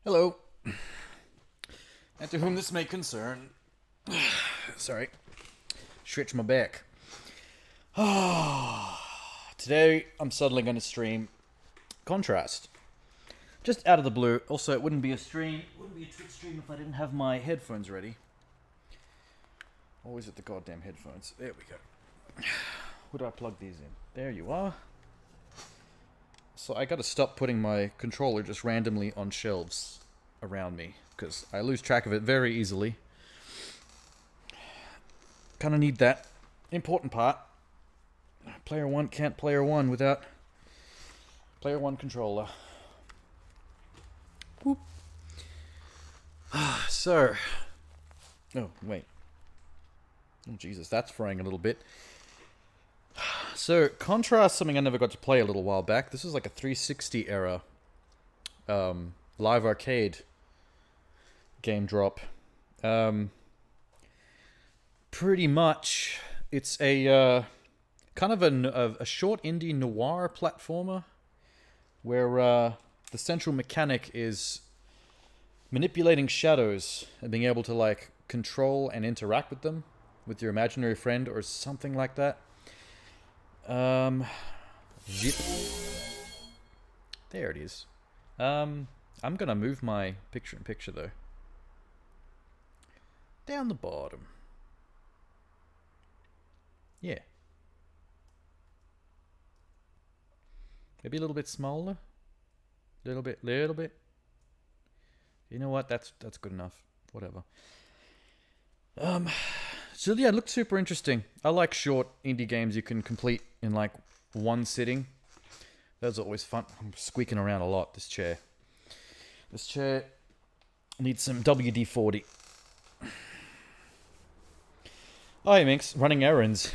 Hello. And to whom this may concern. Sorry. Stretch my back. Today, I'm suddenly going to stream Contrast. Just out of the blue. Also, it wouldn't be a Twitch stream if I didn't have my headphones ready. Always with the goddamn headphones. There we go. Where do I plug these in? There you are. So I gotta stop putting my controller just randomly on shelves around me, because I lose track of it very easily. Kinda need that important part. Player 1 can't player 1 without player 1 controller. Whoop. So. Oh, wait. Oh, Jesus, that's fraying a little bit. So, Contrast, something I never got to play a little while back. This is like a 360 era live arcade game drop. Pretty much, it's a kind of a short indie noir platformer where the central mechanic is manipulating shadows and being able to like control and interact with them with your imaginary friend or something like that. Zip. There it is. I'm gonna move my picture-in-picture though. Down the bottom. Yeah. Maybe a little bit smaller. Little bit. You know what? That's good enough. Whatever. So yeah, it looked super interesting. I like short indie games you can complete in like one sitting. Those are always fun. I'm squeaking around a lot, this chair. This chair needs some WD-40. Oh, hey, Minx, running errands.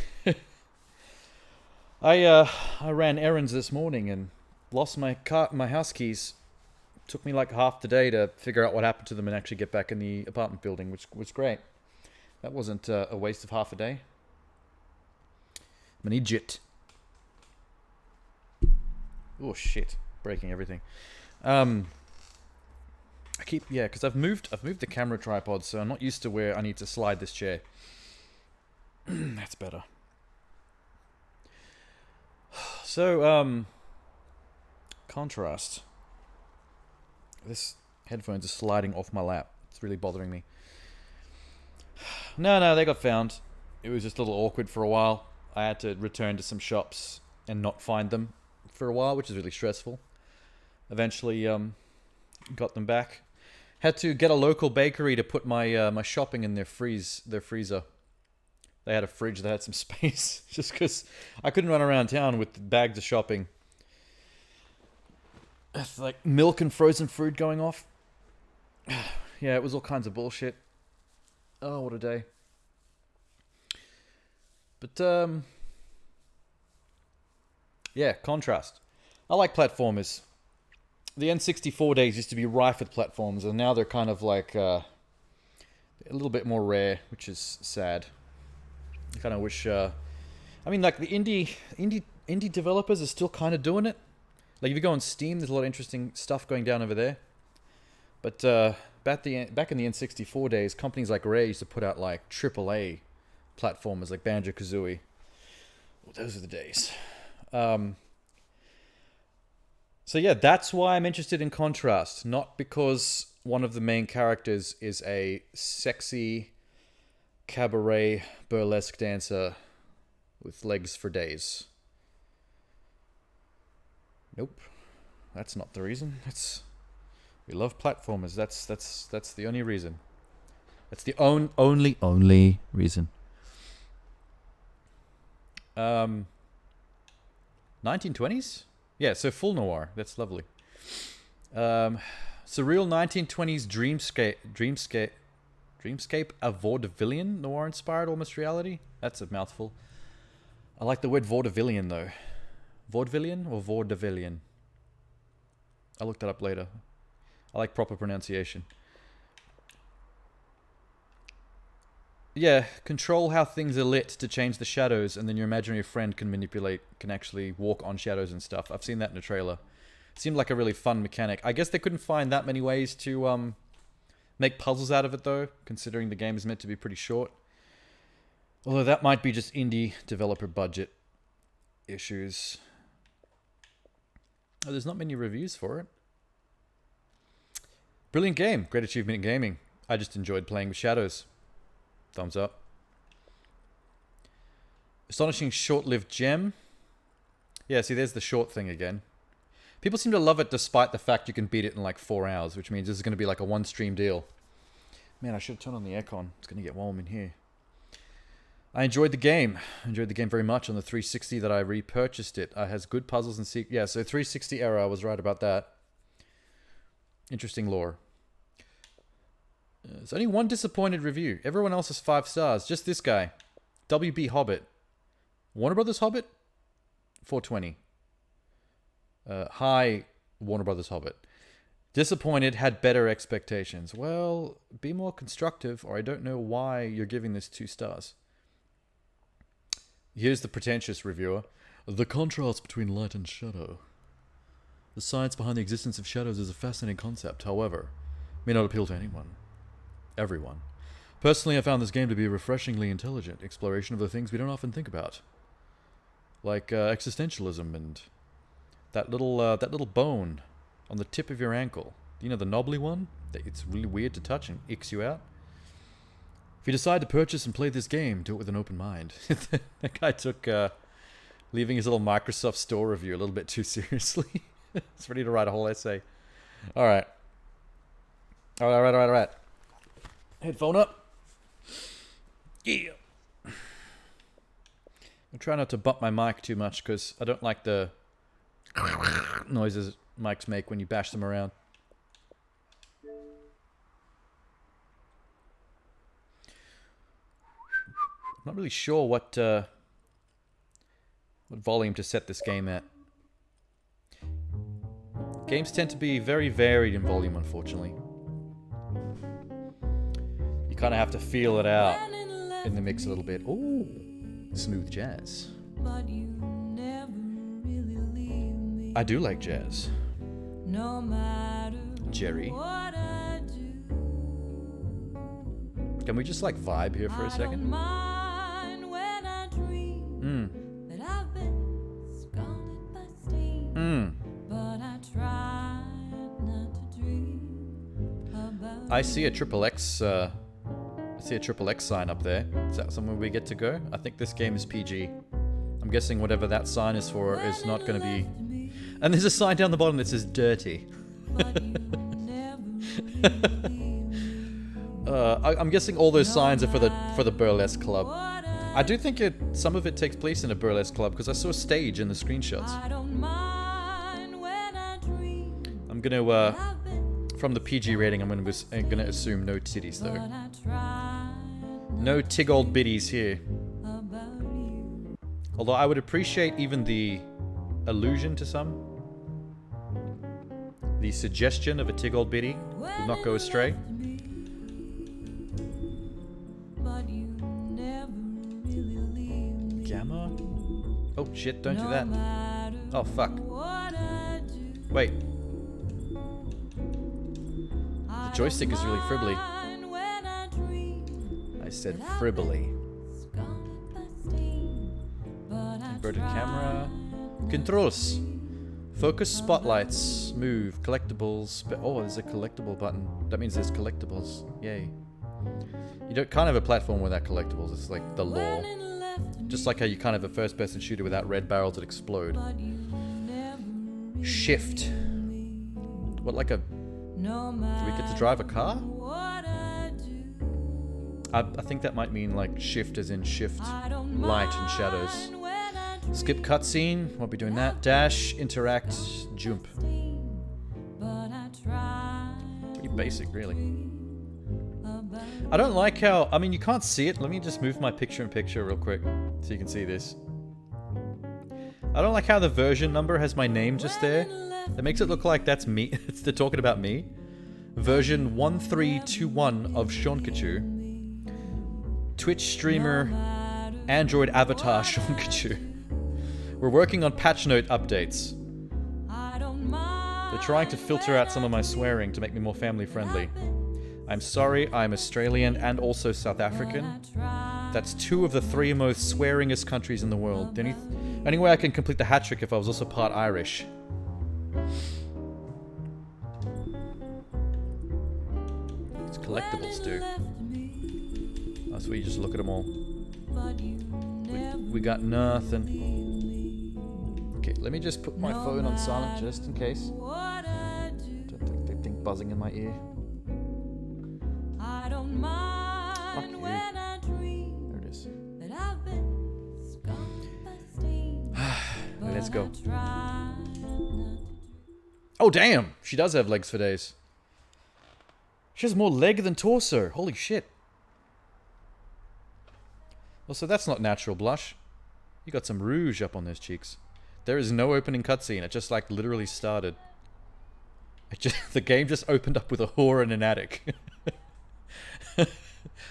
I ran errands this morning and lost my house keys. Took me like half the day to figure out what happened to them and actually get back in the apartment building, which was great. That wasn't a waste of half a day. I'm an idiot. Oh shit! Breaking everything. Because I've moved the camera tripod, so I'm not used to where I need to slide this chair. That's better. So, Contrast. This headphones are sliding off my lap. It's really bothering me. No, they got found. It was just a little awkward for a while. I had to return to some shops and not find them for a while, which is really stressful. Eventually, got them back. Had to get a local bakery to put my my shopping in their freezer. They had a fridge that had some space, just because I couldn't run around town with bags of shopping. It's like milk and frozen food going off. Yeah, it was all kinds of bullshit. Oh, what a day. But, yeah, Contrast. I like platformers. The N64 days used to be rife with platforms, and now they're kind of like a little bit more rare, which is sad. I kind of wish. I mean, like the indie developers are still kind of doing it. Like if you go on Steam, there's a lot of interesting stuff going down over there. But back in the N64 days, companies like Rare used to put out like AAA platformers like Banjo-Kazooie. Well, those are the days. So yeah, that's why I'm interested in Contrast. Not because one of the main characters is a sexy cabaret burlesque dancer with legs for days. Nope, that's not the reason. We love platformers. That's the only reason. That's the only reason. 1920s? Yeah, so full noir. That's lovely. Surreal 1920s dreamscape, a vaudevillian noir-inspired almost reality. That's a mouthful. I like the word vaudevillian though. Vaudevillian or vaudevillian? I'll look that up later. I like proper pronunciation. Yeah, control how things are lit to change the shadows, and then your imaginary friend can actually walk on shadows and stuff. I've seen that in the trailer. Seemed like a really fun mechanic. I guess they couldn't find that many ways to make puzzles out of it, though, considering the game is meant to be pretty short. Although that might be just indie developer budget issues. Oh, there's not many reviews for it. Brilliant game. Great achievement in gaming. I just enjoyed playing with shadows. Thumbs up. Astonishing short-lived gem. Yeah, see, there's the short thing again. People seem to love it despite the fact you can beat it in like 4 hours, which means this is going to be like a one-stream deal. Man, I should have turned on the aircon. It's going to get warm in here. I enjoyed the game. I enjoyed the game very much on the 360 that I repurchased it. It has good puzzles and yeah, so 360 error, I was right about that. Interesting lore. There's only one disappointed review. Everyone else is 5 stars. Just this guy. WB Hobbit. Warner Brothers Hobbit? 420. Hi, Warner Brothers Hobbit. Disappointed, had better expectations. Well, be more constructive, or I don't know why you're giving this 2 stars. Here's the pretentious reviewer. The contrast between light and shadow. The science behind the existence of shadows is a fascinating concept, however, may not appeal to anyone. Everyone. Personally, I found this game to be a refreshingly intelligent exploration of the things we don't often think about. Like existentialism and that little bone on the tip of your ankle. You know, the knobbly one? It's really weird to touch and icks you out. If you decide to purchase and play this game, do it with an open mind. That guy took leaving his little Microsoft Store review a little bit too seriously. He's ready to write a whole essay. Alright. Alright. Headphone up. Yeah. I'm trying not to bump my mic too much because I don't like the noises mics make when you bash them around. I'm not really sure what volume to set this game at. Games tend to be very varied in volume, unfortunately. You kind of have to feel it out in the mix a little bit. Ooh, smooth jazz. I do like jazz. Jerry. Can we just like vibe here for a second? I see a triple X. I see a triple X sign up there. Is that somewhere we get to go? I think this game is PG. I'm guessing whatever that sign is for is not going to be. And there's a sign down the bottom that says dirty. I'm guessing all those signs are for the burlesque club. I do think some of it takes place in a burlesque club because I saw a stage in the screenshots. I'm gonna from the PG rating, I'm gonna assume no titties though. No tig old biddies here. Although I would appreciate even the allusion to some. The suggestion of a tig old biddy would not go astray. Gamma? Oh shit, don't do that. Oh fuck. Wait. The joystick is really fribbly. I said fribbly. Inverted camera. Controls. Focus, spotlights, move, collectibles. Oh, there's a collectible button. That means there's collectibles. Yay. You can't have a platform without collectibles. It's like the law. Just like how you can't have a first-person shooter without red barrels that explode. Shift. What, like a... Do we get to drive a car? I think that might mean like shift as in shift, light and shadows. Skip cutscene, won't be doing that. Dash, interact, jump. Pretty basic, really. I don't like how, I mean, you can't see it. Let me just move my picture-in-picture real quick so you can see this. I don't like how the version number has my name just there. That makes it look like that's me. They're talking about me. Version 1321 of Seankichu. Twitch streamer, Android avatar Seankichu. We're working on patch note updates. They're trying to filter out some of my swearing to make me more family friendly. I'm sorry, I'm Australian and also South African. That's 2 of the 3 most swearingest countries in the world. The only way I can complete the hat trick if I was also part Irish. It's collectibles, dude. That's where you just look at them all. We got nothing. Okay, let me just put my phone on silent just in case. Don't they think buzzing in my ear. Fuck you. There it is. Let's go. Oh damn! She does have legs for days. She has more leg than torso. Holy shit. Well, so that's not natural blush. You got some rouge up on those cheeks. There is no opening cutscene. It just like literally started. The game just opened up with a whore in an attic.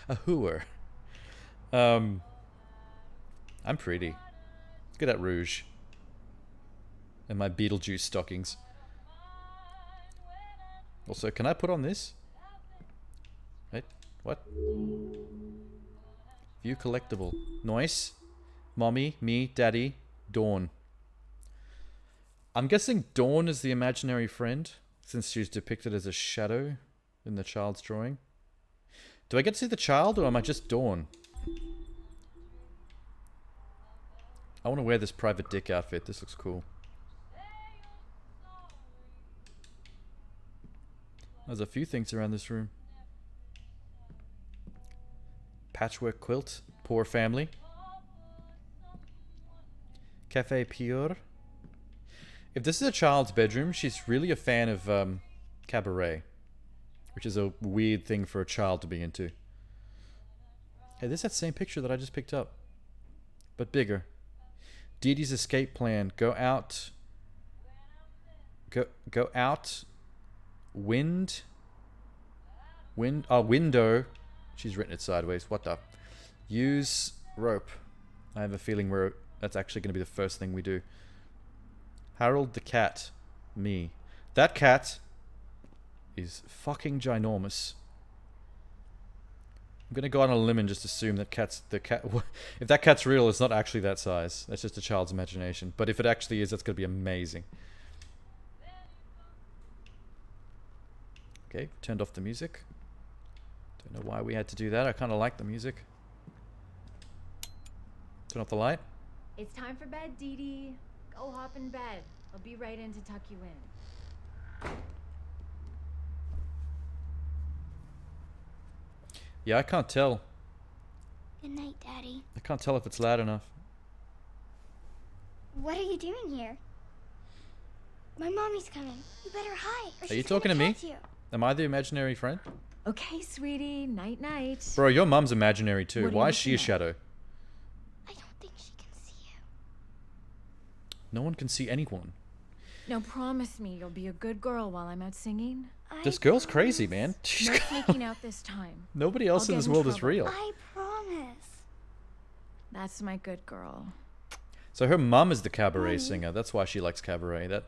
A whore. I'm pretty. Look at that rouge. And my Beetlejuice stockings. Also, can I put on this? Wait, what? View collectible. Nice. Mommy, me, daddy, Dawn. I'm guessing Dawn is the imaginary friend, since she's depicted as a shadow in the child's drawing. Do I get to see the child, or am I just Dawn? I want to wear this private dick outfit. This looks cool. There's a few things around this room. Patchwork quilt. Poor family. Cafe Pure. If this is a child's bedroom, she's really a fan of Cabaret. Which is a weird thing for a child to be into. Hey, this is that same picture that I just picked up. But bigger. Dee Dee's escape plan. Go out. Go out. Window. She's written it sideways. What the? Use rope. I have a feeling that's actually going to be the first thing we do. Harold the cat. Me. That cat is fucking ginormous. I'm going to go on a limb and just assume that if that cat's real, it's not actually that size. That's just a child's imagination. But if it actually is, that's going to be amazing. Okay, turned off the music. Don't know why we had to do that. I kind of like the music. Turn off the light. It's time for bed, Dee Dee. Go hop in bed. I'll be right in to tuck you in. Yeah, I can't tell. Good night, Daddy. I can't tell if it's loud enough. What are you doing here? My mommy's coming. You better hide. Are you talking to me? Am I the imaginary friend? Okay, sweetie. Night, night. Bro, your mum's imaginary too. Why is she a shadow? I don't think she can see you. No one can see anyone. Now promise me you'll be a good girl while I'm out singing. This girl's crazy, man. No sneaking out this time. Nobody else in this world is real. I promise. That's my good girl. So her mum is the cabaret singer. That's why she likes cabaret. That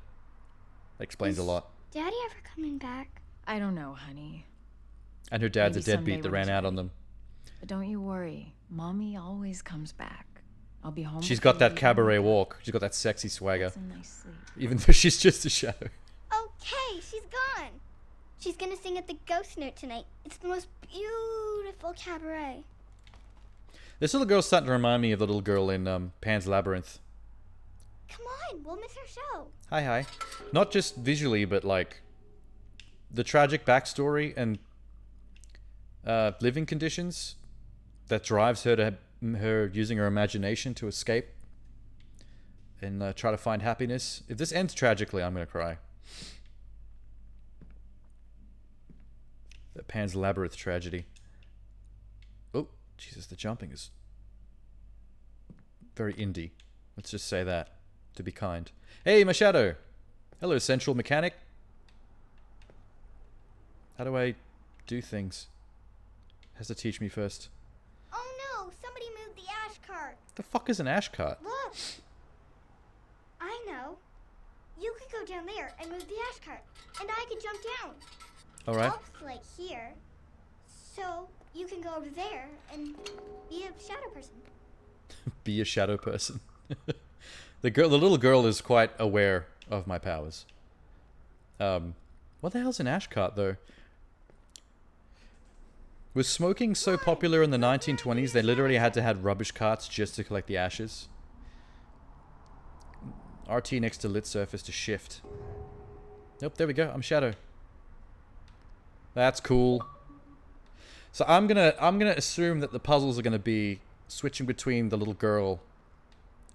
explains a lot. Daddy ever coming back? I don't know, honey. And her dad's Maybe a deadbeat someday that when ran it's out ready. on them. But don't you worry. Mommy always comes back. I'll be home. She's before got that you cabaret wake up. walk. She's got that sexy swagger. That's a nice sleep. Even though she's just a shadow. Okay, she's gone. She's gonna sing at the Ghost Note tonight. It's the most beautiful cabaret. This little girl's starting to remind me of the little girl in Pan's Labyrinth. Come on, we'll miss her show. Hi, hi. Not just visually, but like the tragic backstory and living conditions that drives her to her using her imagination to escape and try to find happiness. If this ends tragically, I'm gonna cry. The Pan's Labyrinth tragedy. Oh, Jesus, the jumping is very indie. Let's just say that, to be kind. Hey, my shadow. Hello, Central Mechanic. How do I do things? Has to teach me first. Oh no, somebody moved the ash cart. The fuck is an ash cart? Look. I know. You could go down there and move the ash cart, and I can jump down. Alright. Off, like here. So you can go over there and be a shadow person. Be a shadow person. The little girl is quite aware of my powers. What the hell's an ash cart, though? Was smoking so popular in the 1920s, they literally had to have rubbish carts just to collect the ashes? RT next to lit surface to shift. Nope, there we go. I'm shadow. That's cool. So I'm gonna assume that the puzzles are gonna be switching between the little girl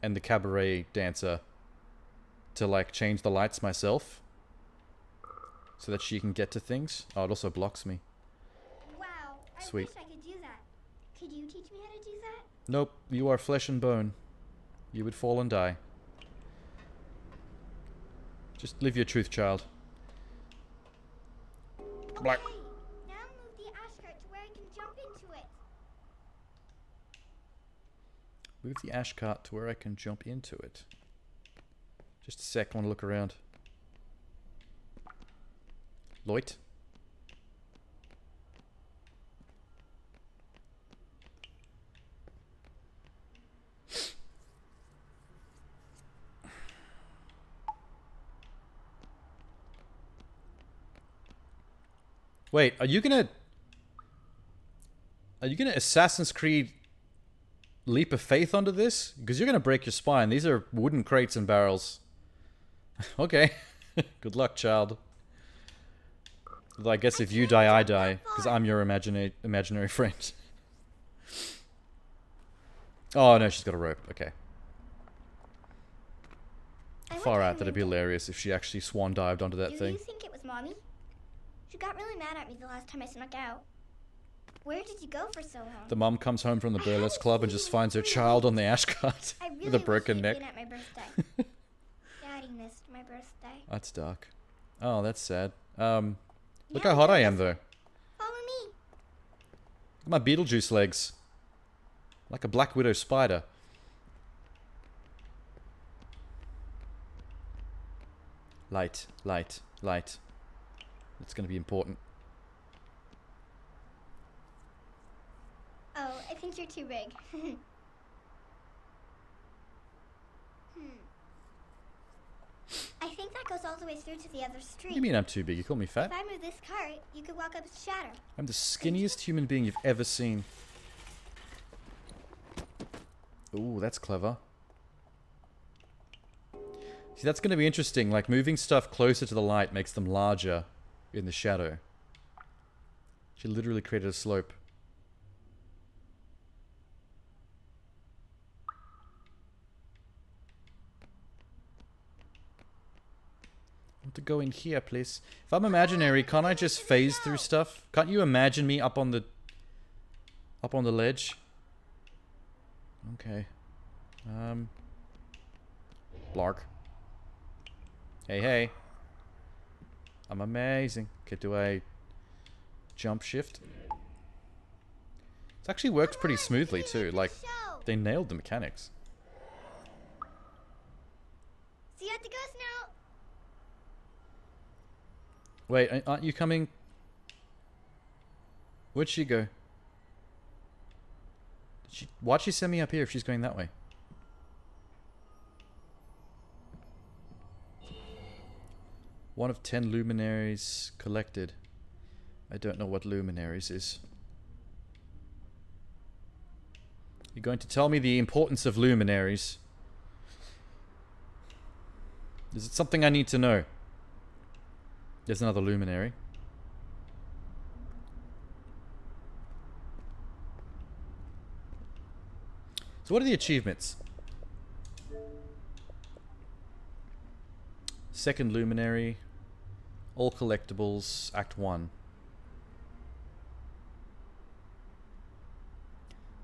and the cabaret dancer to like change the lights myself so that she can get to things. Oh, it also blocks me. Wow, Sweet. I wish I could do that. Could you teach me how to do that? Nope, you are flesh and bone. You would fall and die. Just live your truth, child. Black. Okay, now move the ash cart to where I can jump into it. Move the ash cart to where I can jump into it. Just a sec, I want to look around. Loit. Wait, are you gonna Assassin's Creed leap of faith onto this? Because you're gonna break your spine. These are wooden crates and barrels. Okay. Good luck, child. Although I guess if you die, I die. Because I'm your imaginary friend. Oh no, she's got a rope. Okay. Far out, that'd be hilarious if she actually swan dived onto that Do thing. you think it was Mommy? She got really mad at me the last time I snuck out. Where did you go for so long? The mum comes home from the burlesque club and just finds her child on the ash cart I really with a broken neck. wish you'd been at my birthday. Daddy missed my birthday. That's dark. Oh, that's sad. Look how hot I am, though. Follow me. Look at my Beetlejuice legs. Like a Black Widow spider. Light, light, light. It's going to be important. Oh, I think you're too big. I think that goes all the way through to the other street. What do you mean I'm too big? You call me fat? If I move this cart, you could walk up its shadow. I'm the skinniest human being you've ever seen. Ooh, that's clever. See, that's going to be interesting. Like, moving stuff closer to the light makes them larger in the shadow. She literally created a slope. I want to go in here, please. If I'm imaginary, can't I just phase through stuff? Can't you imagine me up on the ledge? Okay. Blark. Hey, hey. I'm amazing. Okay, do I jump shift? It actually works pretty smoothly too. Like, they nailed the mechanics. See you at the ghost now. Wait, aren't you coming? Where'd she go? Why'd she send me up here if she's going that way? One of 10 luminaries collected. I don't know what luminaries is. You're going to tell me the importance of luminaries. Is it something I need to know? There's another luminary. So what are the achievements? Second luminary. All collectibles. Act 1.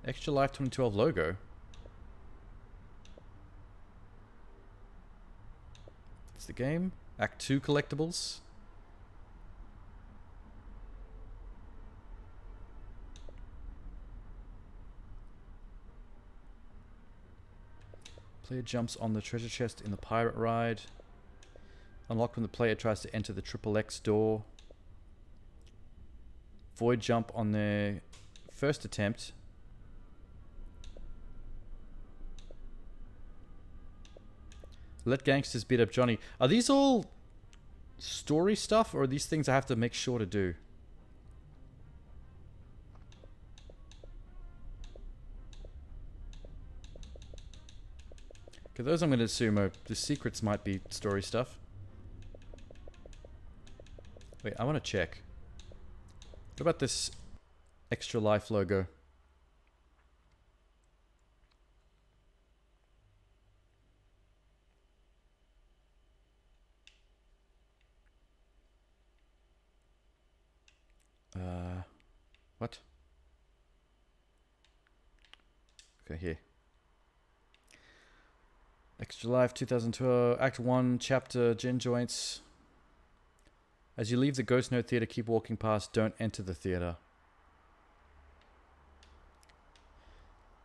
Extra Life 2012 logo. It's the game. Act 2 collectibles. Player jumps on the treasure chest in the pirate ride. Unlocked when the player tries to enter the triple X door. Void jump on their first attempt. Let gangsters beat up Johnny. Are these all story stuff, or are these things I have to make sure to do? Okay, those I'm going to assume are the secrets might be story stuff. Wait, I want to check. What about this Extra Life logo? What? Okay, here. Extra Life 2012, Act 1, Chapter, Gin Joints. As you leave the Ghost Note Theater, keep walking past, don't enter the theater.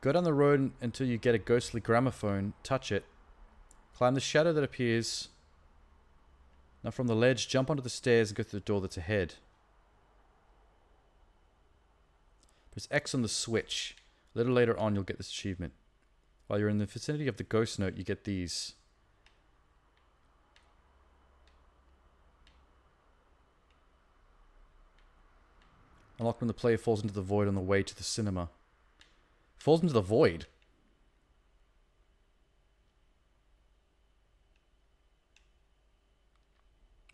Go down the road until you get a ghostly gramophone, touch it. Climb the shadow that appears. Now from the ledge, jump onto the stairs and go through the door that's ahead. Press X on the switch. A little later on, you'll get this achievement. While you're in the vicinity of the Ghost Note, you get these. Unlocked when the player falls into the void on the way to the cinema. Falls into the void?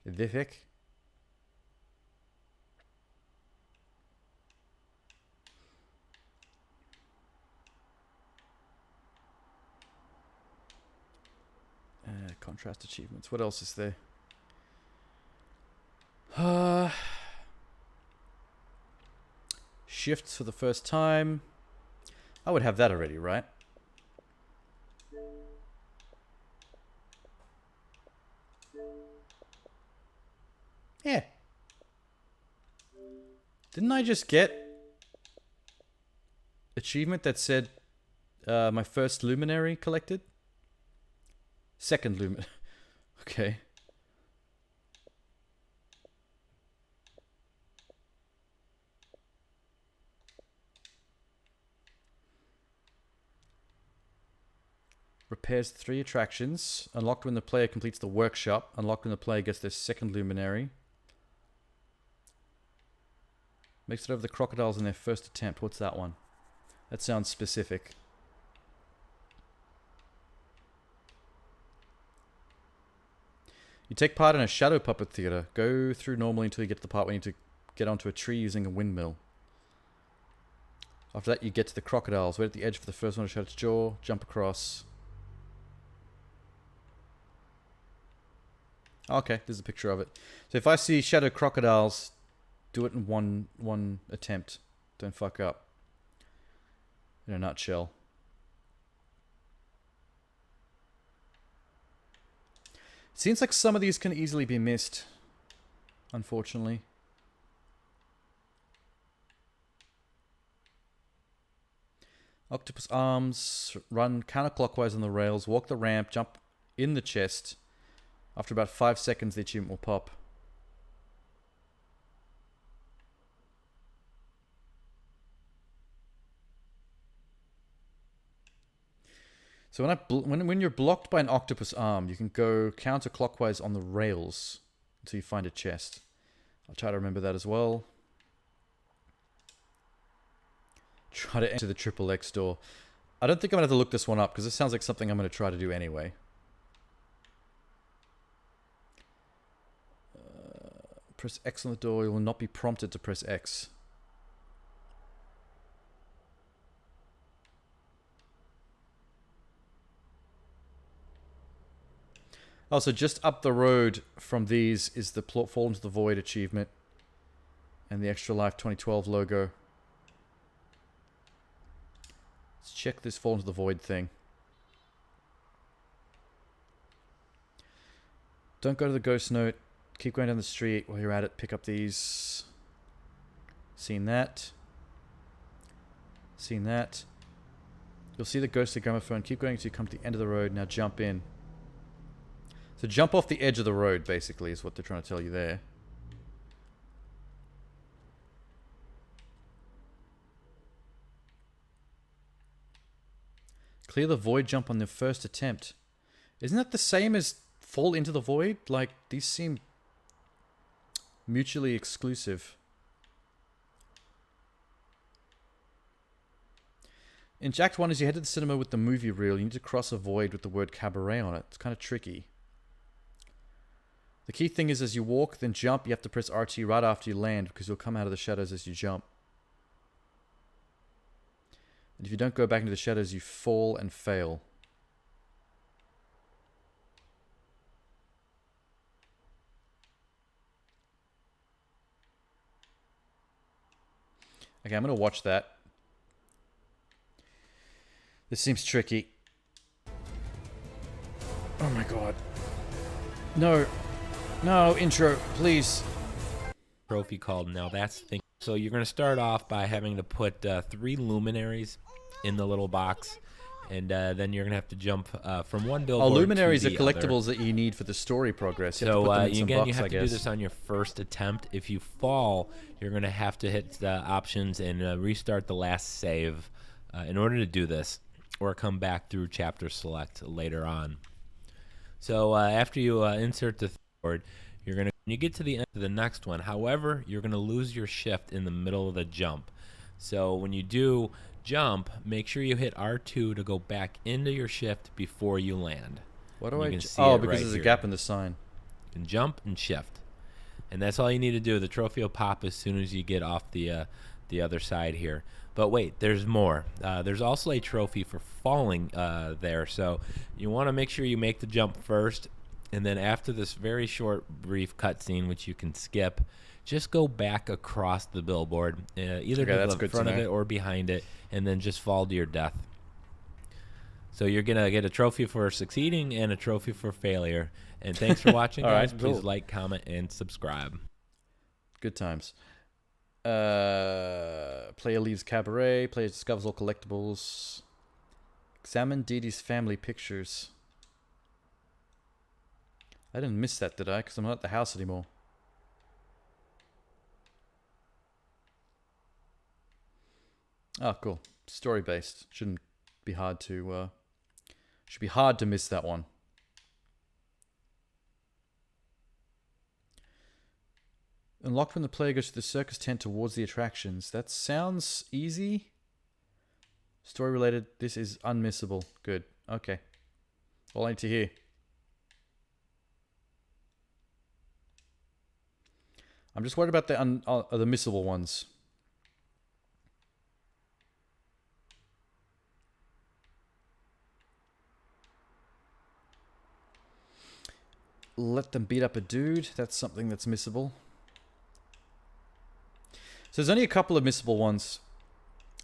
Vivek? Contrast achievements. What else is there? Shifts for the first time. I would have that already, right? Yeah. Didn't I just get achievement that said my first luminary collected? Second lumen. Okay. Repairs 3 attractions. Unlocked when the player completes the workshop. Unlocked when the player gets their second luminary. Makes it over the crocodiles in their first attempt. What's that one? That sounds specific. You take part in a shadow puppet theater. Go through normally until you get to the part where you need to get onto a tree using a windmill. After that, you get to the crocodiles. Wait at the edge for the first one to shut its jaw. Jump across. Okay, there's a picture of it. So if I see shadow crocodiles, do it in one attempt. Don't fuck up. In a nutshell. Seems like some of these can easily be missed, unfortunately. Octopus arms, run counterclockwise on the rails, walk the ramp, jump in the chest. After about 5 seconds, the achievement will pop. So when you're blocked by an octopus arm, you can go counterclockwise on the rails until you find a chest. I'll try to remember that as well. Try to enter the triple X door. I don't think I'm going to have to look this one up because this sounds like something I'm going to try to do anyway. Press X on the door. You will not be prompted to press X. Also, just up the road from these is the Fall into the Void achievement and the Extra Life 2012 logo. Let's check this Fall into the Void thing. Don't go to the Ghost Note. Keep going down the street. While you're at it, pick up these. Seen that. Seen that. You'll see the ghostly gramophone. Keep going until you come to the end of the road. Now jump in. So jump off the edge of the road, basically, is what they're trying to tell you there. Clear the void jump on the first attempt. Isn't that the same as fall into the void? Like, these seem mutually exclusive. In Act 1, as you head to the cinema with the movie reel, you need to cross a void with the word cabaret on it. It's kind of tricky. The key thing is as you walk, then jump, you have to press RT right after you land because you'll come out of the shadows as you jump. And if you don't go back into the shadows, you fall and fail. Okay, I'm going to watch that. This seems tricky. Oh my god. No. No, intro, please. Trophy called Now That's the Thing. So you're going to start off by having to put 3 luminaries in the little box, and then you're going to have to jump from one billboard luminaries to are the collectibles other. that you need for the story progress. You have to So put them in some again, box, you have I to do guess. this on your first attempt. If you fall, you're going to have to hit the options and restart the last save in order to do this, or come back through chapter select later on. So after you insert the board, you're going to when you get to the end of the next one. However, you're going to lose your shift in the middle of the jump. So when you do jump, make sure you hit R2 to go back into your shift before you land. What do I... because there's a gap in the sign. You can jump and shift. And that's all you need to do. The trophy will pop as soon as you get off the other side here. But wait, there's more. There's also a trophy for falling there. So you want to make sure you make the jump first. And then after this very short, brief cutscene, which you can skip, just go back across the billboard, either to the front of it or behind it, and then just fall to your death. So you're going to get a trophy for succeeding and a trophy for failure. And thanks for watching, guys. Right, cool. Please like, comment, and subscribe. Good times. Player leaves Cabaret. Player discovers all collectibles. Examine Dee Dee's family pictures. I didn't miss that, did I? Because I'm not at the house anymore. Oh, cool. Story based. Shouldn't be hard to. Should be hard to miss that one. Unlocked when the player goes to the circus tent towards the attractions. That sounds easy. Story related. This is unmissable. Good. Okay. All I need to hear. I'm just worried about the missable ones. Let them beat up a dude. That's something that's missable. So there's only a couple of missable ones.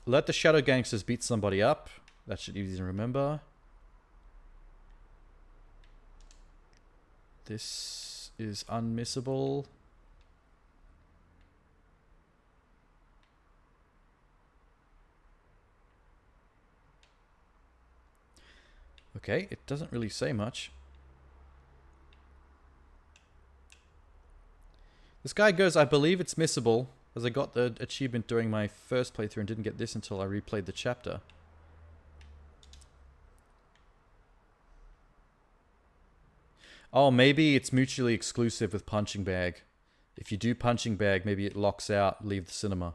Let the shadow gangsters beat somebody up. That should be easy to remember. This is unmissable. Okay, it doesn't really say much. This guy goes, I believe it's missable, as I got the achievement during my first playthrough and didn't get this until I replayed the chapter. Oh, maybe it's mutually exclusive with Punching Bag. If you do Punching Bag, maybe it locks out Leave the Cinema.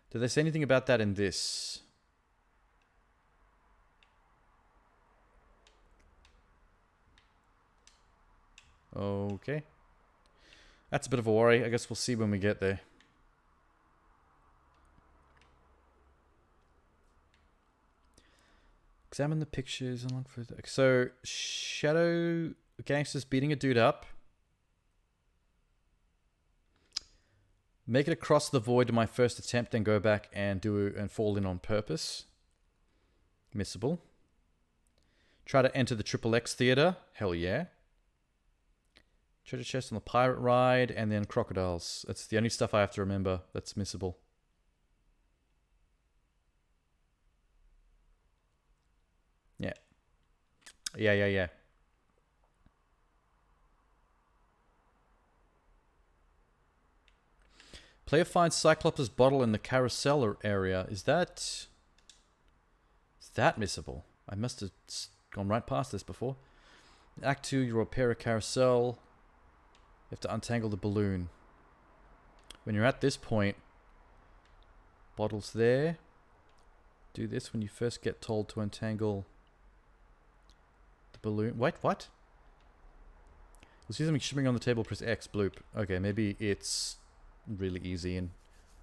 Did they say anything about that in this? Okay. That's a bit of a worry. I guess we'll see when we get there. Examine the pictures and look for the... So, shadow gangsters beating a dude up. Make it across the void to my first attempt, then go back and fall in on purpose. Missable. Try to enter the XXX theater. Hell yeah. Treasure chest on the pirate ride, and then crocodiles. That's the only stuff I have to remember that's missable. Yeah. Player finds Cyclops' bottle in the carousel area. Is that missable? I must have gone right past this before. Act 2, you repair a carousel. You have to untangle the balloon. When you're at this point, bottle's there. Do this when you first get told to untangle the balloon. Wait, what? You'll see something shimmering on the table, press X, bloop. Okay, maybe it's really easy and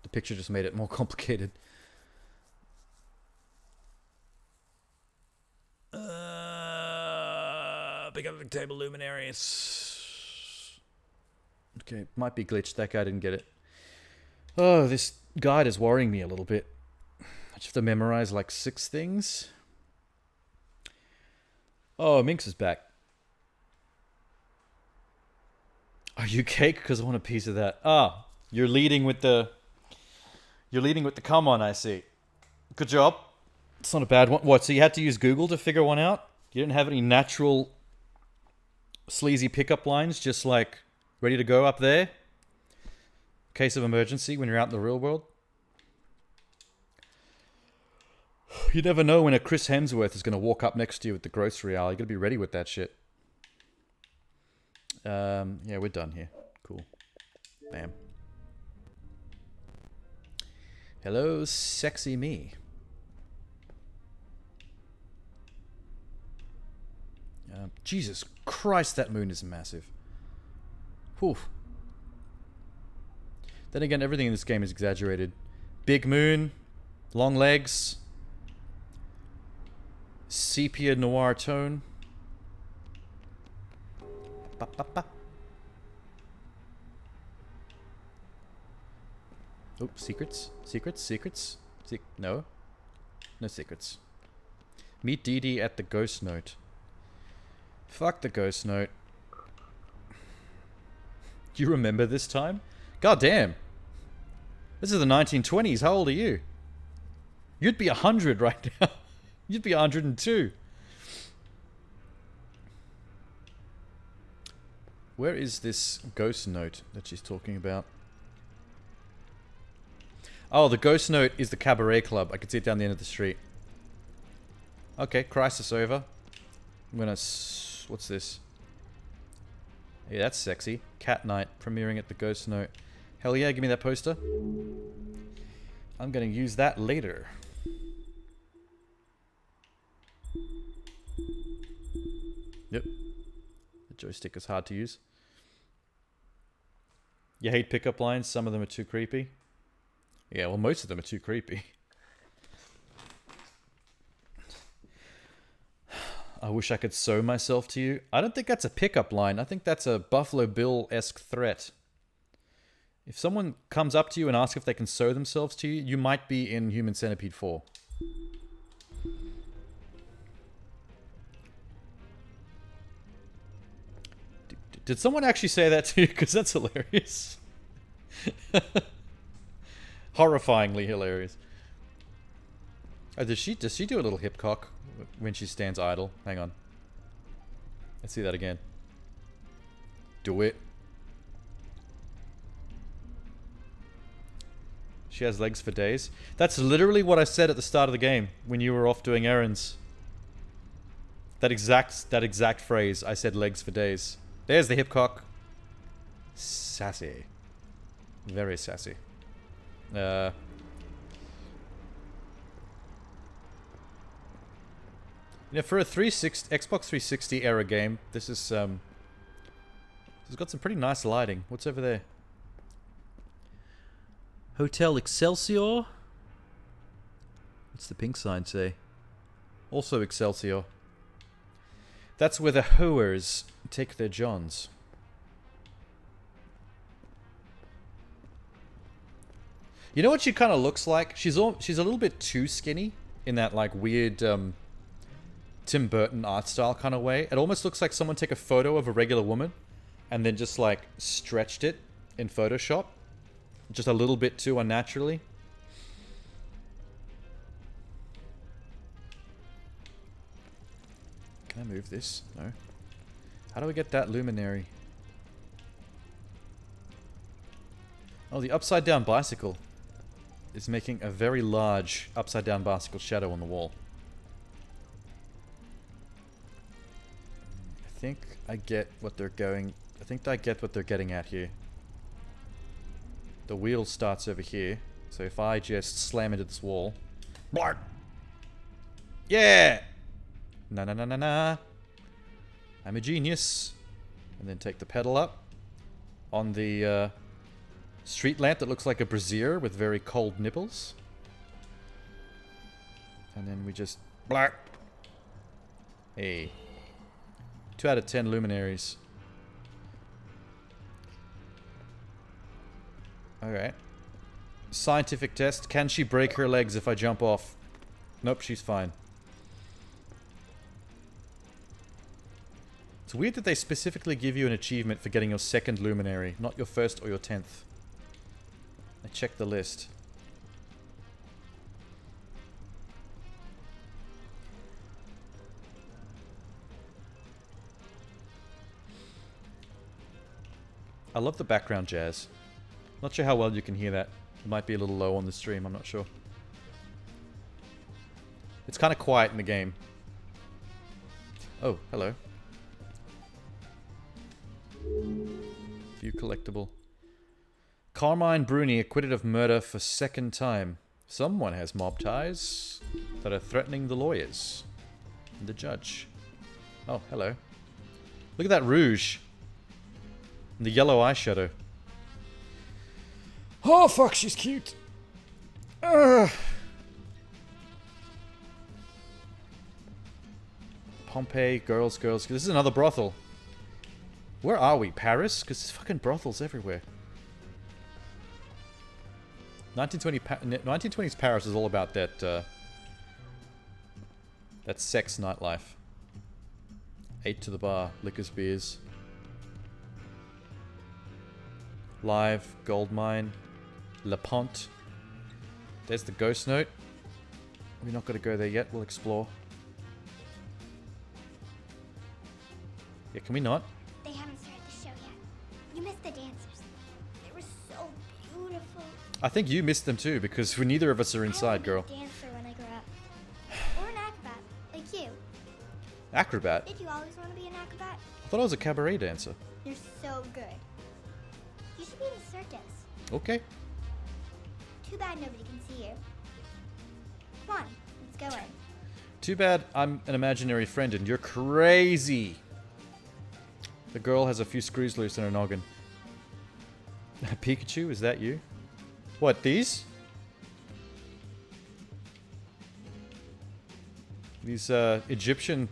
the picture just made it more complicated. Pick up the table luminaries. Okay, might be glitched. That guy didn't get it. Oh, this guide is worrying me a little bit. I just have to memorize like 6 things. Oh, Minx is back. Are you cake? Because I want a piece of that. Ah, you're leading with the come on, I see. Good job. It's not a bad one. What, so you had to use Google to figure one out? You didn't have any natural sleazy pickup lines just like ready to go up there? Case of emergency when you're out in the real world? You never know when a Chris Hemsworth is going to walk up next to you at the grocery aisle. You got to be ready with that shit. Yeah, we're done here. Cool. Bam. Hello, sexy me. Jesus Christ, that moon is massive. Whew. Then again, everything in this game is exaggerated. Big moon, long legs, sepia noir tone. Ba, ba, ba. Oh, secrets? No? No secrets. Meet Dee Dee at the Ghost Note. Fuck the Ghost Note. Do you remember this time? God damn. This is the 1920s. How old are you? You'd be 100 right now. You'd be 102. Where is this Ghost Note that she's talking about? Oh, the Ghost Note is the Cabaret Club. I can see it down the end of the street. Okay, crisis over. I'm gonna... What's this? Yeah, that's sexy. Cat Night, premiering at the Ghost Note. Hell yeah, give me that poster. I'm gonna use that later. Yep. The joystick is hard to use. You hate pickup lines? Some of them are too creepy. Yeah, well, most of them are too creepy. I wish I could sew myself to you. I don't think that's a pickup line. I think that's a Buffalo Bill-esque threat. If someone comes up to you and asks if they can sew themselves to you, you might be in Human Centipede 4. Did someone actually say that to you? Because that's hilarious. Horrifyingly hilarious. Oh, does she do a little hip cock when she stands idle? Hang on. Let's see that again. Do it. She has legs for days. That's literally what I said at the start of the game when you were off doing errands. That exact phrase. I said legs for days. There's the hip cock. Sassy. Very sassy. You know, for a Xbox 360 era game, this is this has got some pretty nice lighting. What's over there? Hotel Excelsior? What's the pink sign say? Also Excelsior. That's where the hoers take their johns. You know what she kind of looks like? She's a little bit too skinny in that like weird Tim Burton art style kind of way. It almost looks like someone took a photo of a regular woman and then just like stretched it in Photoshop. Just a little bit too unnaturally. Can I move this? No. How do I get that luminary? Oh, the upside down bicycle is making a very large upside down bicycle shadow on the wall. I think I get what they're getting at here. The wheel starts over here, so if I just slam into this wall, blark! Yeah! Na na na na na. I'm a genius. And then take the pedal up on the street lamp that looks like a brazier with very cold nipples. And then we just blark. Hey. 2 out of 10 luminaries. Alright. Scientific test. Can she break her legs if I jump off? Nope, she's fine. It's weird that they specifically give you an achievement for getting your 2nd luminary, not your 1st or your 10th. I checked the list. I love the background jazz. Not sure how well you can hear that. It might be a little low on the stream, I'm not sure. It's kind of quiet in the game. Oh, hello. View collectible. Carmine Bruni acquitted of murder for 2nd time. Someone has mob ties that are threatening the lawyers and the judge. Oh, hello. Look at that rouge. And the yellow eyeshadow. Oh, fuck, she's cute. Pompeii, girls. This is another brothel. Where are we? Paris? Because there's fucking brothels everywhere. 1920s Paris is all about that, that sex nightlife. 8 to the bar, liquors, beers. Live, gold mine, La Pont. There's the ghost note. We're not going to go there yet, we'll explore. Yeah, can we not? They haven't started the show yet. You missed the dancers. They were so beautiful. I think you missed them too, because neither of us are inside, girl. I want to be a dancer when I grow up. Or an acrobat, like you. Acrobat? Did you always want to be an acrobat? I thought I was a cabaret dancer. You're so good. You should be in a circus. Okay. Too bad nobody can see you. Come on, let's go in. Too bad I'm an imaginary friend and you're crazy. The girl has a few screws loose in her noggin. Pikachu, is that you? What, these? These Egyptian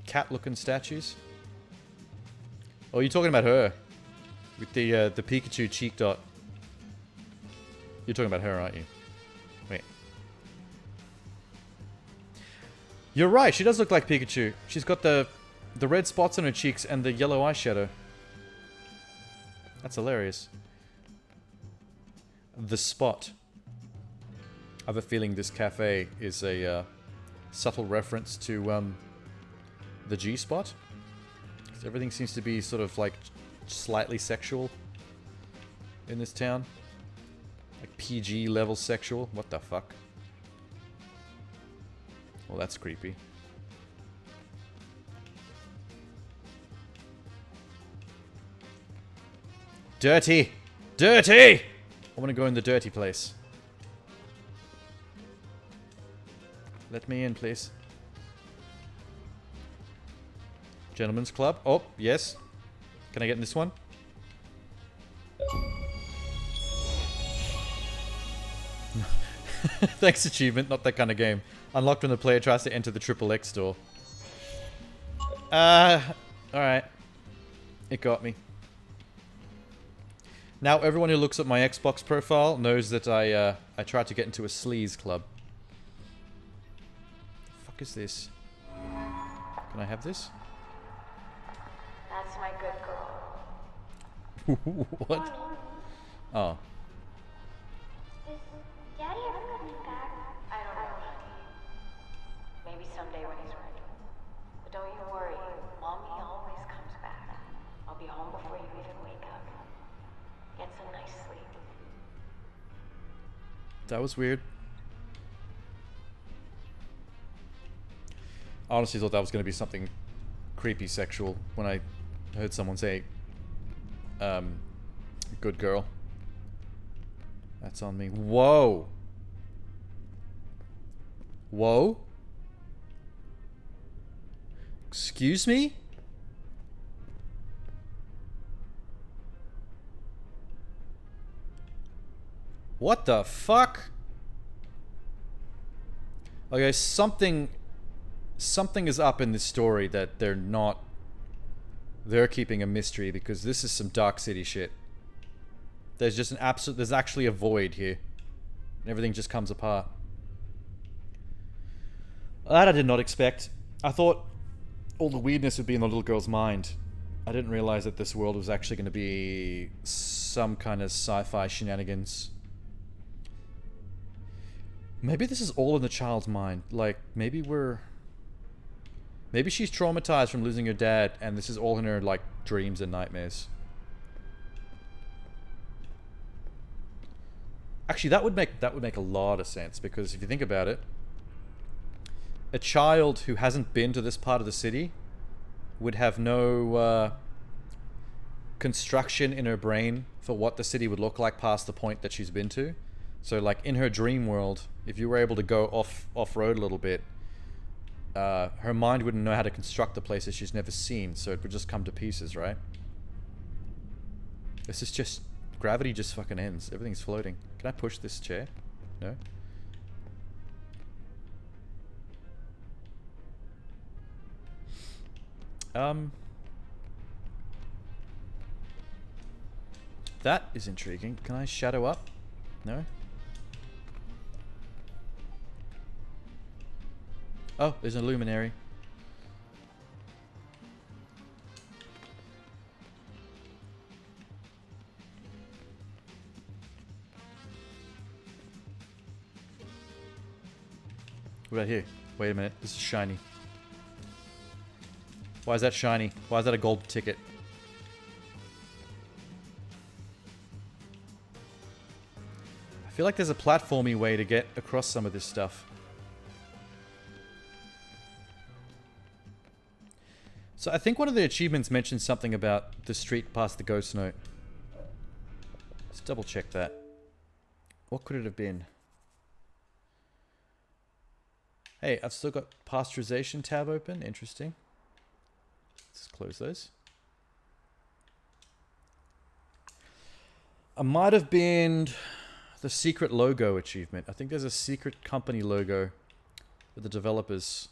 cat-looking statues? Oh, you're talking about her. With the Pikachu cheek dot. You're talking about her, aren't you? Wait. You're right, she does look like Pikachu. She's got the red spots on her cheeks and the yellow eyeshadow. That's hilarious. The Spot. I have a feeling this cafe is a subtle reference to the G-Spot. Everything seems to be sort of like slightly sexual in this town. Like PG level sexual. What the fuck? Well, that's creepy. Dirty! Dirty! I want to go in the dirty place. Let me in, please. Gentlemen's Club. Oh, yes. Can I get in this one? Thanks, achievement. Not that kind of game. Unlocked when the player tries to enter the XXX door. Alright. It got me. Now everyone who looks at my Xbox profile knows that I tried to get into a sleaze club. The fuck is this? Can I have this? That's my good girl. What? Oh. Is Daddy ever coming back? I don't know. Maybe someday when he's ready. But don't you worry. before you even wake up. Get some nice sleep. That was weird. I honestly thought that was going to be something creepy sexual when I heard someone say, good girl. That's on me. Whoa. Whoa. Excuse me? What the fuck? Okay, something is up in this story that they're keeping a mystery, because this is some Dark City shit. There's just there's actually a void here. And everything just comes apart. That I did not expect. I thought all the weirdness would be in the little girl's mind. I didn't realize that this world was actually going to be some kind of sci-fi shenanigans. Maybe this is all in the child's mind. Like, maybe she's traumatized from losing her dad, and this is all in her, like, dreams and nightmares. Actually, that would make a lot of sense, because if you think about it, a child who hasn't been to this part of the city would have no construction in her brain for what the city would look like past the point that she's been to. So, like, in her dream world, if you were able to go off-road a little bit, her mind wouldn't know how to construct the places she's never seen, so it would just come to pieces, right? This is just... Gravity just fucking ends. Everything's floating. Can I push this chair? No? That is intriguing. Can I shadow up? No? Oh, there's a luminary. What about here? Wait a minute, this is shiny. Why is that shiny? Why is that a gold ticket? I feel like there's a platformy way to get across some of this stuff. So I think one of the achievements mentioned something about the street past the ghost note. Let's double check that. What could it have been? Hey, I've still got pasteurization tab open. Interesting. Let's close those. I might have been the secret logo achievement. I think there's a secret company logo for the developers.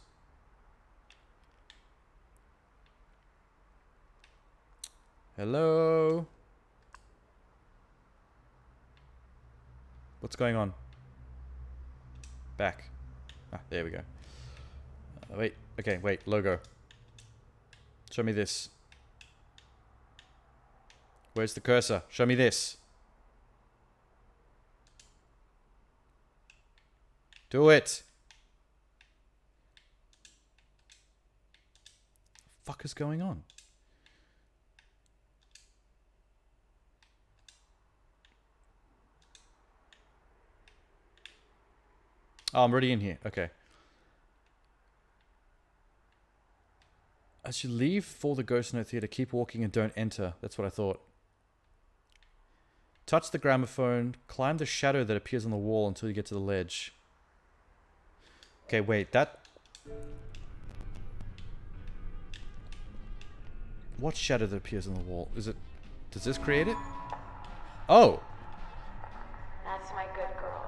Hello? What's going on? Back. Ah, there we go. Wait. Okay, wait. Logo. Show me this. Where's the cursor? Show me this. Do it. What the fuck is going on? Oh, I'm already in here. Okay. As you leave for the Ghost Note Theater, keep walking and don't enter. That's what I thought. Touch the gramophone. Climb the shadow that appears on the wall until you get to the ledge. Okay, wait. That... What shadow that appears on the wall? Is it... Does this create it? Oh! That's my good girl.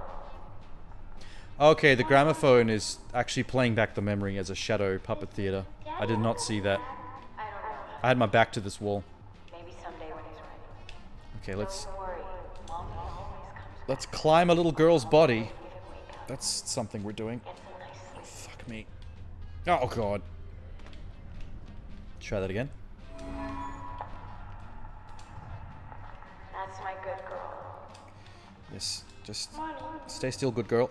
Okay, the gramophone is actually playing back the memory as a shadow puppet theater. I did not see that. I don't know. I had my back to this wall. Maybe someday when he's ready. Okay, Don't worry. Mommy always comes let's climb a little girl's body. That's something we're doing. Get some nice sleep. Fuck me. Oh god. Try that again. That's my good girl. Yes, just stay still, good girl.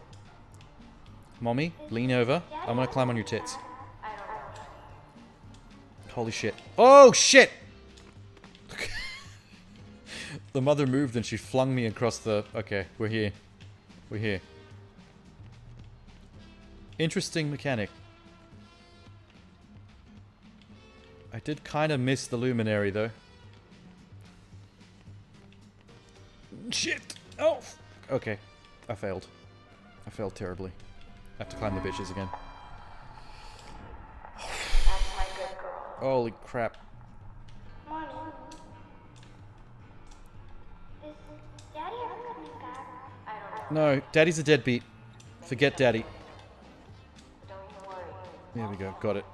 Mommy, lean over. I'm gonna climb on your tits. I don't know. Holy shit. Oh shit! The mother moved and she flung me across the... Okay, we're here. We're here. Interesting mechanic. I did kind of miss the luminary, though. Shit! Oh! Okay. I failed. I failed terribly. I have to climb the bitches again. That's my good girl. Holy crap. Mommy. Is Daddy ever coming back? I don't know. No, Daddy's a deadbeat. Forget Daddy. Don't you worry. There we go. Got it.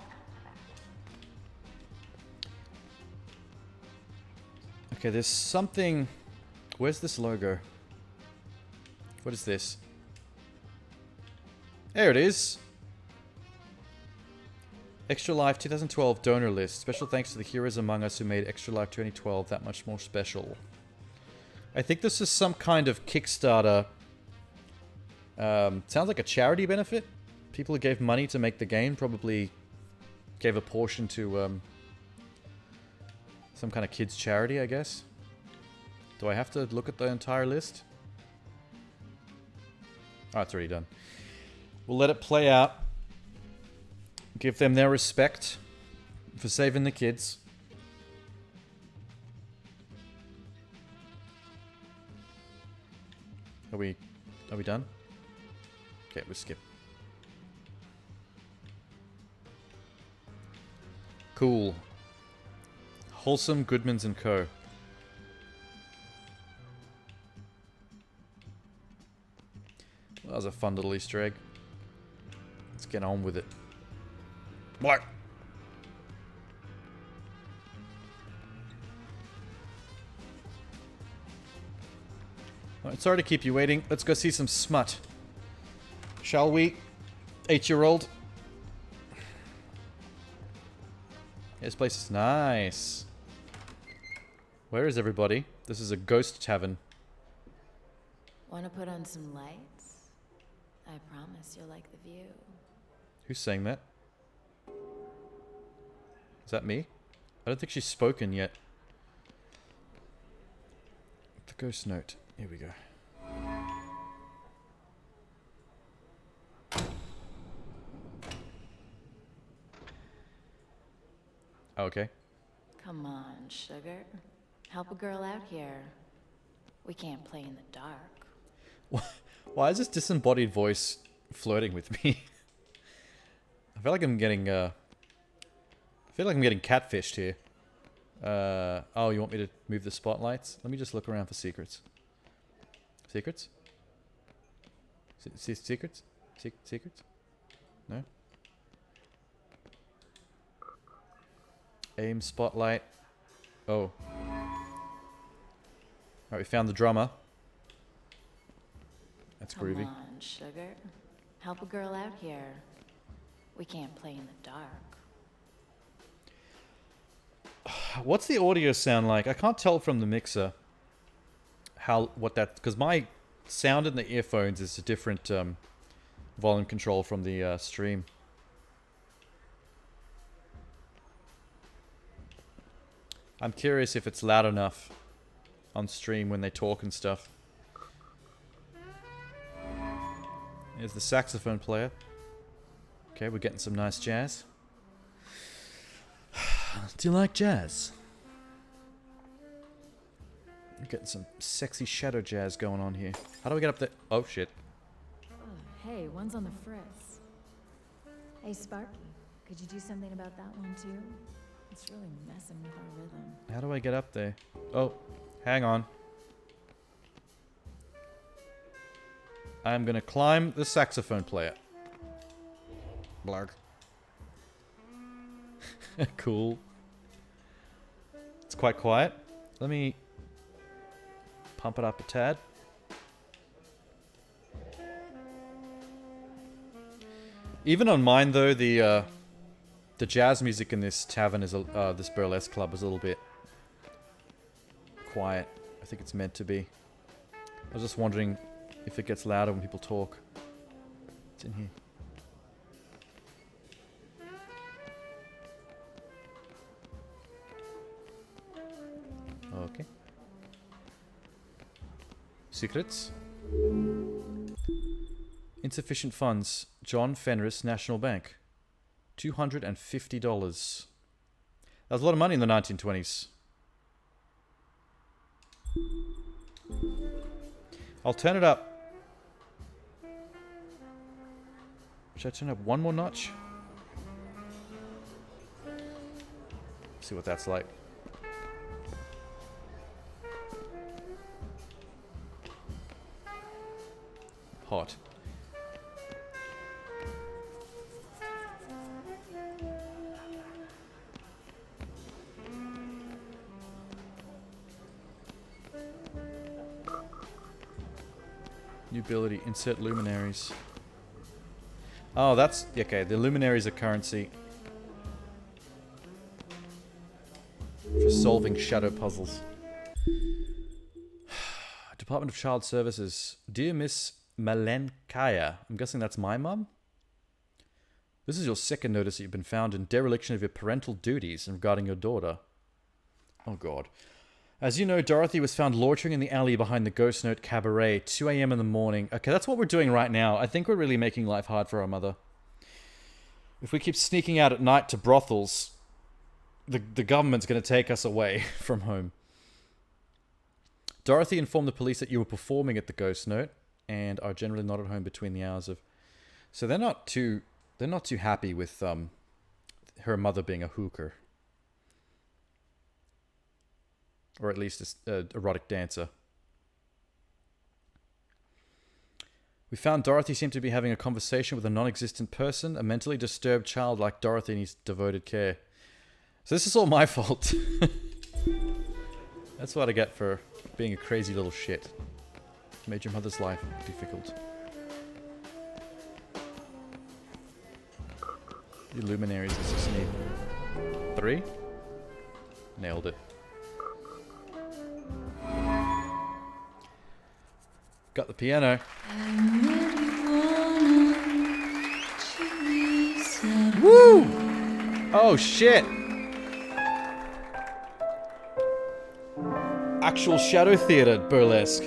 Okay, there's something... Where's this logo? What is this? There it is! Extra Life 2012 donor list. Special thanks to the heroes among us who made Extra Life 2012 that much more special. I think this is some kind of Kickstarter. Sounds like a charity benefit. People who gave money to make the game probably gave a portion to some kind of kids charity, I guess. Do I have to look at the entire list? Oh, it's already done. We'll let it play out. Give them their respect for saving the kids. Are we done? Okay, we'll skip. Cool. Wholesome Goodmans and Co. That was a fun little Easter egg. Let's get on with it. What? Alright, sorry to keep you waiting. Let's go see some smut. Shall we? 8-year-old. This place is nice. Where is everybody? This is a ghost tavern. Want to put on some lights? I promise you'll like the view. Who's saying that? Is that me? I don't think she's spoken yet. The ghost note. Here we go. Okay. Come on, sugar. Help a girl out here. We can't play in the dark. Why is this disembodied voice flirting with me? I feel like I'm getting catfished here. Oh, you want me to move the spotlights? Let me just look around for secrets. Secrets? Secrets? Secrets? No? Aim spotlight. Oh. Alright, we found the drummer. That's groovy. Come on, sugar. Help a girl out here. We can't play in the dark. What's the audio sound like? I can't tell from the mixer what that, because my sound in the earphones is a different volume control from the stream. I'm curious if it's loud enough on stream when they talk and stuff. Here's the saxophone player. Okay, we're getting some nice jazz. Do you like jazz? We're getting some sexy shadow jazz going on here. How do we get up there? Oh, shit. Oh, hey, one's on the fritz. Hey, Sparky, could you do something about that one too? It's really messing with our rhythm. How do I get up there? Oh, hang on. I'm gonna climb the saxophone player. Blarg. Cool. It's quite quiet. Let me pump it up a tad. Even on mine though, the jazz music in this tavern is this burlesque club is a little bit quiet. I think it's meant to be. I was just wondering if it gets louder when people talk. It's in here. Okay. Secrets. Insufficient funds. John Fenris, National Bank. $250. That was a lot of money in the 1920s. I'll turn it up. Should I turn it up one more notch? See what that's like. Hot. New ability, insert luminaries. Oh, that's... Okay, the luminaries are currency. For solving shadow puzzles. Department of Child Services. Dear Miss Malenkaya. I'm guessing that's my mum? This is your second notice that you've been found in dereliction of your parental duties regarding your daughter. Oh god. As you know, Dorothy was found loitering in the alley behind the Ghost Note Cabaret, 2 a.m. in the morning. Okay, that's what we're doing right now. I think we're really making life hard for our mother. If we keep sneaking out at night to brothels, the government's going to take us away from home. Dorothy informed the police that you were performing at the Ghost Note and are generally not at home between the hours of... So they're not too happy with her mother being a hooker. Or at least an erotic dancer. We found Dorothy seemed to be having a conversation with a non-existent person. A mentally disturbed child like Dorothy needs devoted care. So this is all my fault. That's what I get for being a crazy little shit. Made your mother's life difficult. The luminaries does this need? 3? Nailed it. Got the piano. Woo! Oh shit! Actual shadow theater burlesque.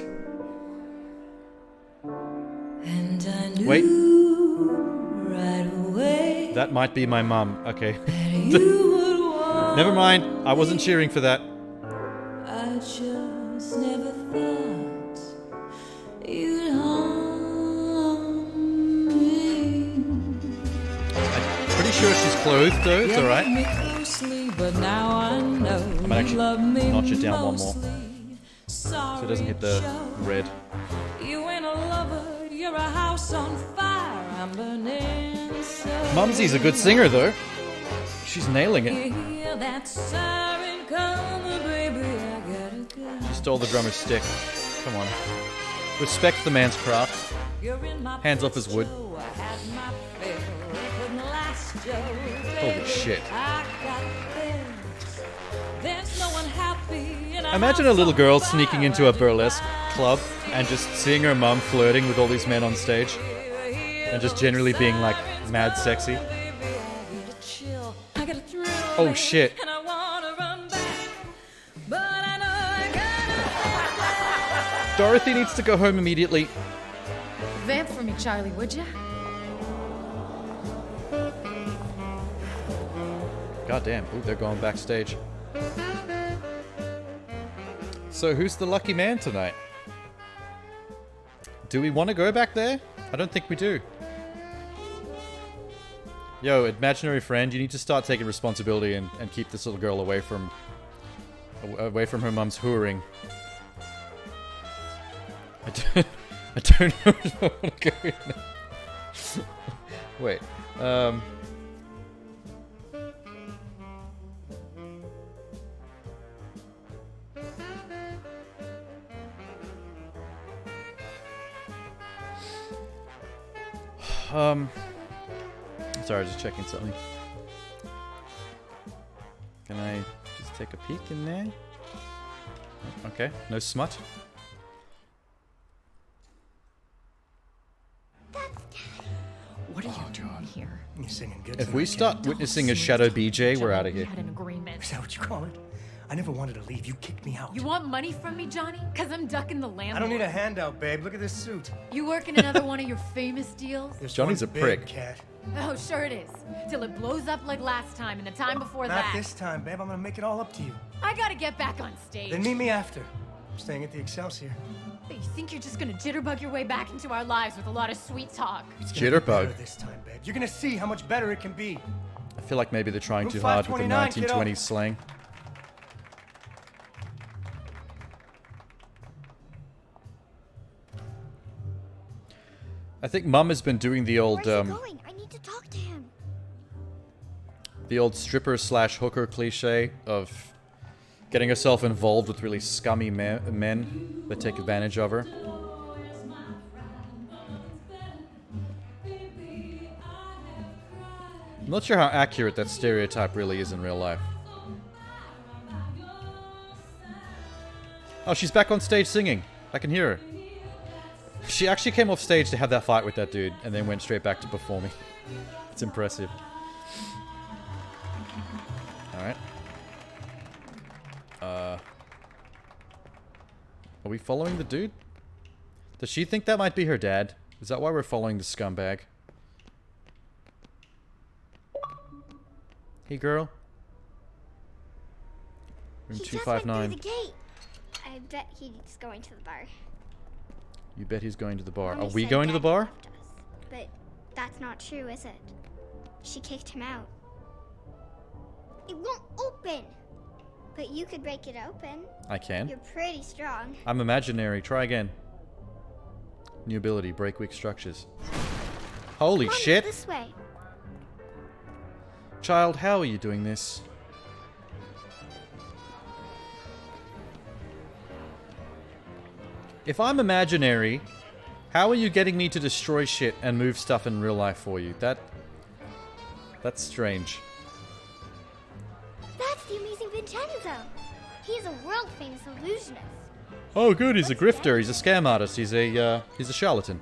Wait. That might be my mum. Okay. Never mind. I wasn't cheering for that. I just never thought you'd harm me. I'm pretty sure she's clothed though. It's alright. But now I know I might actually love me notch it down one more. mostly. So it doesn't hit the red. You ain't a lover, you're a house on fire. I'm burning inside. Mumsy's a good singer though. She's nailing it. Hear that siren coming, baby, I gotta go. She stole the drummer's stick. Come on. Respect the man's craft. You're in my Hands off his wood. Joe, I had my fill, it couldn't last, Joe. Holy shit. I got this. There's no one happy in a Imagine a house little on girl fire. sneaking into a burlesque club and just seeing her mum flirting with all these men on stage. And just generally being like mad sexy. Oh shit. Dorothy needs to go home immediately. Vamp for me, Charlie, would ya? God damn. Ooh, they're going backstage. So who's the lucky man tonight? Do we want to go back there? I don't think we do. Yo, imaginary friend, you need to start taking responsibility and keep this little girl away from her mum's whoring. I don't know if I want to go in there. Wait, sorry, just checking something. Can I just take a peek in there? Okay, no smut. What are you doing here? You're singing good If we tonight, start witnessing a shadow BJ, we're out of We here. had an agreement. Is that what you call it? I never wanted to leave. You kicked me out. You want money from me, Johnny? Because I'm ducking the landlord. I don't need a handout, babe. Look at this suit. You work in another one of your famous deals? This Johnny's one's a big, prick. Cat. Oh, sure it is. Till it blows up like last time and the time before Not that. this time, babe. I'm gonna make it all up to you. I gotta get back on stage. Then meet me after. I'm staying at the Excelsior. But you think you're just gonna jitterbug your way back into our lives with a lot of sweet talk? It's gonna be better Jitterbug. this time, babe. You're gonna see how much better it can be. I feel like maybe they're trying Room too hard with the 529, 1920s slang. I think Mum has been doing the old Where's he going? I need to talk to him. the old stripper slash hooker cliche of getting herself involved with really scummy men that take advantage of her. I'm not sure how accurate that stereotype really is in real life. Oh, she's back on stage singing. I can hear her. She actually came off stage to have that fight with that dude and then went straight back to performing. It's impressive. Alright. Are we following the dude? Does she think that might be her dad? Is that why we're following the scumbag? Hey, girl. Room He just went 259. through the gate. I bet he's going to the bar. You bet he's going to the bar. Mommy Are we said going to the Daddy bar? left us. But that's not true, is it? She kicked him out. It won't open. But you could break it open. I can. You're pretty strong. I'm imaginary. Try again. New ability. Break weak structures. Holy Mommy, shit. This way. Child, how are you doing this? If I'm imaginary, how are you getting me to destroy shit and move stuff in real life for you? That's strange. That's the amazing Vincenzo. He's a world-famous illusionist. Oh, good. He's a grifter. He's a scam artist. He's a charlatan.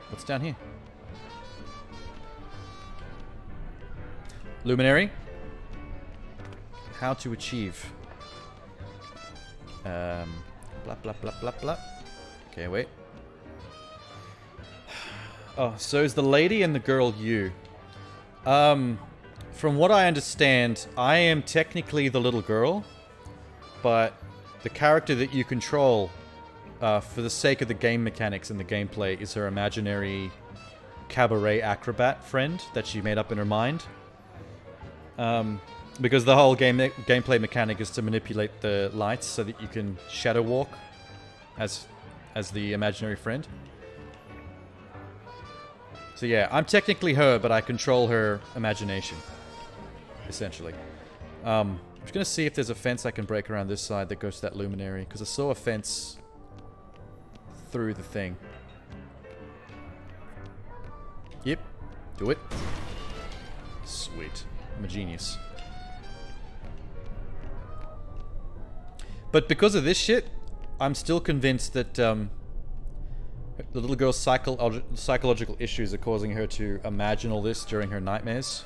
What's down here? Luminary. How to achieve. Blah blah blah blah blah. Okay, wait. Oh, so is the lady and the girl you? From what I understand, I am technically the little girl, but the character that you control, for the sake of the game mechanics and the gameplay, is her imaginary cabaret acrobat friend that she made up in her mind. Because the whole gameplay mechanic is to manipulate the lights so that you can shadow walk as the imaginary friend. So yeah, I'm technically her, but I control her imagination, essentially. I'm just gonna see if there's a fence I can break around this side that goes to that luminary, because I saw a fence through the thing. Yep, do it. Sweet. I'm a genius. But because of this shit, I'm still convinced that the little girl's psychological issues are causing her to imagine all this during her nightmares.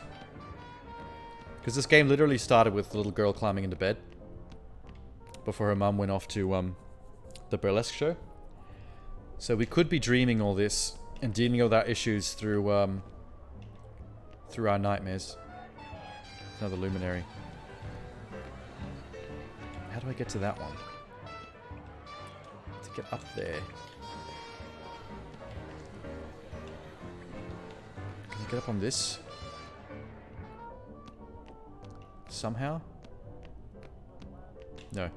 Because this game literally started with the little girl climbing into bed before her mum went off to the burlesque show. So we could be dreaming all this and dealing with our issues through our nightmares. Another luminary. How do I get to that one? To get up there. Can I get up on this? Somehow? No.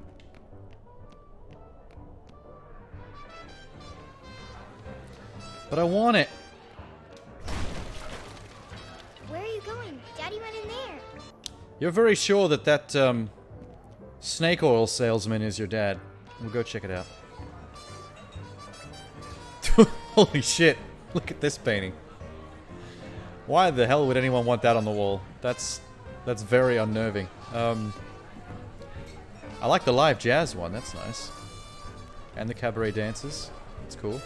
But I want it! Where are you going? Daddy went in there. You're very sure that that snake oil salesman is your dad. We'll go check it out. Holy shit. Look at this painting. Why the hell would anyone want that on the wall? That's very unnerving. I like the live jazz one. That's nice. And the cabaret dances. That's cool.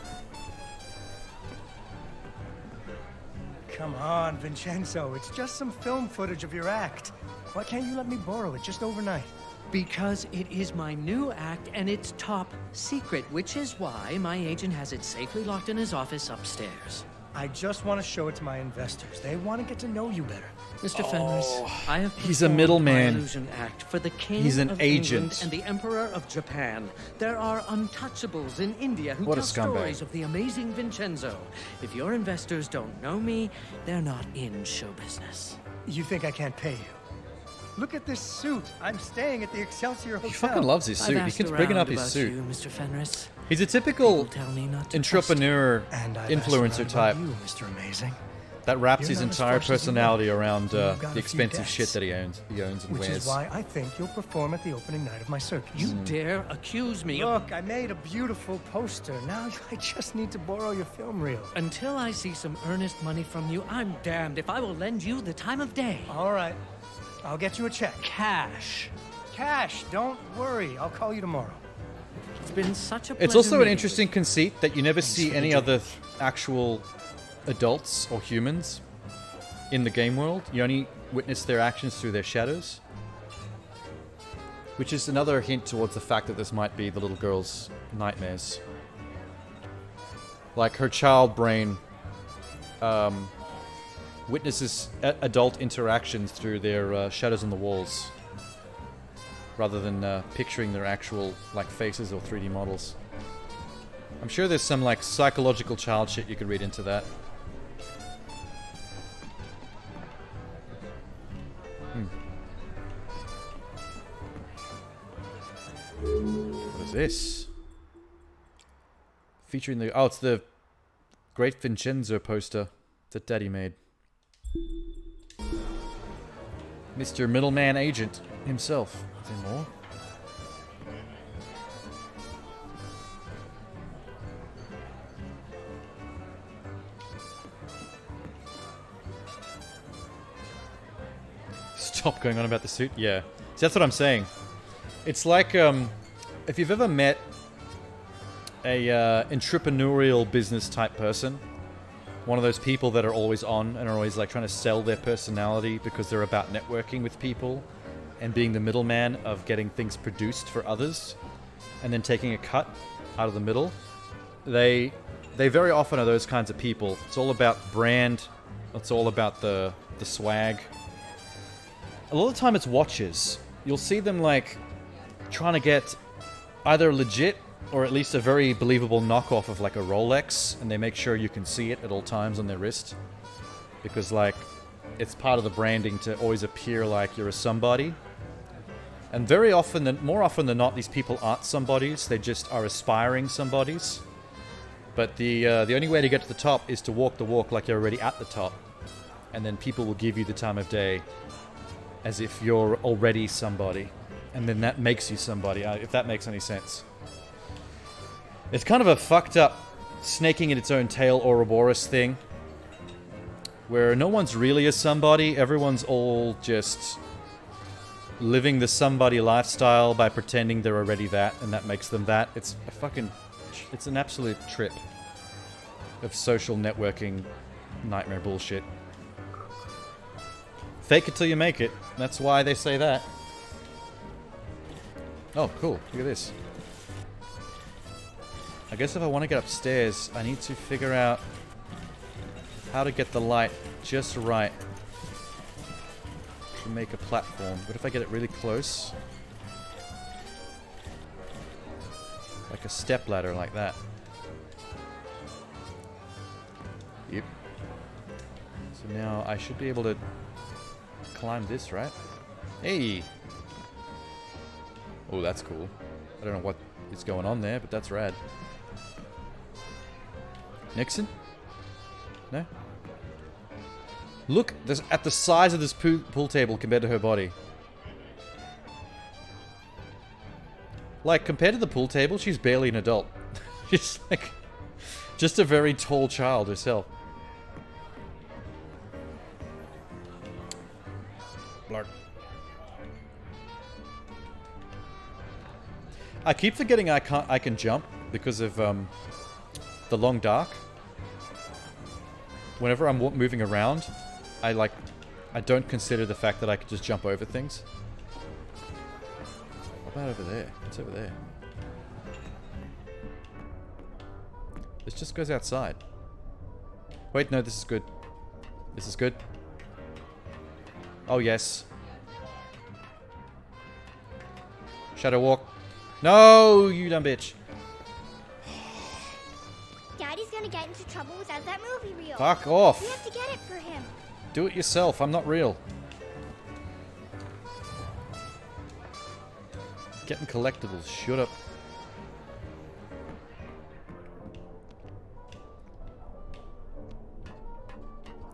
Come on, Vincenzo. It's just some film footage of your act. Why can't you let me borrow it just overnight? Because it is my new act and it's top secret, which is why my agent has it safely locked in his office upstairs. I just want to show it to my investors. They want to get to know you better. Mr. Fenris, I have He's a performed middleman. my illusion act for the king He's an of agent. England and the emperor of Japan. There are untouchables in India who What a tell scumbag. stories of the amazing Vincenzo. If your investors don't know me, they're not in show business. You think I can't pay you? Look at this suit. I'm staying at the Excelsior Hotel. He fucking loves his suit. I've He asked keeps bringing around up his about suit. you, Mr. Fenris. He's a typical People tell me not to trust you. entrepreneur, And I've influencer asked around type about you, Mr. Amazing. that wraps You're his not as entire fresh as you personality look. around You've got the a few expensive debts. shit that he owns and Which wears. is why I think you'll perform at the opening night of my circus. You dare accuse me of... Look, I made a beautiful poster. Now I just need to borrow your film reel. Until I see some earnest money from you, I'm damned if I will lend you the time of day. All right. I'll get you a check. Cash. Cash, don't worry. I'll call you tomorrow. It's been such a It's pleasure also an meeting interesting with conceit that you never see for any the other actual adults or humans in the game world. You only witness their actions through their shadows. Which is another hint towards the fact that this might be the little girl's nightmares. Like her child brain witnesses adult interactions through their shadows on the walls, rather than picturing their actual like faces or 3D models. I'm sure there's some like psychological child shit you could read into that. What is this? Featuring the... Oh, it's the Great Vincenzo poster that Daddy made. Mr. Middleman Agent himself. Is there more? Stop going on about the suit? Yeah. See, that's what I'm saying. It's like, if you've ever met a entrepreneurial business type person, one of those people that are always on and are always like trying to sell their personality because they're about networking with people and being the middleman of getting things produced for others and then taking a cut out of the middle. They very often are those kinds of people. It's all about brand. It's all about the swag. A lot of the time it's watches. You'll see them like trying to get either legit or at least a very believable knockoff of like a Rolex, and they make sure you can see it at all times on their wrist because like it's part of the branding to always appear like you're a somebody. And very often, more often than not, these people aren't somebodies, they just are aspiring somebodies. But the only way to get to the top is to walk the walk like you're already at the top, and then people will give you the time of day as if you're already somebody, and then that makes you somebody, if that makes any sense. It's kind of a fucked up snaking in its own tail Ouroboros thing, where no one's really a somebody, everyone's all just living the somebody lifestyle by pretending they're already that, and that makes them that. It's an absolute trip of social networking nightmare bullshit. Fake it till you make it. That's why they say that. Oh, cool. Look at this. I guess if I want to get upstairs, I need to figure out how to get the light just right to make a platform. But if I get it really close, like a step ladder like that. Yep. So now I should be able to climb this, right? Hey! Oh, that's cool. I don't know what is going on there, but that's rad. Nixon? No? Look at the size of this pool table compared to her body. Like, compared to the pool table, she's barely an adult. She's like, just a very tall child herself. Blark. I keep forgetting I can jump because of the long dark. whenever I'm moving around, I don't consider the fact that I could just jump over things. What about over there? What's over there? This just goes outside. Wait, no, this is good. This is good. Oh, yes. Shadow walk. No, you dumb bitch. Daddy's gonna get into trouble without that movie reel. Fuck off. We have to get it for him. Do it yourself. I'm not real. Getting collectibles. Shut up.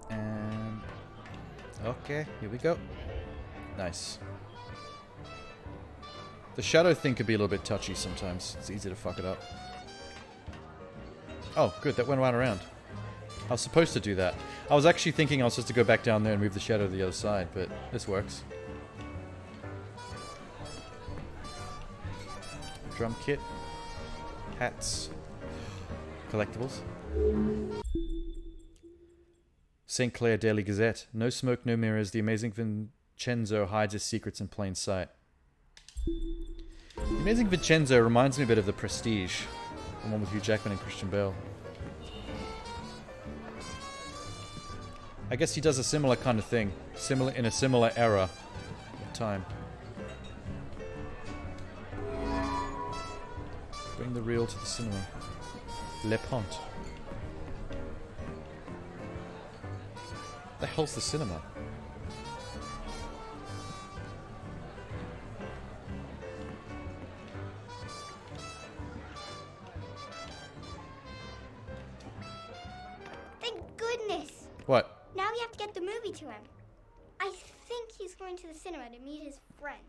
And... okay, here we go. Nice. The shadow thing could be a little bit touchy sometimes. It's easy to fuck it up. Oh, good. That went right around. I was supposed to do that. I was actually thinking I was supposed to go back down there and move the shadow to the other side, but this works. Drum kit. Hats. Collectibles. St. Clair Daily Gazette. No smoke, no mirrors. The amazing Vincenzo hides his secrets in plain sight. The Amazing Vincenzo reminds me a bit of The Prestige. The one with Hugh Jackman and Christian Bale. I guess he does a similar kind of thing. In a similar era of time. Bring the reel to the cinema. Le Pont. The hell's the cinema? Thank goodness. What? Now we have to get the movie to him. I think he's going to the cinema to meet his friends.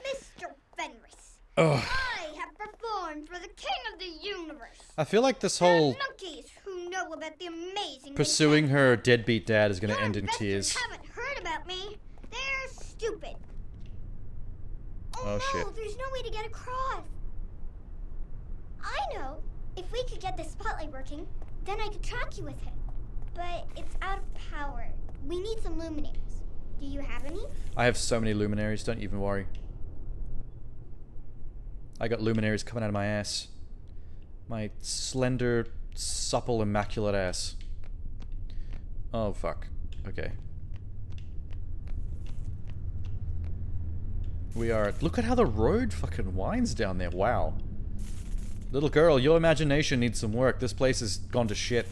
Mr. Fenris, Ugh. I have performed for the king of the universe. I feel like this whole Monkeys who know about the amazing pursuing her deadbeat dad is going to Your end in investors tears. haven't heard about me. They're stupid. Oh, no, shit. There's no way to get across. I know. If we could get the spotlight working, then I could track you with it. But it's out of power. We need some luminaries. Do you have any? I have so many luminaries, don't even worry. I got luminaries coming out of my ass. My slender, supple, immaculate ass. Oh, fuck. Okay. We are... look at how the road fucking winds down there. Wow. Little girl, your imagination needs some work. This place has gone to shit.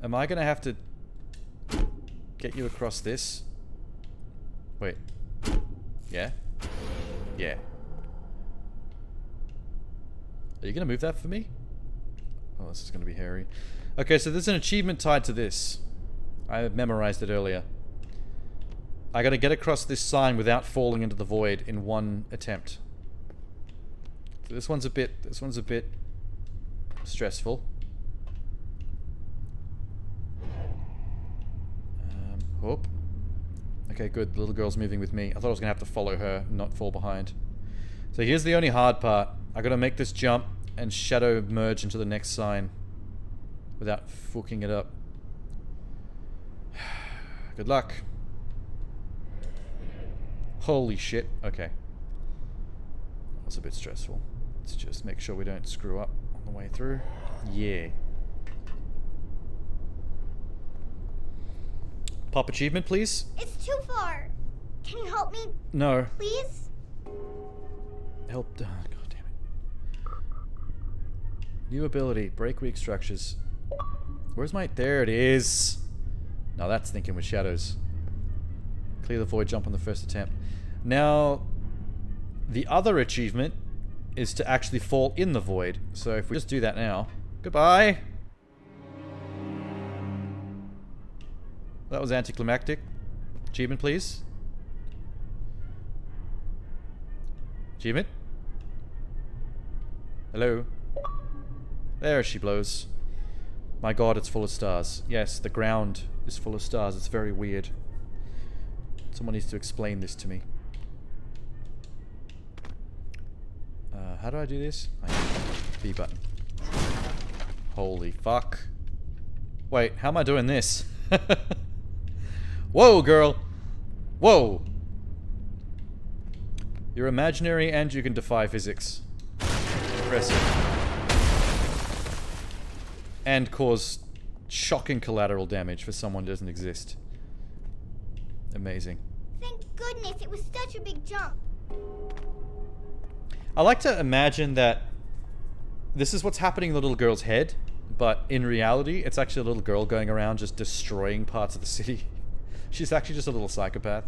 Am I gonna have to get you across this? Wait. Yeah? Yeah. Are you gonna move that for me? Oh, this is gonna be hairy. Okay, so there's an achievement tied to this. I memorized it earlier. I gotta get across this sign without falling into the void in one attempt. So this one's a bit stressful. Hope. Okay, good. The little girl's moving with me. I thought I was gonna have to follow her, not fall behind. So here's the only hard part. I gotta make this jump and shadow merge into the next sign without fucking it up. Good luck. Holy shit. Okay. That was a bit stressful. Let's just make sure we don't screw up on the way through. Yeah. Pop achievement, please. It's too far. Can you help me? No. Please? Help. Oh, God damn it. New ability. Break weak structures. Where's my... there it is. Now that's thinking with shadows. Clear the void, jump on the first attempt. Now, the other achievement is to actually fall in the void. So if we just do that now... goodbye! That was anticlimactic. Achievement, please. Achievement? Hello? There she blows. My god, it's full of stars. Yes, the ground is full of stars. It's very weird. Someone needs to explain this to me. How do I do this? I B button. Holy fuck. Wait, how am I doing this? Whoa, girl. Whoa. You're imaginary and you can defy physics. Impressive. And cause shocking collateral damage for someone who doesn't exist. Amazing. Thank goodness, it was such a big jump. I like to imagine that this is what's happening in the little girl's head, but in reality, it's actually a little girl going around just destroying parts of the city. She's actually just a little psychopath.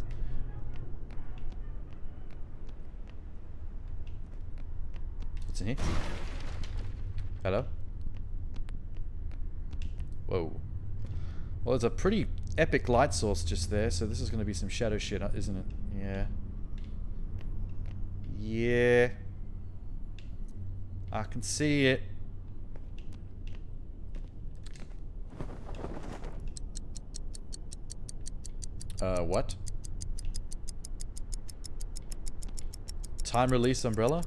What's in here? Hello? Whoa. Well, there's a pretty epic light source just there, so this is going to be some shadow shit, isn't it? Yeah. Yeah. I can see it. What? Time release umbrella?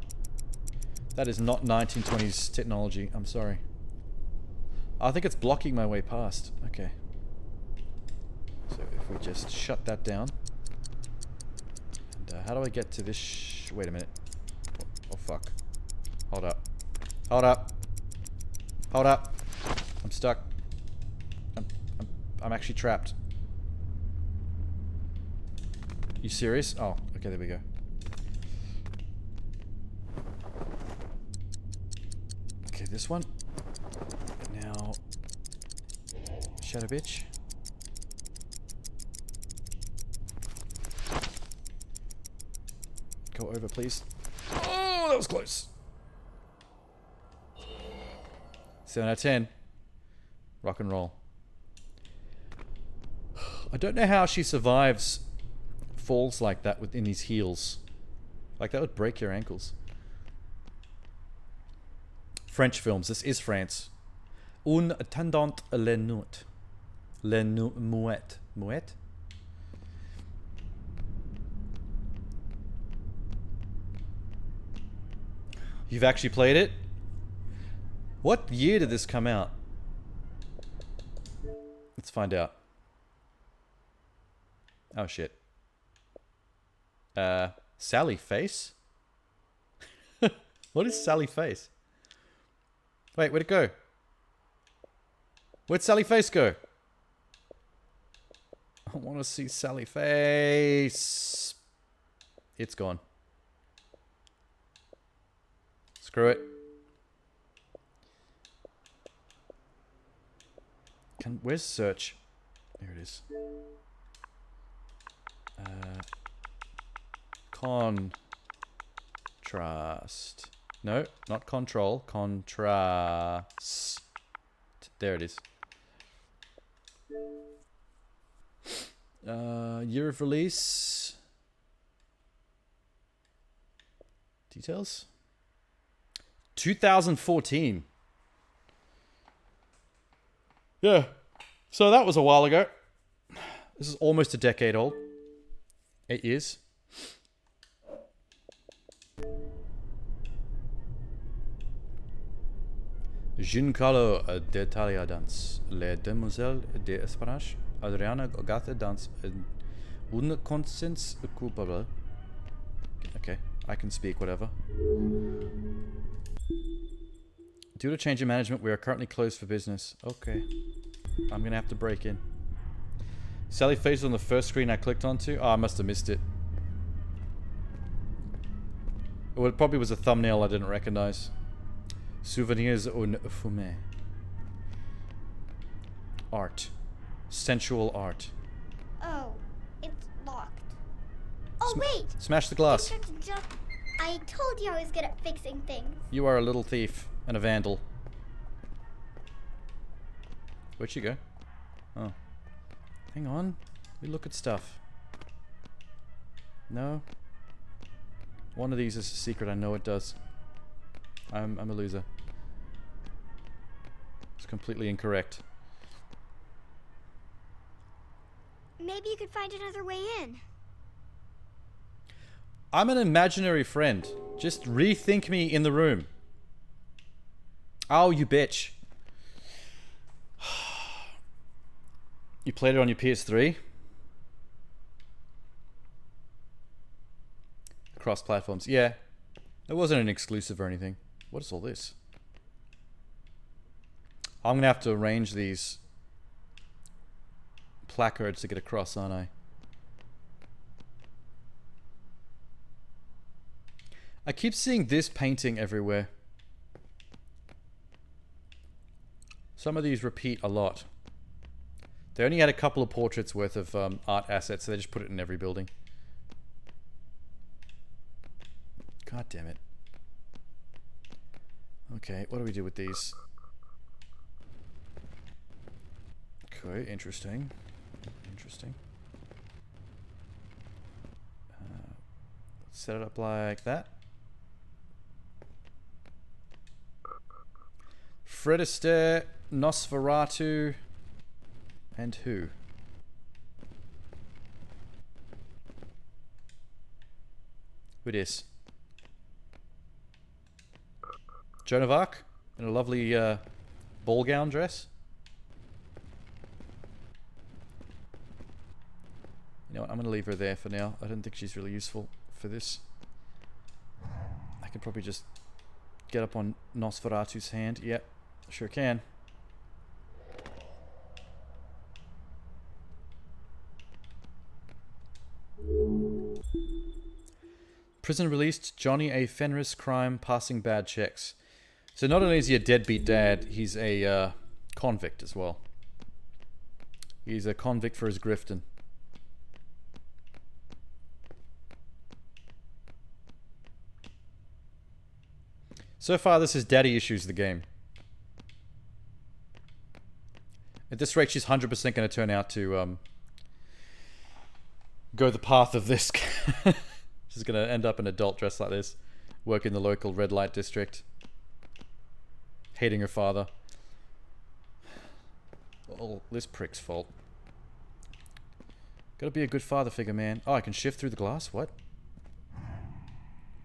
That is not 1920s technology. I'm sorry. I think it's blocking my way past. Okay. So if we just shut that down. And how do I get to this wait a minute. Oh fuck. Hold up. Hold up. Hold up. I'm stuck. I'm actually trapped. You serious? Oh, okay, there we go. Okay, this one. And now, shadow bitch. Go over, please. Oh, that was close. 7 out of 10. Rock and roll. I don't know how she survives falls like that within these heels. Like, that would break your ankles. French films. This is France. Un attendant le nuit. Le muette. Muette? You've actually played it? What year did this come out? Let's find out. Oh shit. Sally Face? What is Sally Face? Wait, where'd it go? Where'd Sally Face go? I want to see Sally Face. It's gone. Screw it. Where's search? Here it is. Contrast. No, not control. Contrast. There it is. Year of release. Details. 2014. Yeah. So that was a while ago. This is almost a decade old. 8 years. Giancarlo Dettaglia Les Demoiselles d'Espagne, Adriana Gata Dance, Une Conscience Coupable. Okay, I can speak, whatever. Due to change in management, we are currently closed for business. Okay. I'm gonna have to break in. Sally Face on the first screen I clicked onto. Oh, I must have missed it. Well, it probably was a thumbnail I didn't recognize. Souvenirs un fumée. Art. Sensual art. Oh, it's locked. Oh, wait! Smash the glass. I told you I was good at fixing things. You are a little thief and a vandal. Where'd she go? Oh. Hang on. We look at stuff. No. One of these is a secret. I know it does. I'm a loser. It's completely incorrect. Maybe you could find another way in. I'm an imaginary friend. Just rethink me in the room. Oh, you bitch. You played it on your PS3? Cross platforms. Yeah. It wasn't an exclusive or anything. What is all this? I'm gonna have to arrange these placards to get across, aren't I? I keep seeing this painting everywhere. Some of these repeat a lot. They only had a couple of portraits worth of art assets, so they just put it in every building. God damn it. Okay, what do we do with these? Okay, interesting. Interesting. Let's set it up like that. Fred Astaire, Nosferatu, and who? Who it is? Joan of Arc in a lovely ball gown dress. You know what? I'm going to leave her there for now. I don't think she's really useful for this. I could probably just get up on Nosferatu's hand. Yep, sure can. Prison released Johnny A. Fenris, crime, passing bad checks. So not only is he a deadbeat dad, he's a convict as well. He's a convict for his grifting. So far, this is daddy issues, the game. At this rate, she's 100% going to turn out to go the path of this. She's going to end up an adult dressed like this, work in the local red light district, hating her father. All this prick's fault. Gotta be a good father figure, man. Oh, I can shift through the glass? What?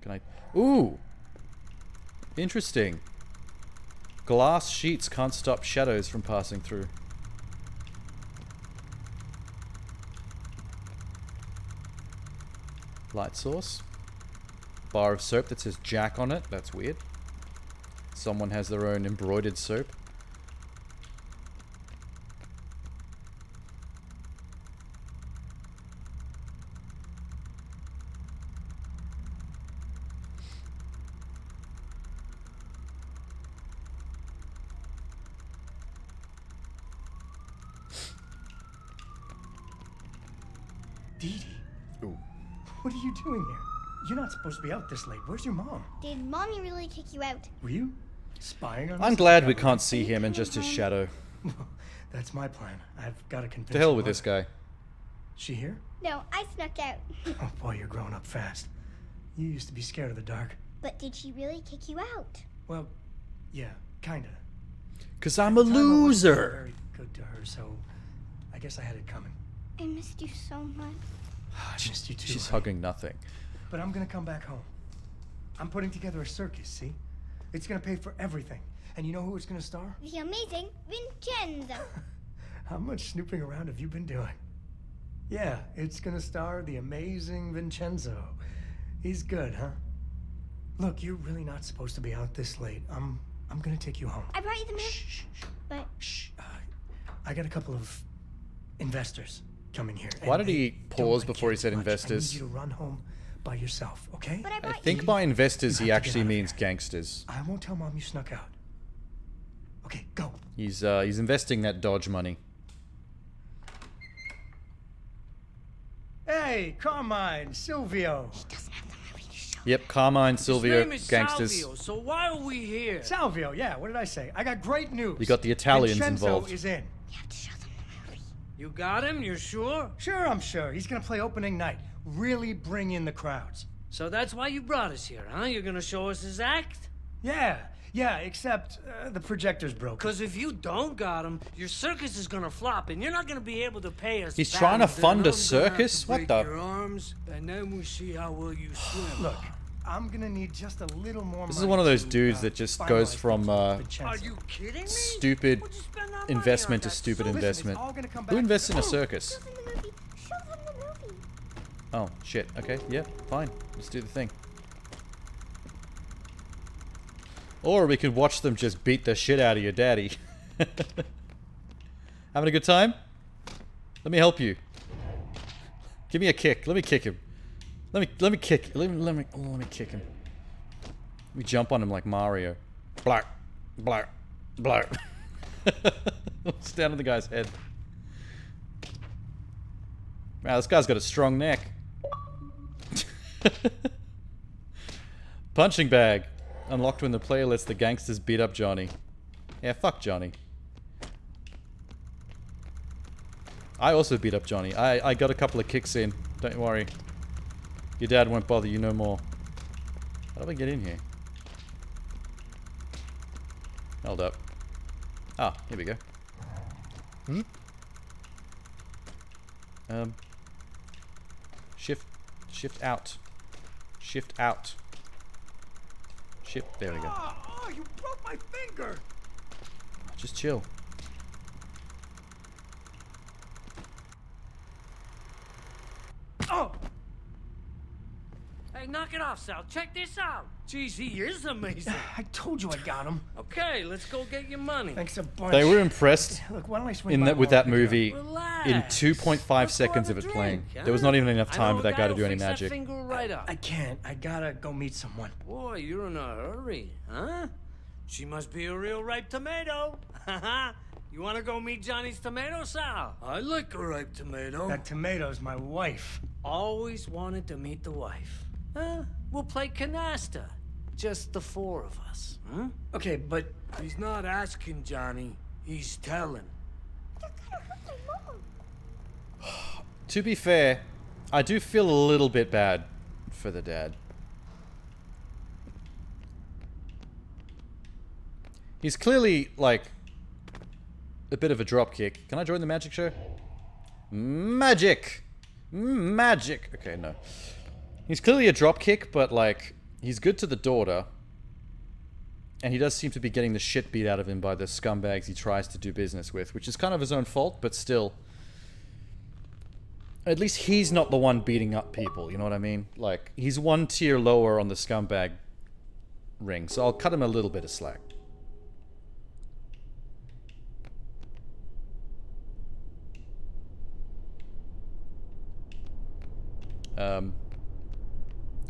Can I... Ooh! Interesting. Glass sheets can't stop shadows from passing through. Light source. Bar of soap that says Jack on it. That's weird. Someone has their own embroidered soap. Dee Dee. Ooh. What are you doing here? You're not supposed to be out this late. Where's your mom? Did Mommy really kick you out? Were you spying on us? I'm glad we can't see him and just his shadow. That's my plan. I've got to convince To hell your with this mother. guy. She here? No, I snuck out. Oh boy, you're growing up fast. You used to be scared of the dark. But did she really kick you out? Well, yeah, kinda. 'Cause I'm a At the time, I wasn't loser. Very good to her, so I guess I had it coming. I missed you so much. I missed you too. She's honey. hugging nothing. But I'm gonna come back home. I'm putting together a circus, see? It's gonna pay for everything. And you know who it's gonna star? The amazing Vincenzo. How much snooping around have you been doing? Yeah, it's gonna star the amazing Vincenzo. He's good, huh? Look, you're really not supposed to be out this late. I'm gonna take you home. I brought you the milk. Shh. But Shh. I got a couple of investors coming here. Why and did he they don't pause like before he kids said much. investors? I need you to run home by yourself, okay? I I brought think you. by investors You he have to get actually out of means here. gangsters. I won't tell Mom you snuck out. Okay, go. He's investing that Dodge money. Hey, Carmine, Silvio. Doesn't have the movie to show. Yep, Carmine, His Silvio, name is gangsters. Salvio, so why are we here? Salvio, yeah, what did I say? I got great news. You got the Italians Vincenzo involved. is in. You have to show them the movie. You got him? You're sure? Sure, I'm sure. He's gonna play opening night. Really bring in the crowds. So that's why you brought us here, huh? You're gonna show us his act? Yeah, except the projector's broken. Because if you don't got him, your circus is gonna flop, and you're not gonna be able to pay us. He's back. trying to Then fund a I'm gonna have to circus? What break the- Your arms, and then we see how well you swim. Look, I'm gonna need just a little more This is money one of those to, dudes that just goes finalize from things with Are Vincenzo. you kidding me? stupid What'd you spend that money investment on? to stupid Listen, it's investment. all gonna come Who back- invests in a Oh, circus? Show them the movie. Show them the movie. Oh, shit. Okay, yeah, fine. Let's do the thing. Or we could watch them just beat the shit out of your daddy. Having a good time? Let me help you. Give me a kick. Let me kick him. Let me kick. Let me kick him. Let me jump on him like Mario. Blark, blark, blark. Stand on the guy's head. Wow, this guy's got a strong neck. Punching bag. Unlocked when the player lets the gangsters beat up Johnny. Yeah, fuck Johnny. I also beat up Johnny. I got a couple of kicks in. Don't worry. Your dad won't bother you no more. How do I get in here? Hold up. Ah, here we go. Shift out. Shift out. Shift, there we go. Oh, you broke my finger. Just chill. Oh! Hey, knock it off, Sal. Check this out. Jeez, he is amazing. I told you I got him. Okay, let's go get your money. Thanks a bunch. They were impressed Look, why don't I swing in by that with tomorrow that and pick it movie up? Relax. in 2.5 Let's seconds go of have it a playing. drink, There was huh? not even enough I time know for a that guy to who'll do any fix that magic. finger right up. I can't. I gotta go meet someone. Boy, you're in a hurry, huh? She must be a real ripe tomato. You want to go meet Johnny's tomato, Sal? I like a ripe tomato. That tomato's my wife. Always wanted to meet the wife. We'll play canasta. Just the four of us, huh? Okay, but He's not asking, Johnny. He's telling. You're gonna hurt my mom. To be fair, I do feel a little bit bad for the dad. He's clearly, like, a bit of a dropkick. Can I join the magic show? Magic! Magic! Okay, no. He's clearly a dropkick, but, like, he's good to the daughter. And he does seem to be getting the shit beat out of him by the scumbags he tries to do business with, which is kind of his own fault, but still. At least he's not the one beating up people, you know what I mean? Like, he's one tier lower on the scumbag ring, so I'll cut him a little bit of slack.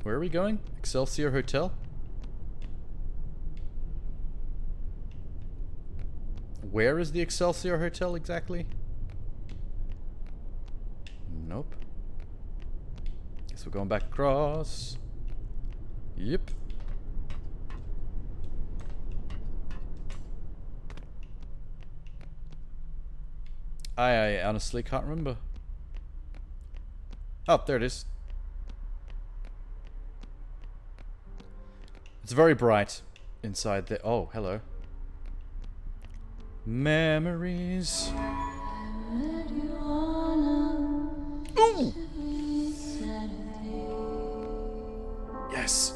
Where are we going? Excelsior Hotel? Where is the Excelsior Hotel exactly? Nope. Guess we're going back across. Yep. I honestly can't remember. Oh, there it is. It's very bright inside there. Oh, hello. Memories. Ooh! Yes.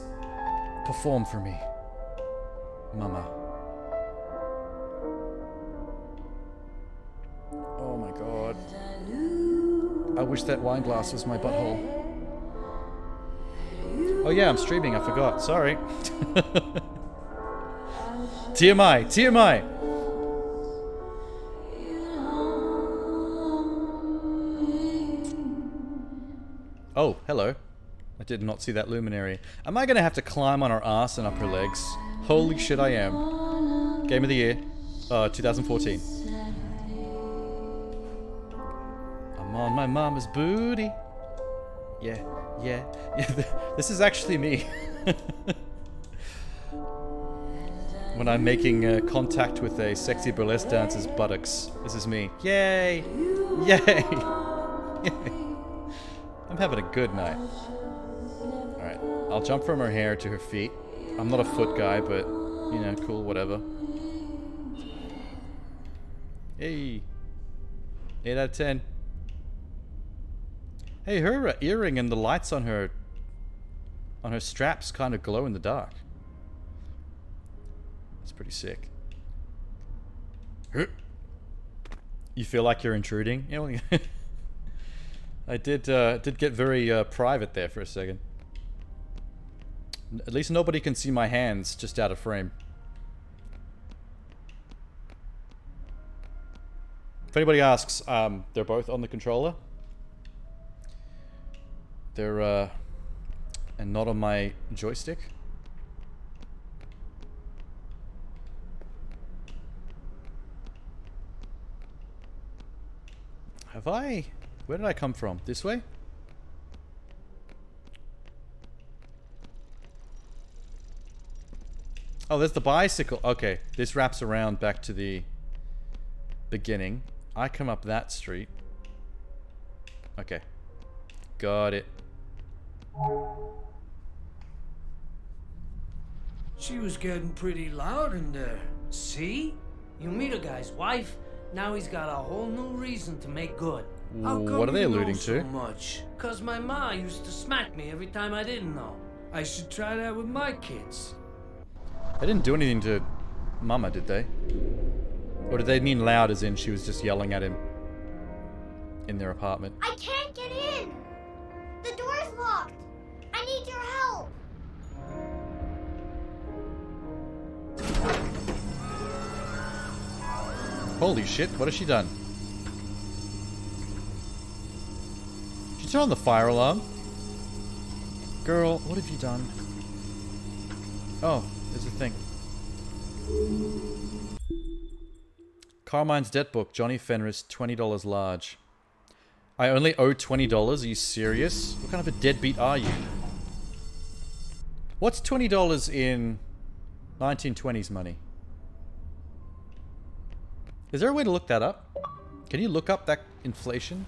Perform for me, Mama. Oh my god. I wish that wine glass was my butthole. Oh yeah, I'm streaming, I forgot. Sorry. TMI, TMI. Oh, hello. I did not see that luminary. Am I gonna have to climb on her ass and up her legs? Holy shit, I am. Game of the year, 2014. I'm on my mama's booty. Yeah, yeah, yeah. This is actually me. When I'm making contact with a sexy burlesque dancer's buttocks. This is me. Yay! Yay! Yay! I'm having a good night. Alright, I'll jump from her hair to her feet. I'm not a foot guy, but, you know, cool, whatever. Hey! 8 out of 10. Hey, her earring and the lights on her on her straps kind of glow in the dark. It's pretty sick. You feel like you're intruding? You know, I did get very private there for a second. At least nobody can see my hands just out of frame. If anybody asks, they're both on the controller. They're and not on my joystick. Have I? Where did I come from? This way? Oh, there's the bicycle. Okay, this wraps around back to the beginning. I come up that street. Okay. Got it. She was getting pretty loud in there. See? You meet a guy's wife, now he's got a whole new reason to make good. How come What are they you know alluding so to? much? 'Cause my ma used to smack me every time I didn't know. I should try that with my kids. They didn't do anything to Mama, did they? Or did they mean loud as in she was just yelling at him in their apartment? I can't get in! The door's locked! I need your help! Holy shit, what has she done? Did you turn on the fire alarm? Girl, what have you done? Oh, there's a thing. Carmine's debt book, Johnny Fenris, $20 large. I only owe $20? Are you serious? What kind of a deadbeat are you? What's $20 in 1920s money? Is there a way to look that up? Can you look up that inflation?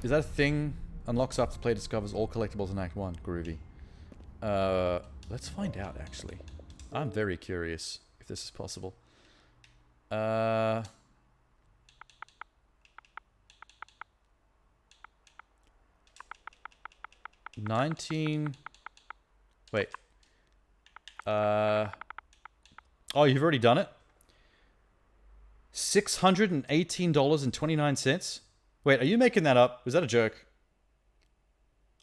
Is that a thing? Unlocks after play discovers all collectibles in Act 1. Groovy. Let's find out, actually. I'm very curious if this is possible. 19... Wait. Oh, you've already done it? $618.29? Wait, are you making that up? Was that a joke?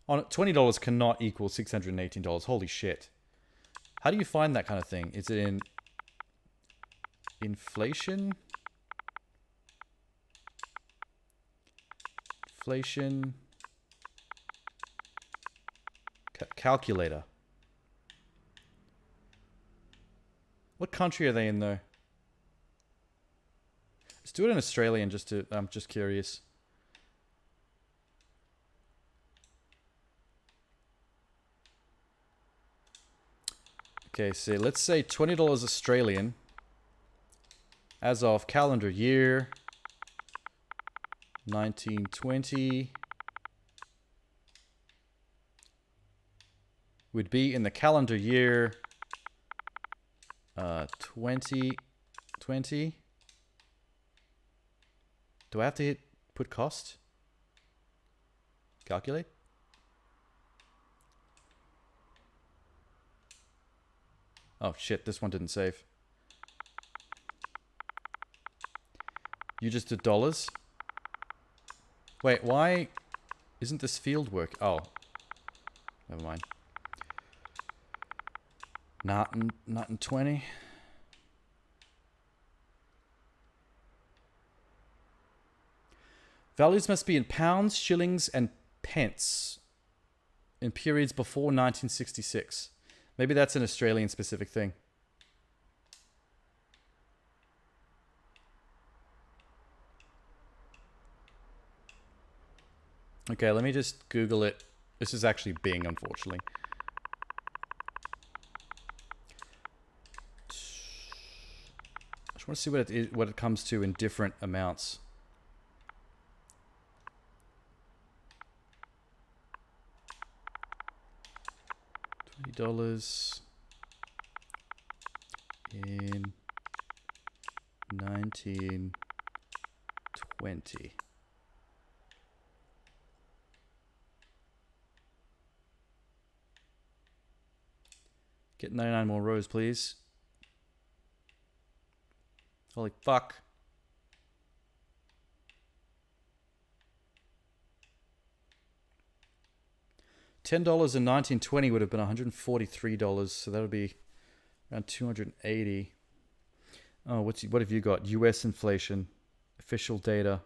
On $20 cannot equal $618. Holy shit. How do you find that kind of thing? Is it in inflation? Inflation. Calculator. What country are they in though? Let's do it in Australian just to, I'm just curious. Okay, so let's say $20 Australian as of calendar year 1920 would be in the calendar year 2020. Do I have to put cost? Calculate? Oh shit, this one didn't save. You just did dollars? Wait, why isn't this field work? Oh. Never mind. Not in 20. Values must be in pounds, shillings, and pence in periods before 1966. Maybe that's an Australian specific thing. Okay, let me just Google it. This is actually Bing, unfortunately. I just want to see what it comes to in different amounts. $20 in 1920. Get 99 more rows, please. Holy fuck. $10 in 1920 would have been $143, so that would be around 280. Oh, what have you got? US inflation, official data.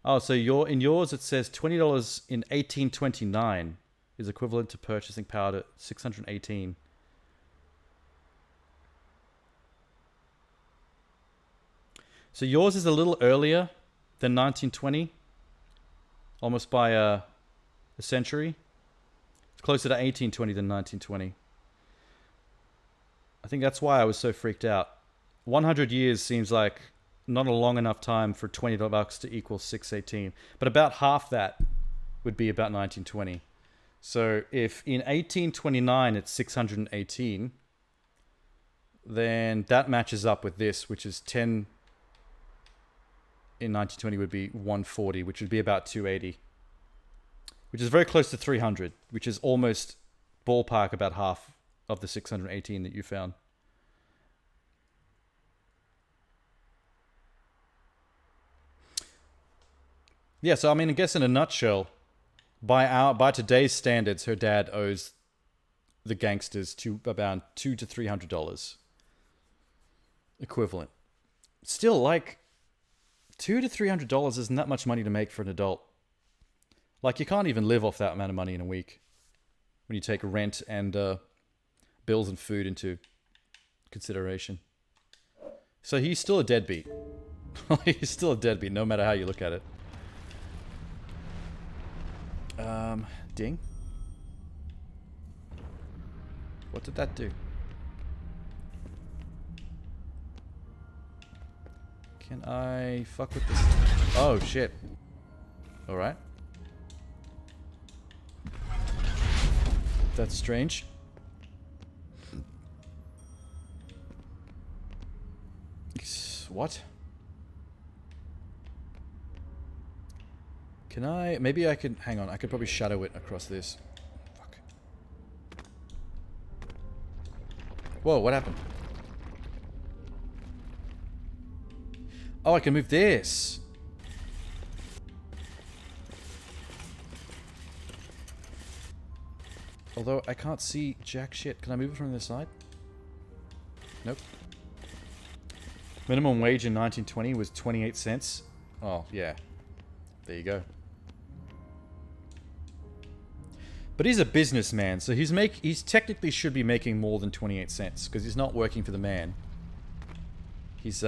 Oh, so in yours it says $20 in 1829 is equivalent to purchasing power to 618. So yours is a little earlier than 1920, almost by a century. It's closer to 1820 than 1920. I think that's why I was so freaked out. 100 years seems like not a long enough time for $20 to equal 618, but about half that would be about 1920. So if in 1829 it's 618, then that matches up with this, which is 10 in 1920 would be 140, which would be about 280, which is very close to 300, which is almost ballpark about half of the 618 that you found. Yeah, so I mean, I guess in a nutshell, by today's standards, her dad owes the gangsters to about $200 to $300 equivalent. Still, like, $200 to $300 isn't that much money to make for an adult. Like, you can't even live off that amount of money in a week when you take rent and bills and food into consideration. So he's still a deadbeat. He's still a deadbeat, no matter how you look at it. Ding. What did that do? Can I fuck with this? Oh, shit. Alright. That's strange. What? Can I... Maybe I could... Hang on. I could probably shadow it across this. Fuck. Whoa, what happened? Oh, I can move this. Although I can't see jack shit. Can I move it from the side? Nope. Minimum wage in 1920 was 28 cents. Oh, yeah. There you go. But he's a businessman, so he's technically should be making more than 28 cents because he's not working for the man. He's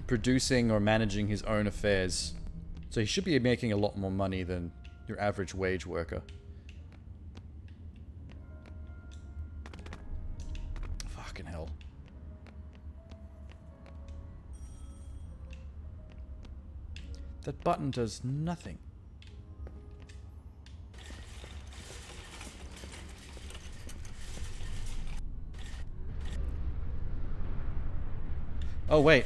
producing or managing his own affairs. So he should be making a lot more money than your average wage worker. Fucking hell. That button does nothing. Oh wait,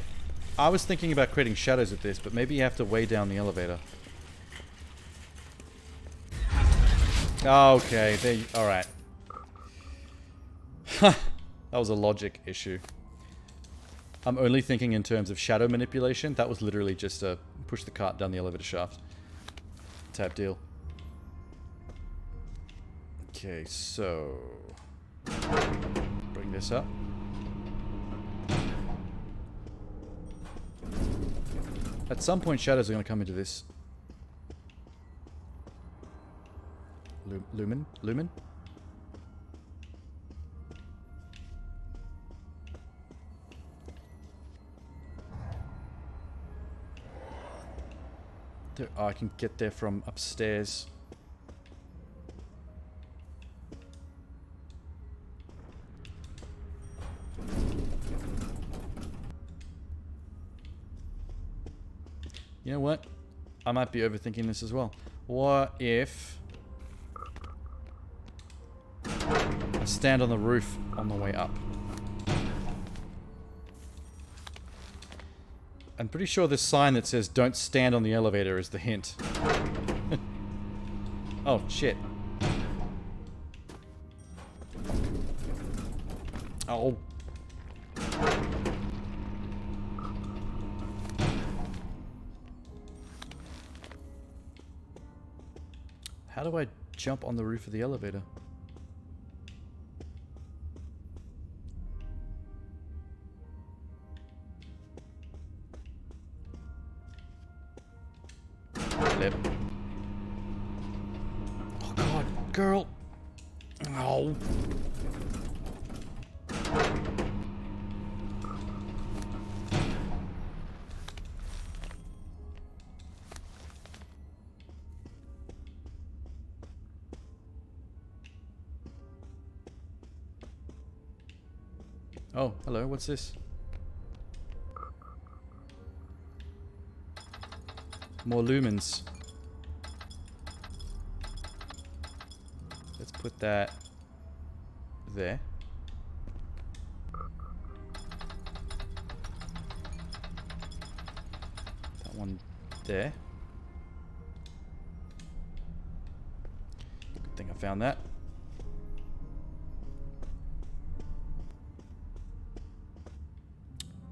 I was thinking about creating shadows with this, but maybe you have to weigh down the elevator. Okay, alright. That was a logic issue. I'm only thinking in terms of shadow manipulation. That was literally just a push the cart down the elevator shaft type deal. Okay, so... bring this up. At some point, shadows are going to come into this. Lumen? Lumen? There, oh, I can get there from upstairs. You know what? I might be overthinking this as well. What if I stand on the roof on the way up? I'm pretty sure this sign that says "Don't stand on the elevator" is the hint. Oh shit! Oh. How do I jump on the roof of the elevator? Flip. Oh god, girl. Oh. Oh, hello, what's this? More lumens. Let's put that there. That one there. Good thing I found that.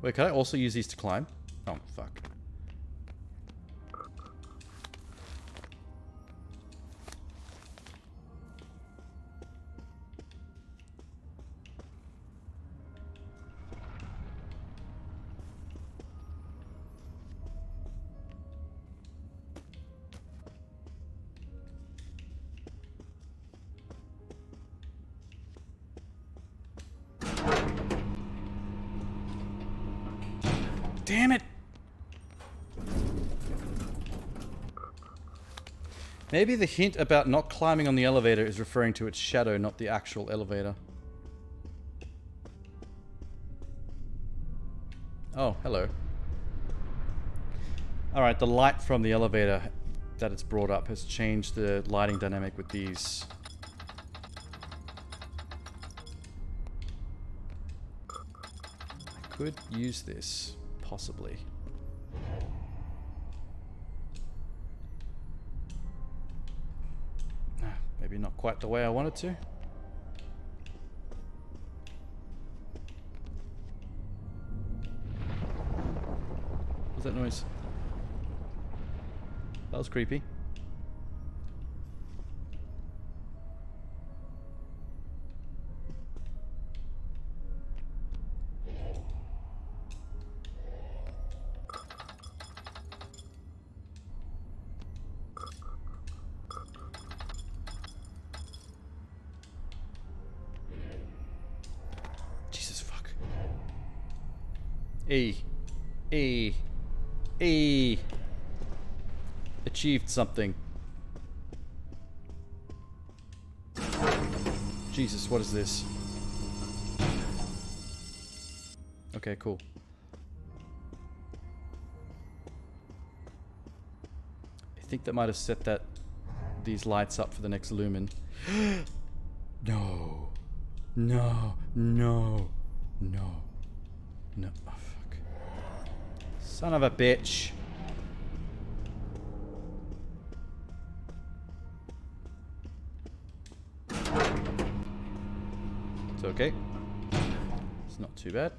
Wait, can I also use these to climb? Oh, fuck. Damn it! Maybe the hint about not climbing on the elevator is referring to its shadow, not the actual elevator. Oh, hello. Alright, the light from the elevator that it's brought up has changed the lighting dynamic with these. I could use this. Possibly. Maybe not quite the way I wanted to. What's that noise? That was creepy. E. Achieved something. Jesus, what is this? Okay, cool. I think that might have set these lights up for the next lumen. No. No. No. No. No. Oh, fuck. Son of a bitch. It's okay. It's not too bad.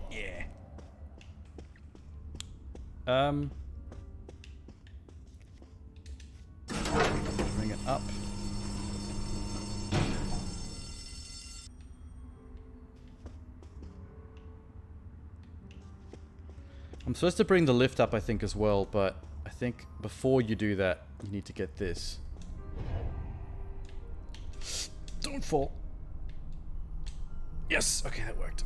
Yeah. Bring it up. I'm supposed to bring the lift up, I think, as well, but I think before you do that, you need to get this. Don't fall. Yes! Okay, that worked.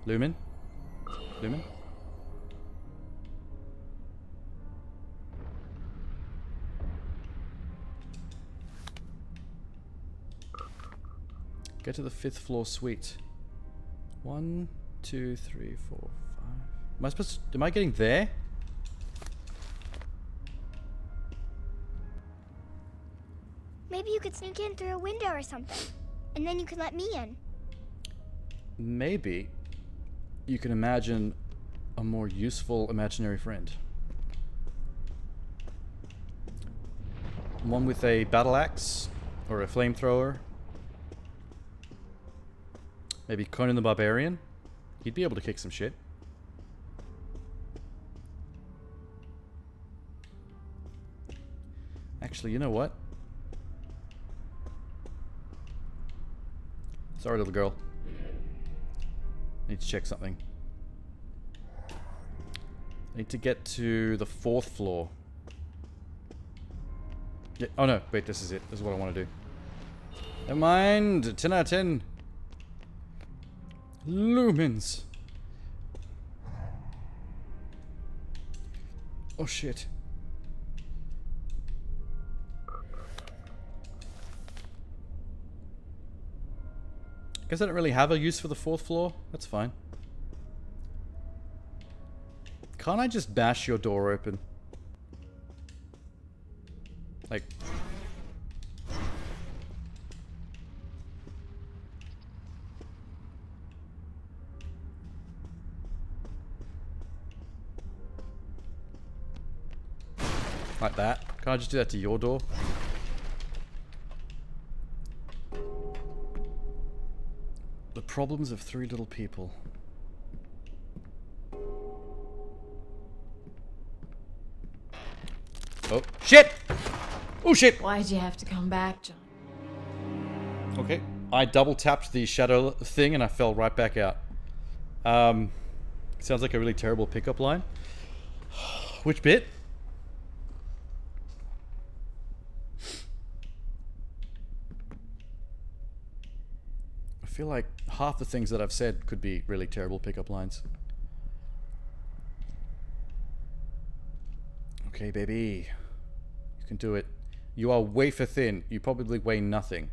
Lumen? Lumen? Get to the 5th floor suite. 1, 2, 3, 4, 5. Am I getting there? could sneak in through a window or something. And then you could let me in. Maybe you can imagine a more useful imaginary friend. One with a battle axe or a flamethrower. Maybe Conan the Barbarian. He'd be able to kick some shit. Actually, you know what? Sorry, little girl. Need to check something. Need to get to the 4th floor. Yeah, oh no, wait, this is it. This is what I want to do. Never mind. 10 out of 10. Lumens. Oh shit. Guess I don't really have a use for the 4th floor. That's fine. Can't I just bash your door open? Like... like that? Can't I just do that to your door? The problems of 3 little people. Oh, shit! Oh, shit! Why'd you have to come back, John? Okay. I double tapped the shadow thing and I fell right back out. Sounds like a really terrible pickup line. Which bit? I feel like half the things that I've said could be really terrible pickup lines. Okay, baby. You can do it. You are wafer thin. You probably weigh nothing.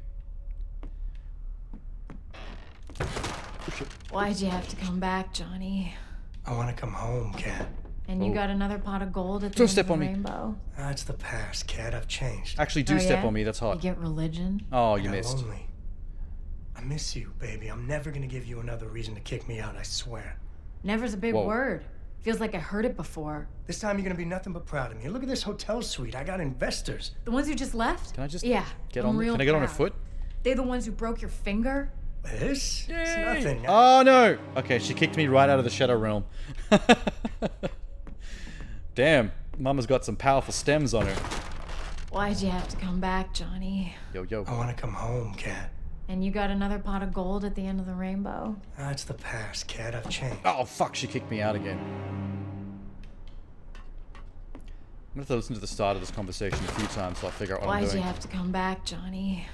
Why'd you have to come back, Johnny? I want to come home, Cat. And you Oh. got another pot of gold at the Don't end step of the on me. rainbow. That's the past, Cat. I've changed. Actually, do Oh, step yeah? on me. That's You hot. get religion? Oh, I you got missed. lonely. I miss you, baby. I'm never gonna give you another reason to kick me out, I swear. Never's a big Whoa. word. Feels like I heard it before. This time you're gonna be nothing but proud of me. Look at this hotel suite. I got investors. The ones who just left? Can I just Yeah, get I'm on? real Can I get on a proud. foot? They the ones who broke your finger? This? It's Yay! nothing. Oh no! Okay, she kicked me right out of the shadow realm. Damn, Mama's got some powerful stems on her. Why'd you have to come back, Johnny? Yo, yo. I want to come home, Cat. And you got another pot of gold at the end of the rainbow? That's the past, Cat. I've changed. Oh fuck! She kicked me out again. I'm gonna have to listen to the start of this conversation a few times so I'll figure out what I'm Why'd doing. you have to come back, Johnny?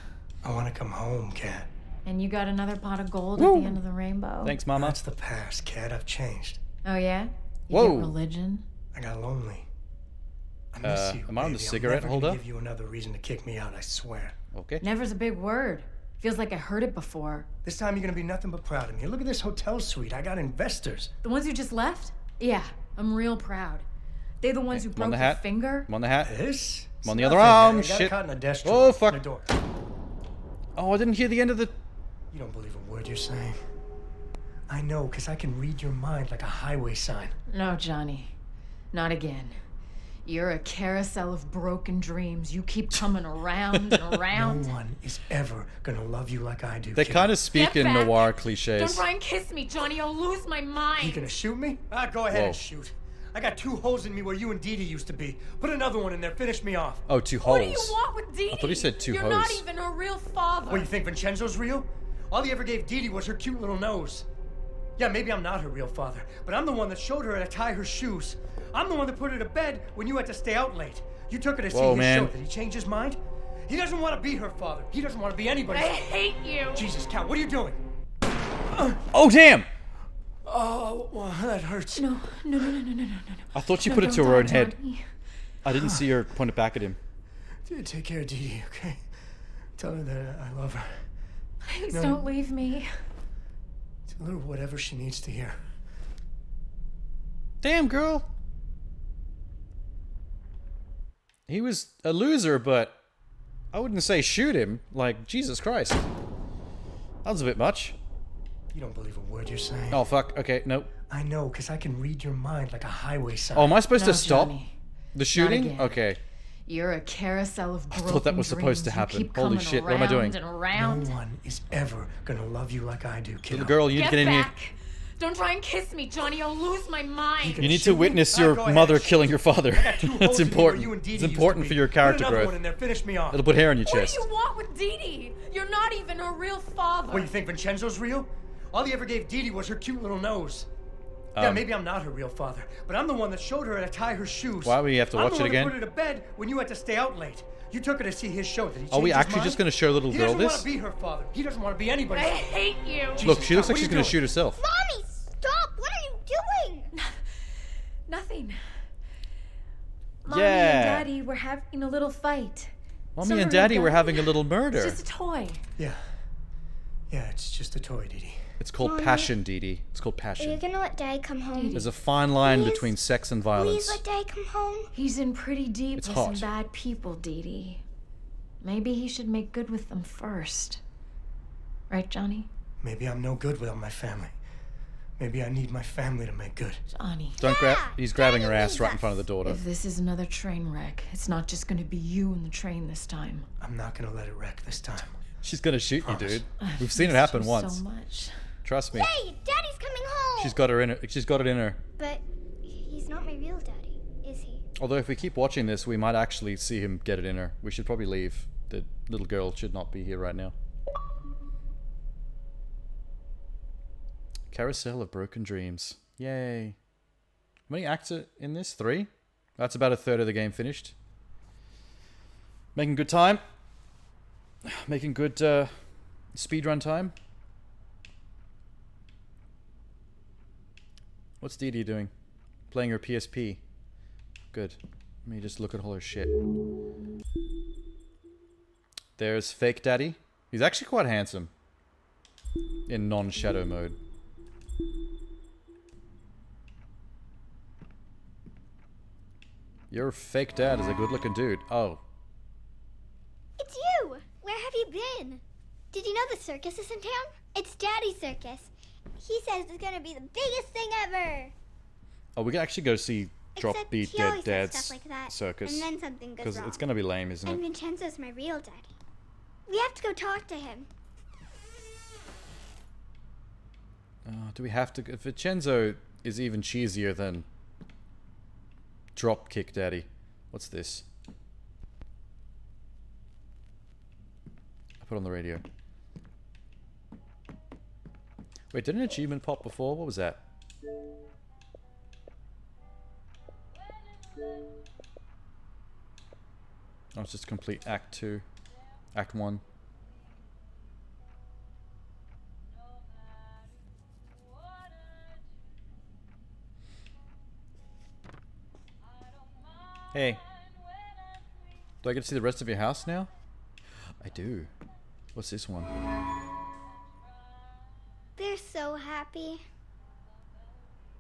I want to come home, Cat. And you got another pot of gold Woo. at the end of the rainbow? Thanks, Mama. That's the past, Cat. I've changed. Oh, yeah? You Whoa. get religion? I got lonely. I miss you, am I on the baby. cigarette I'm never holder? gonna give you another reason to kick me out, I swear. Okay. Never's a big word. Feels like I heard it before. This time you're gonna be nothing but proud of me. Look at this hotel suite. I got investors. The ones who just left? Yeah, I'm real proud. They the ones who I'm on broke the your hat. finger? I'm on the hat. This? I'm on It's the other nothing. arm. I got Shit. caught in a desk Oh, trap. fuck. The door. Oh, I didn't hear the end of the... You don't believe a word you're saying. I know, because I can read your mind like a highway sign. No, Johnny. Not again. You're a carousel of broken dreams. You keep coming around and around. No one is ever gonna love you like I do. They kid. kind of speak Step in back. noir Don't cliches. try and kiss me, Johnny. I'll lose my You mind. gonna shoot me? Go ahead Whoa. and shoot. I got 2 holes in me where you and Dee Dee used to be. Put another one in there. Finish me off. Oh, 2 What do holes. you want with Dee Dee? I thought he said 2 You're hoes. not even her real father. What, you think Vincenzo's real? All he ever gave Dee Dee was her cute little nose. Yeah, maybe I'm not her real father, but I'm the one that showed her how to tie her shoes. I'm the one that put her to bed when you had to stay out late. You took her to see Whoa, his man. show. Did he change his mind? He doesn't want to be her father. He doesn't want to be anybody's. I hate you. Jesus, Cat, what are you doing? Oh, damn! Oh, well, that hurts. No. I thought she No, put it to don't her die, own head. Johnny. I didn't see her point it back at him. Take care of Dee Dee, okay? Tell her that I love her. Please No. don't leave me. Tell her whatever she needs to hear. Damn, girl. He was a loser, but I wouldn't say shoot him. Like, Jesus Christ. That was a bit much. You don't believe a word you're saying. Oh, fuck. Okay, nope. I know, because I can read your mind like a highway sign. Oh, am I supposed No, to stop Johnny. the shooting? again. Okay. You're a carousel of broken thought that was supposed to dreams. You happen. keep Holy coming shit, what am I doing? around and around. No one is ever gonna love you like I do, kiddo. Little girl, you need to get in here. back! Don't try and kiss me, Johnny. I'll lose my mind. You need to witness your mother killing your father. That's important. It's important for your character Put another growth. one in there. Finish me off. It'll put hair on your What chest. do you want with Dee Dee? You're not even her real father. What, you think Vincenzo's real? All he ever gave Dee Dee was her cute little nose. Yeah, maybe I'm not her real father, but I'm the one that showed her how to tie her shoes. Why would we have to watch it again? I'm the one that put her to bed when you had to stay out late. You took her to see his show. Did he Are we change his actually mind? just going to show little girl He doesn't want this? to be her father. He doesn't want to be anybody's I father. hate you. Look, Jesus, she looks Tom, like she's what are going you to shoot herself. Mommy, stop! What are you doing? Nothing. Mommy Yeah. and Daddy were having a little fight. Mommy Sorry, and Daddy were Dad. having a little It's murder. just a toy. Yeah. Yeah, it's just a toy, Dee Dee. It's called Mommy. passion, Dee Dee. It's called Are you passion. gonna let Daddy come home? There's a fine line Please? between sex and Please violence. let Daddy come home. He's in pretty deep It's with hot. some bad people, Dee Dee. Maybe he should make good with them first. Right, Johnny? Maybe I'm no good without my family. Maybe I need my family to make good. Johnny. Don't grab. Yeah, He's grabbing Daddy her ass needs right in us. front of the daughter. If this is another train wreck, it's not just going to be you and the train this time. I'm not gonna let it wreck this time. She's gonna shoot you, Promise. dude. I've We've seen it missed happen you once. So much. Trust me. Hey, Daddy's coming home. She's got her in her. She's got it in her. But he's not my real daddy, is he? Although if we keep watching this, we might actually see him get it in her. We should probably leave. The little girl should not be here right now. Carousel of Broken Dreams. Yay. How many acts are in this? 3? That's about a third of the game finished. Making good time. Making good speedrun time. What's Dee Dee doing? Playing her PSP. Good. Let me just look at all her shit. There's Fake Daddy. He's actually quite handsome. In non-shadow mode. Your fake dad is a good-looking dude. Oh. It's you! Where have you been? Did you know the circus is in town? It's Daddy's circus. He says it's gonna be the biggest thing ever. Oh, we can actually go see Drop Except Beat he Dead always says Dad's stuff like that, circus. and then something goes Because wrong. it's gonna be lame, isn't And it? Vincenzo's my real daddy. We have to go talk to him. Do we have to? Vincenzo is even cheesier than Dropkick Daddy. What's this? I put on the radio. Wait, did an achievement pop before? What was that? Oh, it's just complete Act 2. Act 1. Hey. Do I get to see the rest of your house now? I do. What's this one? They're so happy.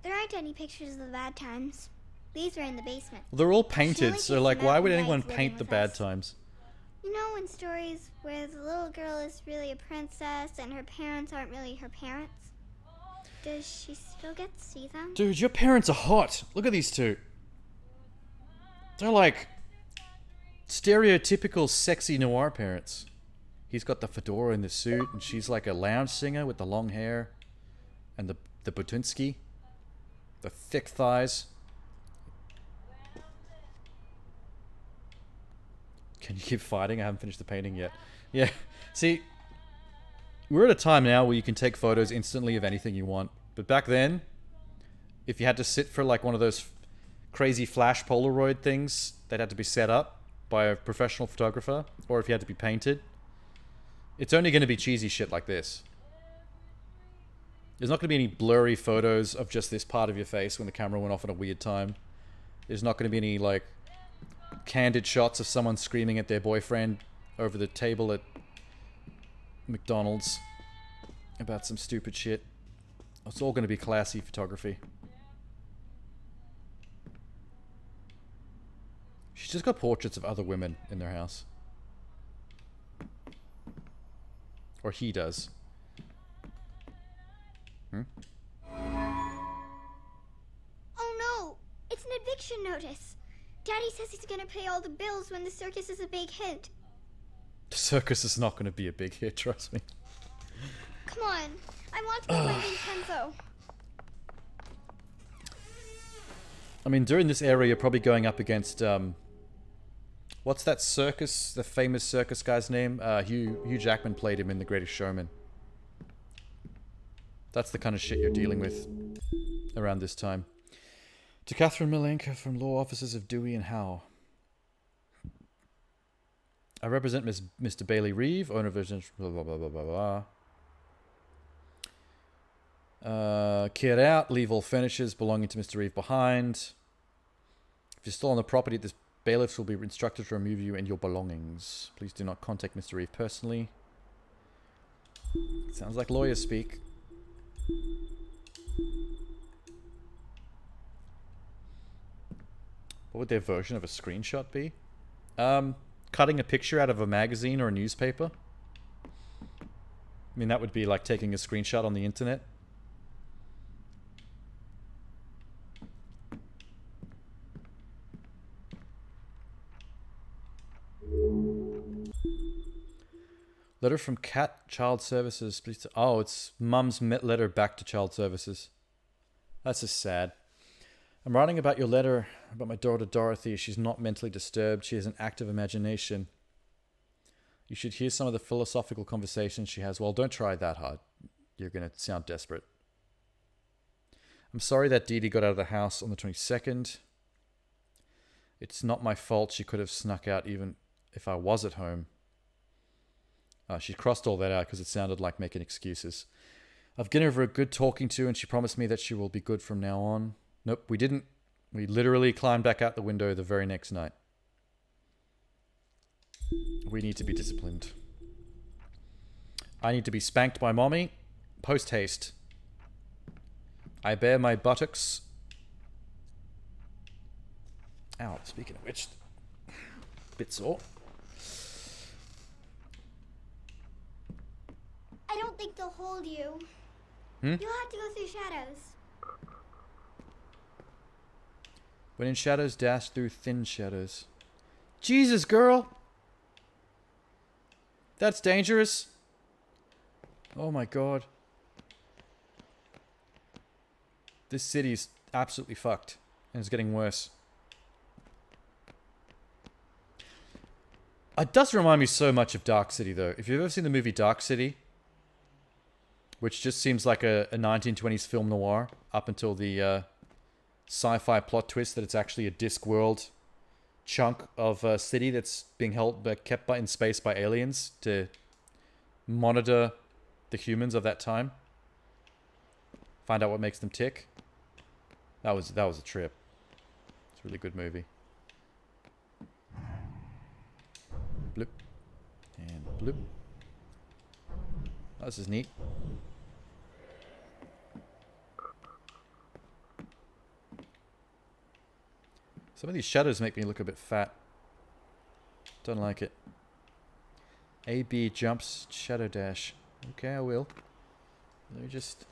There aren't any pictures of the bad times. These are in the basement. Well, they're all She painted, only so gets like, them why out would when anyone Dad's living paint the with bad us. times? You know, in stories where the little girl is really a princess and her parents aren't really her parents? Does she still get to see them? Dude, your parents are hot. Look at these two. They're like stereotypical sexy noir parents. He's got the fedora and the suit, and she's like a lounge singer with the long hair and the Butinsky, the thick thighs. Can you keep fighting? I haven't finished the painting yet. Yeah. See, we're at a time now where you can take photos instantly of anything you want. But back then, if you had to sit for like one of those crazy flash Polaroid things that had to be set up by a professional photographer, or if you had to be painted, it's only going to be cheesy shit like this. There's not going to be any blurry photos of just this part of your face when the camera went off at a weird time. There's not going to be any like candid shots of someone screaming at their boyfriend over the table at McDonald's about some stupid shit. It's all going to be classy photography. She's just got portraits of other women in their house. Or he does. Hmm? Oh no! It's an eviction notice. Daddy says he's gonna pay all the bills when the circus is a big hit. The circus is not going to be a big hit, trust me. Come on. I want to meet my Vincenzo. I mean, during this era, you're probably going up against, what's that circus, the famous circus guy's name? Hugh Jackman played him in The Greatest Showman. That's the kind of shit you're dealing with around this time. To Catherine Milenko from Law Offices of Dewey and Howe. I represent Mr. Bailey Reeve, owner of blah, blah, blah, blah, blah, blah. Cleared out, leave all furnitures belonging to Mr. Reeve behind. If you're still on the property, this bailiffs will be instructed to remove you and your belongings. Please do not contact Mr. Reeve personally. Sounds like lawyers speak. What would their version of a screenshot be? Cutting a picture out of a magazine or a newspaper. I mean, that would be like taking a screenshot on the internet. Letter from Cat Child Services. Please. Oh, it's Mum's letter back to Child Services. That's just sad. I'm writing about your letter about my daughter Dorothy. She's not mentally disturbed. She has an active imagination. You should hear some of the philosophical conversations she has. Well, don't try that hard. You're going to sound desperate. I'm sorry that Dee Dee got out of the house on the 22nd. It's not my fault. She could have snuck out even if I was at home. She crossed all that out because it sounded like making excuses. I've given her a good talking to and she promised me that she will be good from now on. Nope, we didn't. We literally climbed back out the window the very next night. We need to be disciplined. I need to be spanked by mommy. Post haste. I bare my buttocks. Ow, speaking of which. Bit sore. I don't think they'll hold you. Hmm? You'll have to go through shadows. When in shadows, dash through thin shadows. Jesus, girl! That's dangerous. Oh my god. This city's absolutely fucked. And it's getting worse. It does remind me so much of Dark City, though. If you've ever seen the movie Dark City, which just seems like a 1920s film noir, up until the sci-fi plot twist that it's actually a Discworld chunk of a city that's being kept in space by aliens to monitor the humans of that time. Find out what makes them tick. That was a trip. It's a really good movie. Bloop. And bloop. Oh, this is neat. Some of these shadows make me look a bit fat. Don't like it. A-B jumps, shadow dash. Okay, I will. Let me just...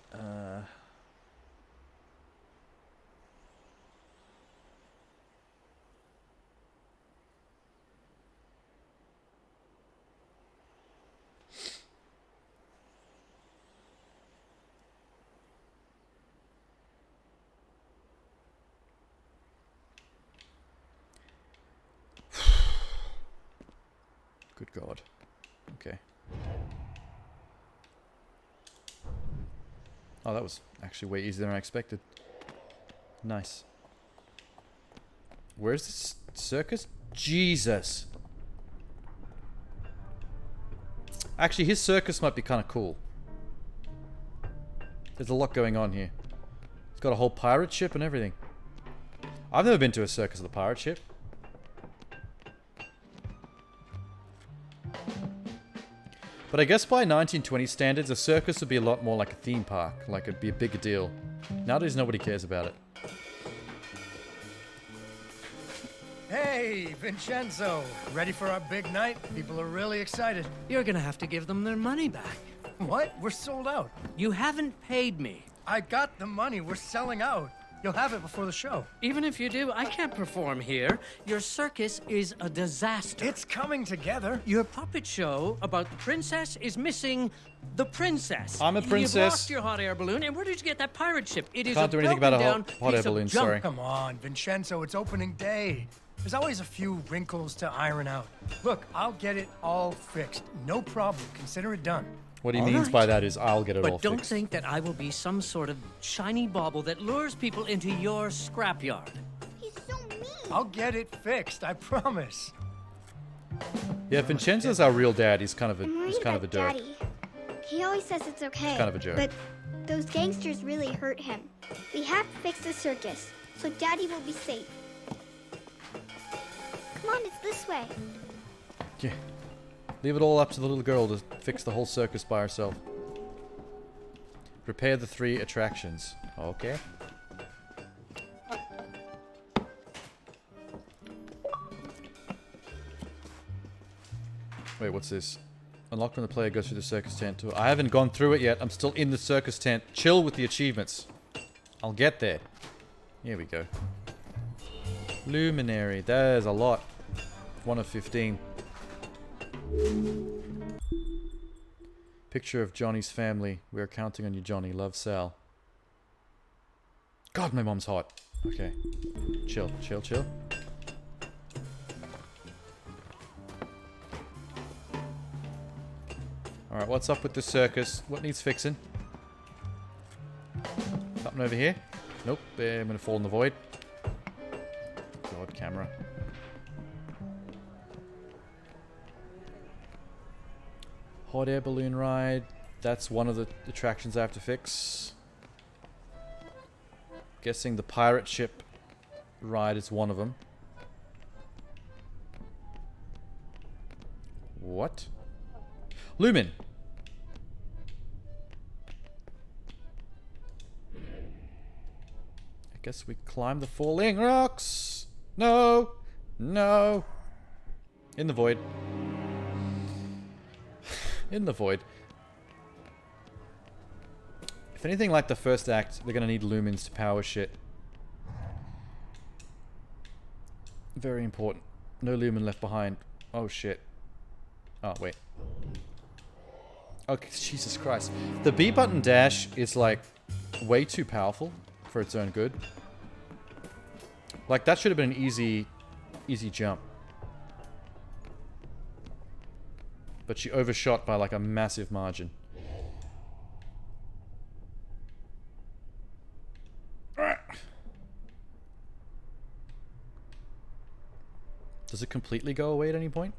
Good God. Okay. Oh, that was actually way easier than I expected. Nice. Where's this circus? Jesus. Actually, his circus might be kind of cool. There's a lot going on here. It's got a whole pirate ship and everything. I've never been to a circus with a pirate ship. But I guess by 1920 standards, a circus would be a lot more like a theme park. Like, it'd be a bigger deal. Nowadays, nobody cares about it. Hey, Vincenzo. Ready for our big night? People are really excited. You're gonna have to give them their money back. What? We're sold out. You haven't paid me. I got the money. We're selling out. You'll have it before the show. Even if you do, I can't perform here. Your circus is a disaster. It's coming together. Your puppet show about the princess is missing the princess. I'm a princess. You've lost your hot air balloon, and where did you get that pirate ship? It is Can't a do anything about a broken down hot air piece of balloon, junk. sorry. Come on, Vincenzo. It's opening day. There's always a few wrinkles to iron out. Look, I'll get it all fixed. No problem. Consider it done. What he All means right. by that is I'll get it all But don't fixed. think that I will be some sort of shiny bauble that lures people into your scrapyard. He's so mean. I'll get it fixed. I promise. Yeah, Vincenzo's our real dad. He's kind of a I'm worried he's kind of a about dirt. Daddy. He always says it's okay. kind of a joke. But those gangsters really hurt him. We have to fix the circus, so Daddy will be safe. Come on, it's this way. Yeah. Leave it all up to the little girl to fix the whole circus by herself. Repair the 3 attractions. Okay. Wait, what's this? Unlock when the player goes through the circus tent tour. I haven't gone through it yet. I'm still in the circus tent. Chill with the achievements. I'll get there. Here we go. Luminary. There's a lot. 1 of 15. Picture of Johnny's family. We're counting on you, Johnny. Love, Sal. God, my mom's hot. Okay. Chill, chill, chill. Alright, what's up with the circus? What needs fixing? Something over here? Nope. I'm gonna fall in the void. God, camera. Hot air balloon ride. That's one of the attractions I have to fix. Guessing the pirate ship ride is one of them. What? Lumen! I guess we climb the falling rocks! No! No! In the void. In the void. If anything like the first act, they're gonna need lumens to power shit. Very important. No lumen left behind. Oh shit. Oh, wait. Okay, Jesus Christ. The B button dash is like way too powerful for its own good. Like that should have been an easy jump. But she overshot by like a massive margin. Does it completely go away at any point?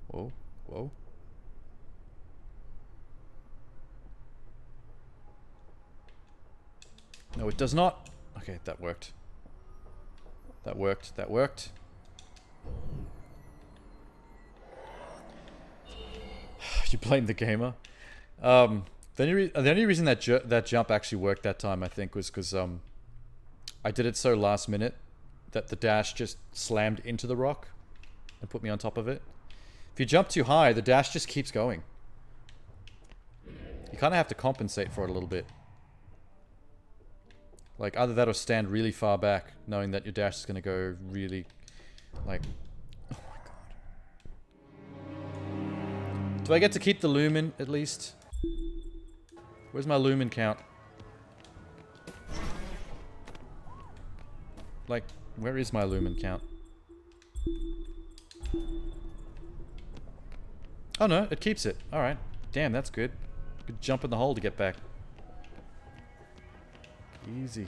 Whoa, whoa. No, it does not. Okay, that worked. That worked, that worked. You blame the gamer. The only reason that that jump actually worked that time, I think, was because I did it so last minute that the dash just slammed into the rock and put me on top of it. If you jump too high, the dash just keeps going. You kind of have to compensate for it a little bit. Like, either that or stand really far back, knowing that your dash is going to go really, like... Oh my god. Do I get to keep the lumen, at least? Where's my lumen count? Like, where is my lumen count? Oh no, it keeps it. Alright. Damn, that's good. Good jump in the hole to get back. Easy.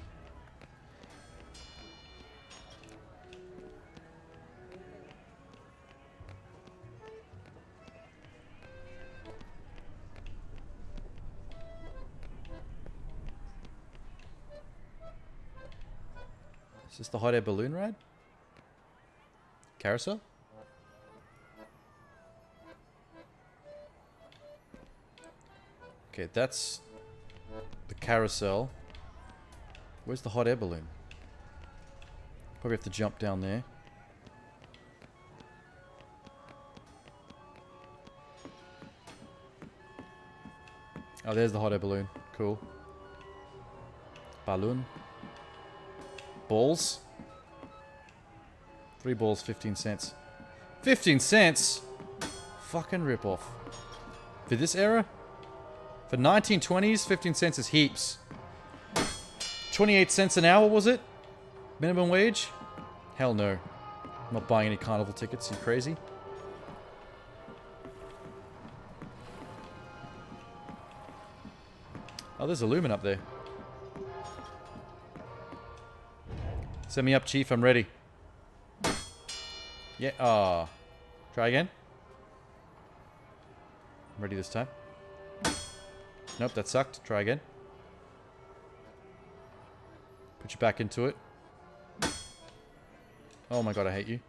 Is this the hot air balloon ride? Carousel? Okay, that's the carousel. Where's the hot air balloon? Probably have to jump down there. Oh, there's the hot air balloon. Cool. Balloon. Balls. 3 balls, 15 cents. 15 cents? Fucking ripoff. For this era? For 1920s, 15 cents is heaps. 28 cents an hour, was it? Minimum wage? Hell no. I'm not buying any carnival tickets, you crazy? Oh, there's a lumen up there. Send me up, Chief. I'm ready. Yeah. Ah. Try again. I'm ready this time. Nope, that sucked. Try again. Put you back into it. Oh my god, I hate you.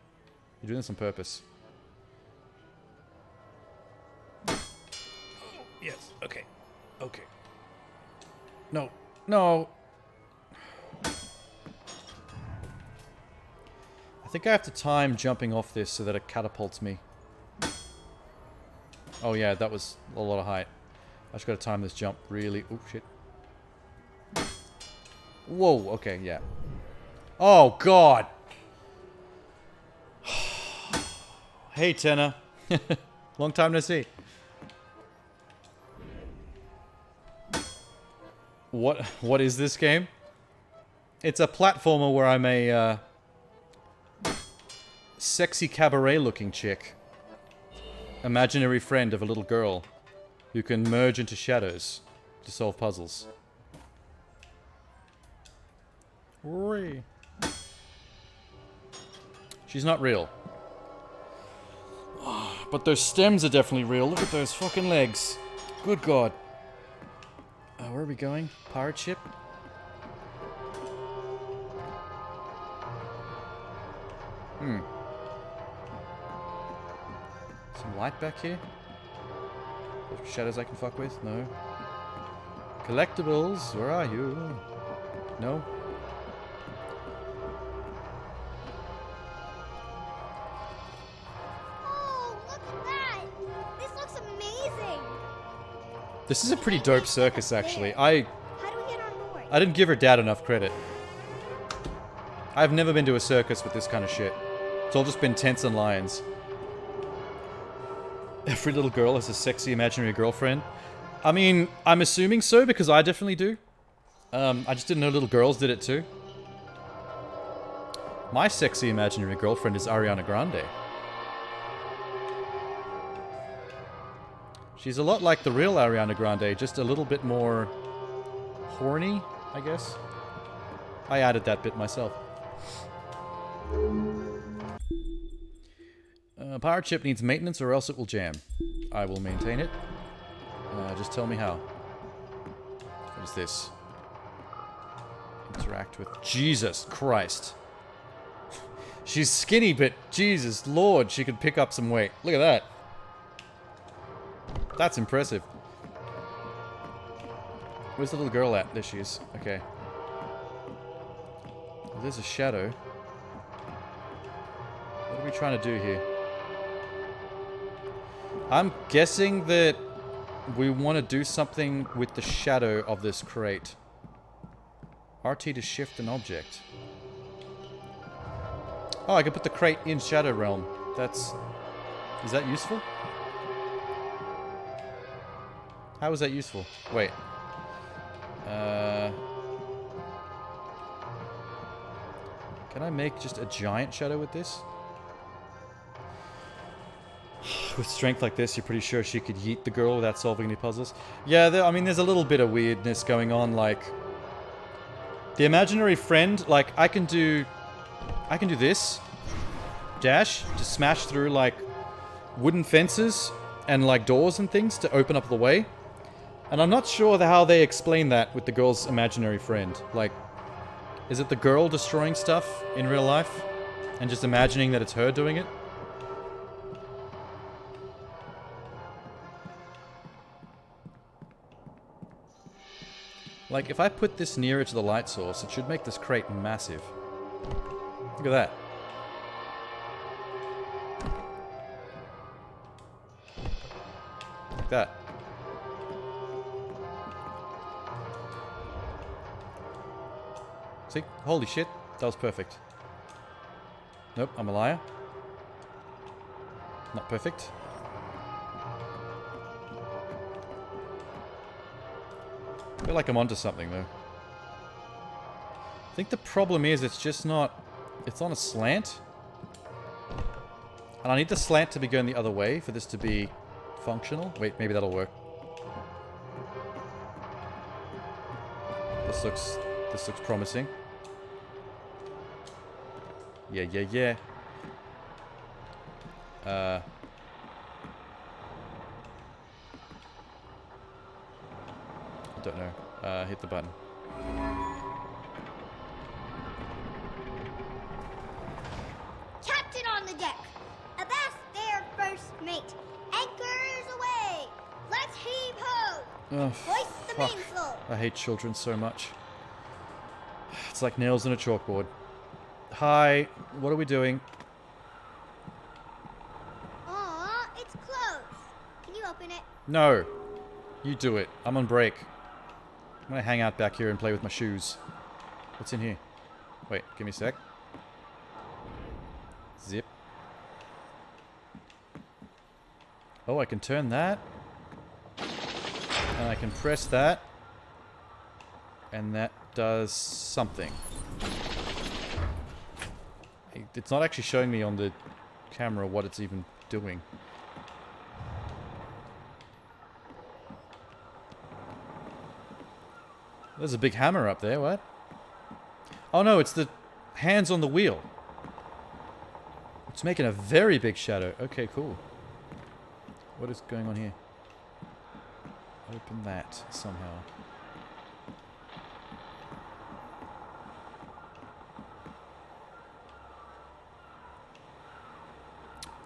You're doing this on purpose. Yes. Okay. Okay. No. No. I think I have to time jumping off this so that it catapults me. Oh yeah, that was a lot of height. I just gotta time this jump really... Oh shit. Whoa, okay, yeah. Oh god! Hey, Tenna. Long time no see. What is this game? It's a platformer where I'm a sexy cabaret looking chick. Imaginary friend of a little girl who can merge into shadows to solve puzzles. Whee. She's not real. But those stems are definitely real. Look at those fucking legs. Good god. Where are we going? Pirate ship? Some light back here? Shadows I can fuck with? No. Collectibles, where are you? No? Oh, look at that! This looks amazing! This is a pretty dope circus, actually. How do we get on board? I didn't give her dad enough credit. I've never been to a circus with this kind of shit. It's all just been tents and lions. Every little girl has a sexy imaginary girlfriend. I mean, I'm assuming so because I definitely do. I just didn't know little girls did it too. My sexy imaginary girlfriend is Ariana Grande. She's a lot like the real Ariana Grande, just a little bit more horny, I guess. I added that bit myself. Pirate ship needs maintenance or else it will jam. I will maintain it. Just tell me how. What is this? Interact with... Jesus Christ. She's skinny, but Jesus Lord, she could pick up some weight. Look at that. That's impressive. Where's the little girl at? There she is. Okay. Well, there's a shadow. What are we trying to do here? I'm guessing that we want to do something with the shadow of this crate. RT to shift an object. Oh, I can put the crate in Shadow Realm. That's... Is that useful? How is that useful? Wait. Can I make just a giant shadow with this? With strength like this, you're pretty sure she could yeet the girl without solving any puzzles? Yeah, I mean, there's a little bit of weirdness going on, like... The imaginary friend, like, I can do this. Dash, to smash through, like, wooden fences and, like, doors and things to open up the way. And I'm not sure how they explain that with the girl's imaginary friend. Like, is it the girl destroying stuff in real life? And just imagining that it's her doing it? Like, if I put this nearer to the light source, it should make this crate massive. Look at that. Like that. See? Holy shit. That was perfect. Nope, I'm a liar. Not perfect. I feel like I'm onto something, though. I think the problem is it's just not... It's on a slant. And I need the slant to be going the other way for this to be functional. Wait, maybe that'll work. This looks promising. Yeah, yeah, yeah. I don't know. Hit the button. Captain on the deck. Avast there, first mate. Anchors away. Let's heave ho. Oh, Hoist the fuck. mainsail. I hate children so much. It's like nails in a chalkboard. Hi, what are we doing? Aw, it's closed. Can you open it? No. You do it. I'm on break. I'm gonna hang out back here and play with my shoes. What's in here? Wait, give me a sec. Zip. Oh, I can turn that. And I can press that. And that does something. It's not actually showing me on the camera what it's even doing. There's a big hammer up there, what? Oh no, it's the hands on the wheel. It's making a very big shadow. Okay, cool. What is going on here? Open that somehow.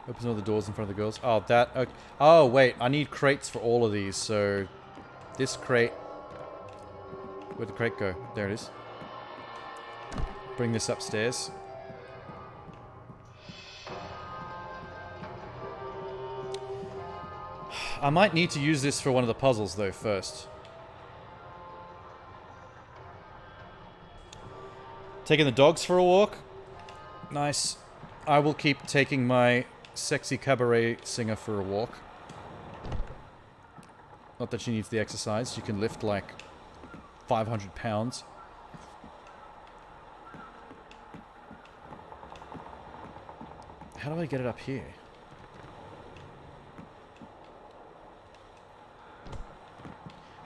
Opens all the doors in front of the girls. Oh, that... Okay. Oh, wait. I need crates for all of these, so... This crate... Where'd the crate go? There it is. Bring this upstairs. I might need to use this for one of the puzzles, though, first. Taking the dogs for a walk. Nice. I will keep taking my sexy cabaret singer for a walk. Not that she needs the exercise. She can lift like 500 pounds. How do I get it up here?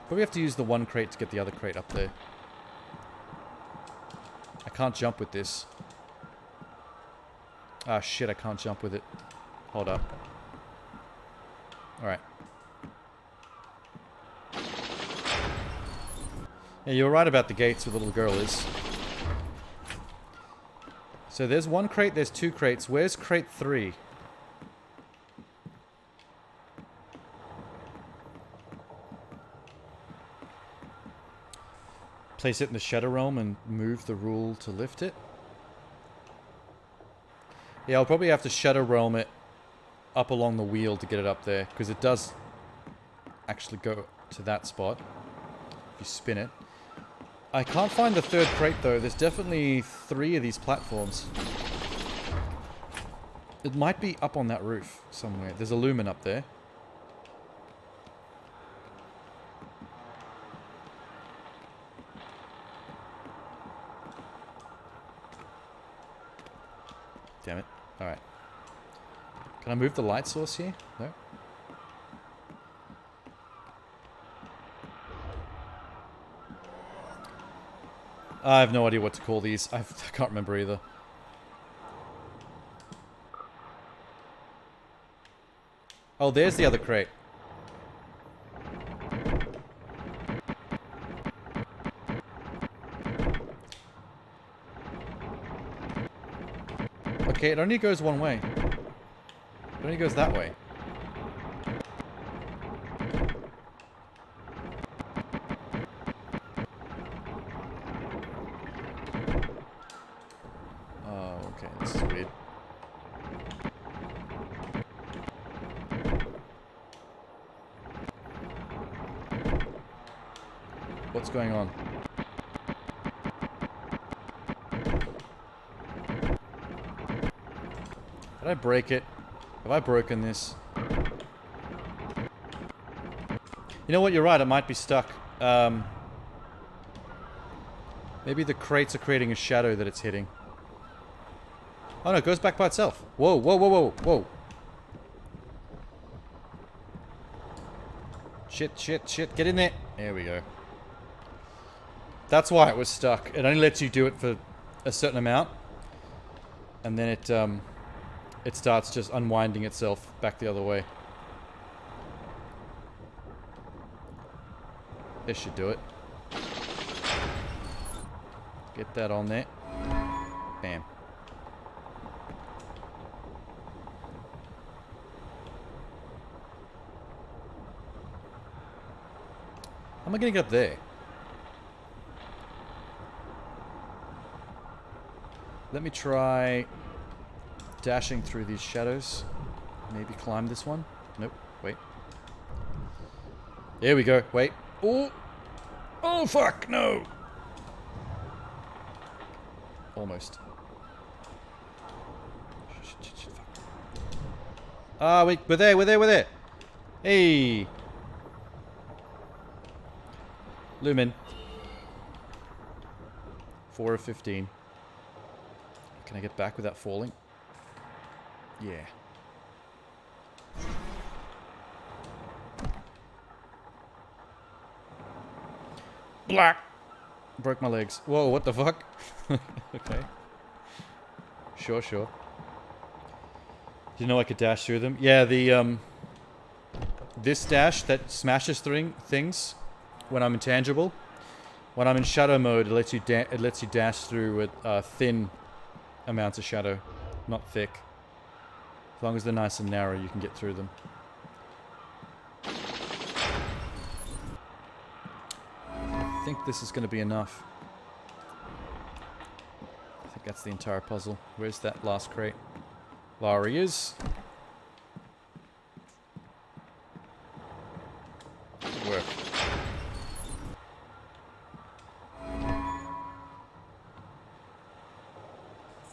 Probably have to use the one crate to get the other crate up there. I can't jump with this. Ah, shit, I can't jump with it. Hold up. Alright. Yeah, you were right about the gates where the little girl is. So there's one crate, there's two crates. Where's crate 3? Place it in the Shadow Realm and move the rule to lift it. Yeah, I'll probably have to Shadow Realm it up along the wheel to get it up there, because it does actually go to that spot if you spin it. I can't find the third crate though. There's definitely 3 of these platforms. It might be up on that roof somewhere. There's a lumen up there. Damn it. Alright. Can I move the light source here? No? I have no idea what to call these. I can't remember either. Oh, there's the other crate. Okay, it only goes one way. It only goes that way. Oh, okay. This is weird. What's going on? Did I break it? Have I broken this? You know what? You're right. It might be stuck. Maybe the crates are creating a shadow that it's hitting. Oh no, it goes back by itself. Whoa, whoa, whoa, whoa, whoa. Shit, shit, shit. Get in there. There we go. That's why it was stuck. It only lets you do it for a certain amount. And then it starts just unwinding itself back the other way. This should do it. Get that on there. Bam. How am I gonna get up there? Let me try dashing through these shadows. Maybe climb this one. Nope. Wait. There we go. Wait. Oh! Oh, fuck! No! Almost. Shit, fuck. Ah, wait. We're there, we're there, we're there! Hey! Lumen. 4 of 15. Can I get back without falling? Yeah. Black! Broke my legs. Whoa, what the fuck? Okay. Sure, sure. Didn't know I could dash through them. Yeah, the, this dash that smashes things when I'm intangible. When I'm in shadow mode, it lets you dash through with thin amounts of shadow, not thick. As long as they're nice and narrow, you can get through them. I think this is going to be enough. I think that's the entire puzzle. Where's that last crate? There he is. Good work.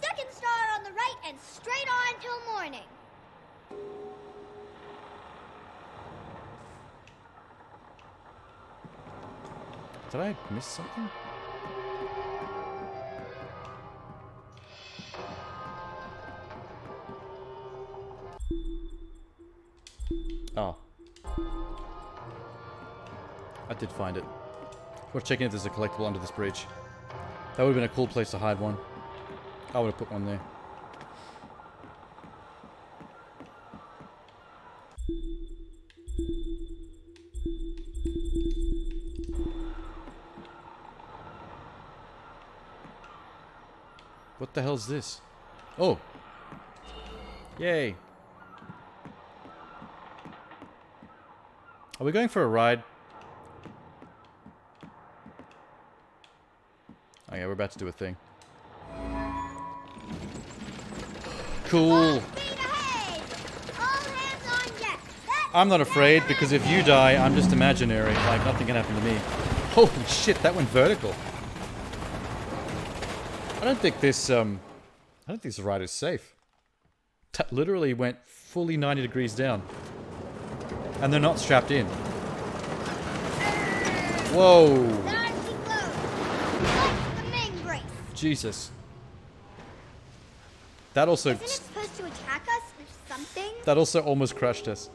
Second star on the right and straight on till morning. Did I miss something? Oh. I did find it. We're checking if there's a collectible under this bridge. That would have been a cool place to hide one. I would have put one there. What the hell's this? Oh! Yay! Are we going for a ride? Oh yeah, we're about to do a thing. Cool! I'm not afraid, because if you die, I'm just imaginary. Like, nothing can happen to me. Holy shit, that went vertical. I don't think this ride is safe. That literally went fully 90 degrees down. And they're not strapped in. Whoa! Jesus. That also... Isn't it supposed to attack us or something? That also almost crushed us.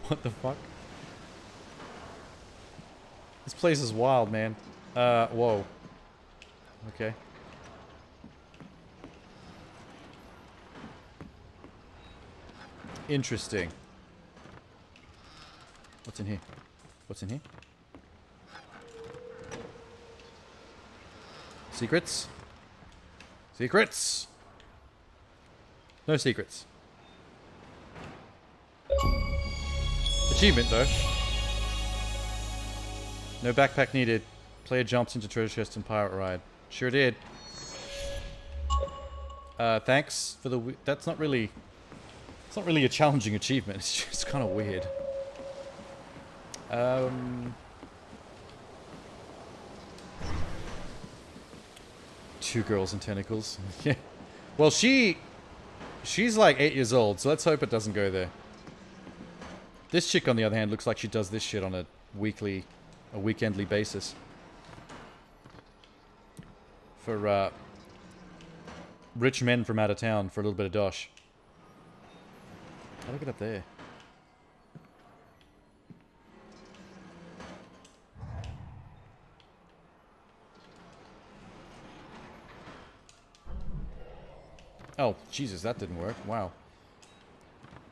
What the fuck? This place is wild, man. Whoa. Okay. Interesting. What's in here? What's in here? Secrets? Secrets! No secrets. Achievement, though. No backpack needed. Player jumps into treasure chest and pirate ride. Sure did. Thanks for the... That's not really... It's not really a challenging achievement. It's just kind of weird. Two girls and tentacles. Yeah. Well, she's like 8 years old, so let's hope it doesn't go there. This chick, on the other hand, looks like she does this shit on a weekendly basis. For, rich men from out of town for a little bit of dosh. Oh, look at up there. Oh, Jesus, that didn't work. Wow.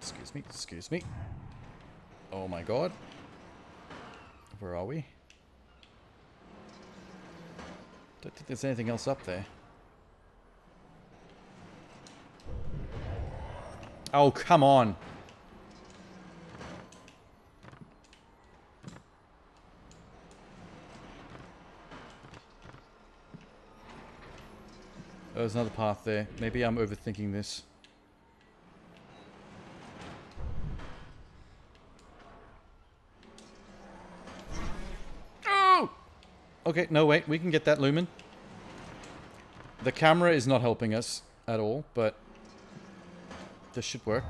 Excuse me, excuse me. Oh my god. Where are we? Don't think there's anything else up there. Oh, come on. Oh, there's another path there. Maybe I'm overthinking this. Oh! Okay, no, wait. We can get that lumen. The camera is not helping us at all, but this should work.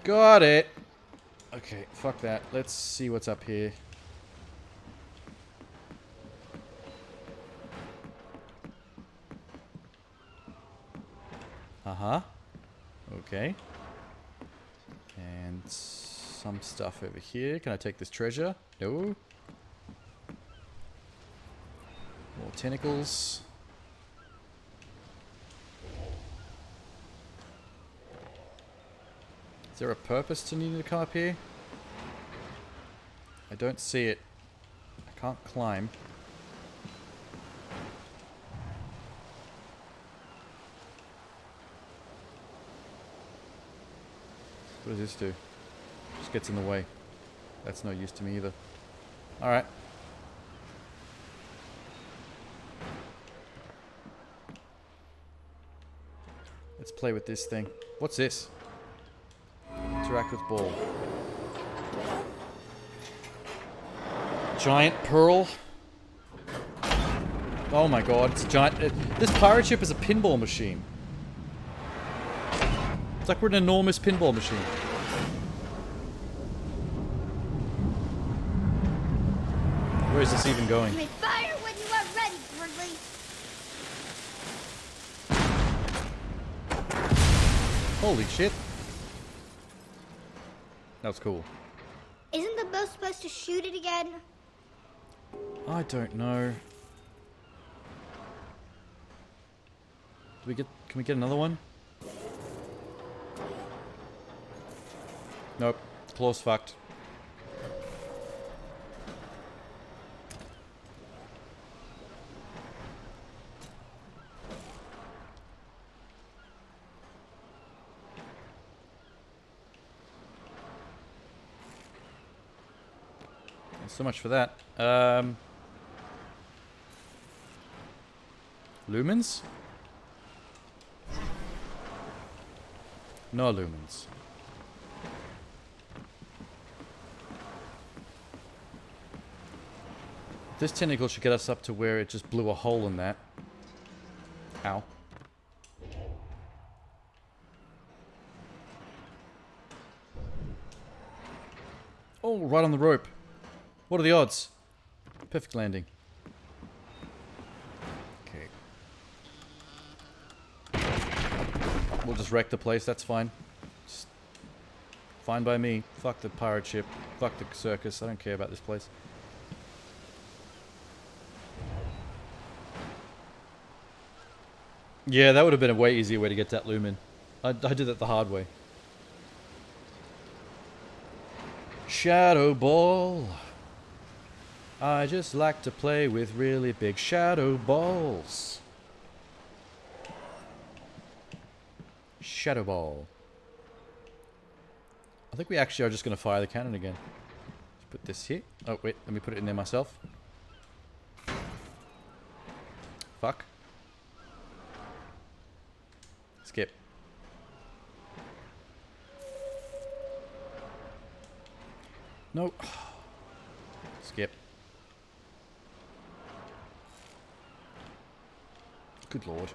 Got it. Okay, fuck that. Let's see what's up here. Uh-huh. Okay. And some stuff over here. Can I take this treasure? No. More tentacles. Is there a purpose to needing to come up here? I don't see it. I can't climb. What does this do? Just gets in the way. That's no use to me either. Alright. Let's play with this thing. What's this? Interact with ball. Giant pearl. Oh my god, it's a giant... this pirate ship is a pinball machine. It's like we're an enormous pinball machine. Where is this even going? May fire when you are ready, Gridley. Holy shit. That was cool. Isn't the bow supposed to shoot it again? I don't know. Can we get another one? Nope. Claw's fucked. So much for that. Lumens? No lumens. This tentacle should get us up to where it just blew a hole in that. Ow. Oh, right on the rope. What are the odds? Perfect landing. Okay. We'll just wreck the place, that's fine. Just fine by me. Fuck the pirate ship. Fuck the circus. I don't care about this place. Yeah, that would have been a way easier way to get that lumen. I did that the hard way. Shadow ball. I just like to play with really big shadow balls. Shadow ball. I think we actually are just going to fire the cannon again. Put this here. Oh, wait. Let me put it in there myself. Fuck. Skip. No. Skip. Good lord.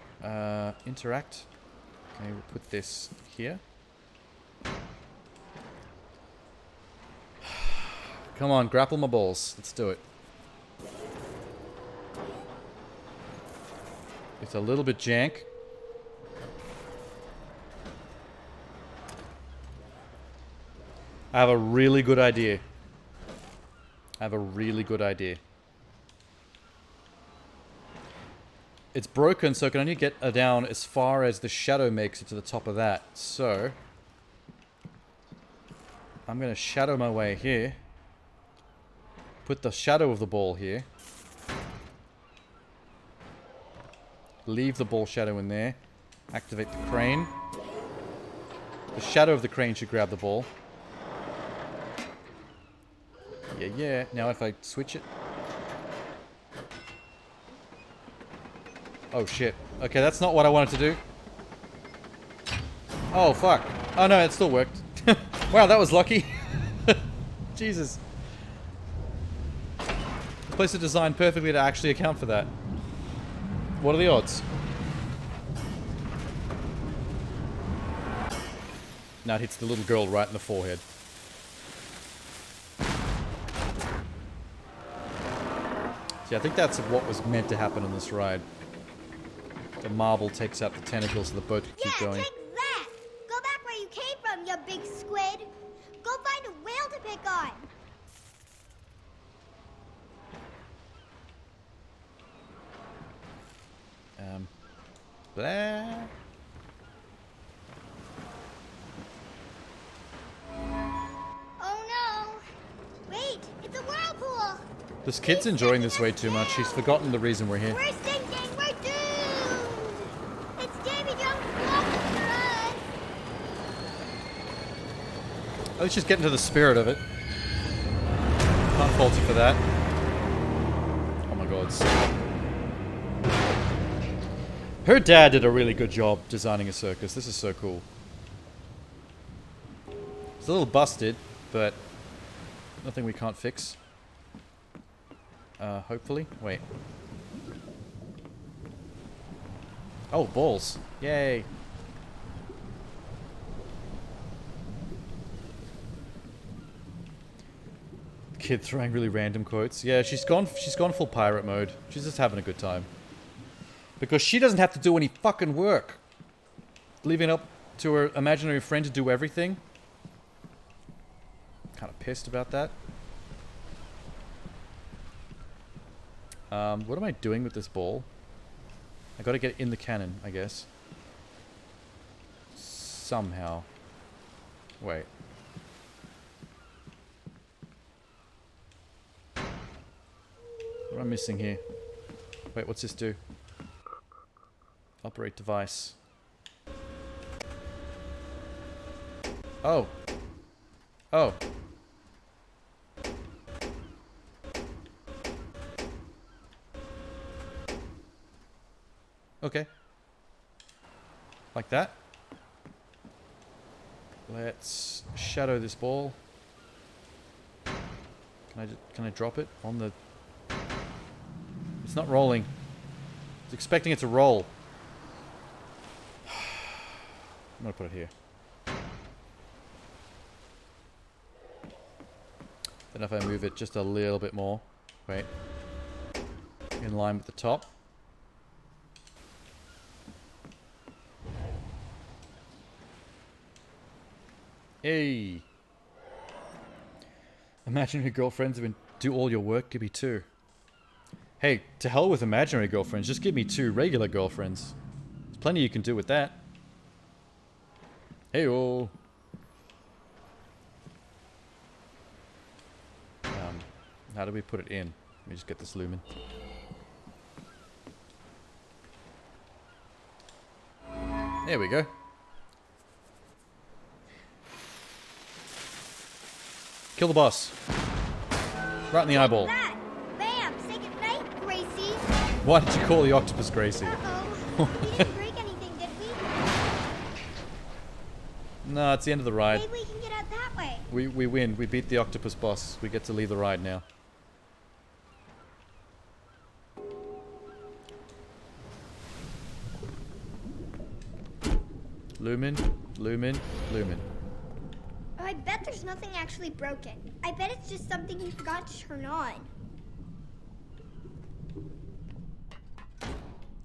Interact. Okay, we'll put this here. Come on, grapple my balls. Let's do it. It's a little bit jank. I have a really good idea. It's broken, so it can only get down as far as the shadow makes it to the top of that. So, I'm going to shadow my way here. Put the shadow of the ball here. Leave the ball shadow in there. Activate the crane. The shadow of the crane should grab the ball. Yeah, yeah. Now if I switch it. Oh, shit. Okay, that's not what I wanted to do. Oh, fuck. Oh, no, it still worked. Wow, that was lucky. Jesus. The place is designed perfectly to actually account for that. What are the odds? Now it hits the little girl right in the forehead. See, I think that's what was meant to happen on this ride. The marble takes out the tentacles so the boat can keep going. Take that! Go back where you came from, you big squid! Go find a whale to pick on! Blah. Oh no! Wait, it's a whirlpool! This kid's enjoying this way too much. He's forgotten the reason we're here. We're sinking! We're doomed! It's Davy Jones' blocking for us! Let's just get into the spirit of it. Can't fault you for that. Oh my god. Her dad did a really good job designing a circus. This is so cool. It's a little busted, but nothing we can't fix. Hopefully. Wait. Oh, balls. Yay. Kid throwing really random quotes. Yeah, she's gone full pirate mode. She's just having a good time. Because she doesn't have to do any fucking work. Leaving it up to her imaginary friend to do everything. Kind of pissed about that. What am I doing with this ball? I gotta get it in the cannon, I guess. Somehow. Wait. What am I missing here? Wait, what's this do? Operate device. Oh. Oh. Okay. Like that. Let's shadow this ball. Can I drop it on the... It's not rolling. I was expecting it to roll. I'm gonna put it here. Then if I move it just a little bit more. Wait. In line with the top. Hey! Imaginary girlfriends have been do all your work, give me 2. Hey, to hell with imaginary girlfriends, just give me 2 regular girlfriends. There's plenty you can do with that. Hey-oh! How do we put it in? Let me just get this lumen. There we go. Kill the boss. Right in the eyeball. That. Bam! Say goodnight, Gracie. Why did you call the octopus Gracie? Uh-oh. We didn't break anything, did we? No, it's the end of the ride. Maybe we can get out that way. We win. We beat the octopus boss. We get to leave the ride now. Lumen, lumen, lumen. Oh, I bet there's nothing actually broken. I bet it's just something you forgot to turn on.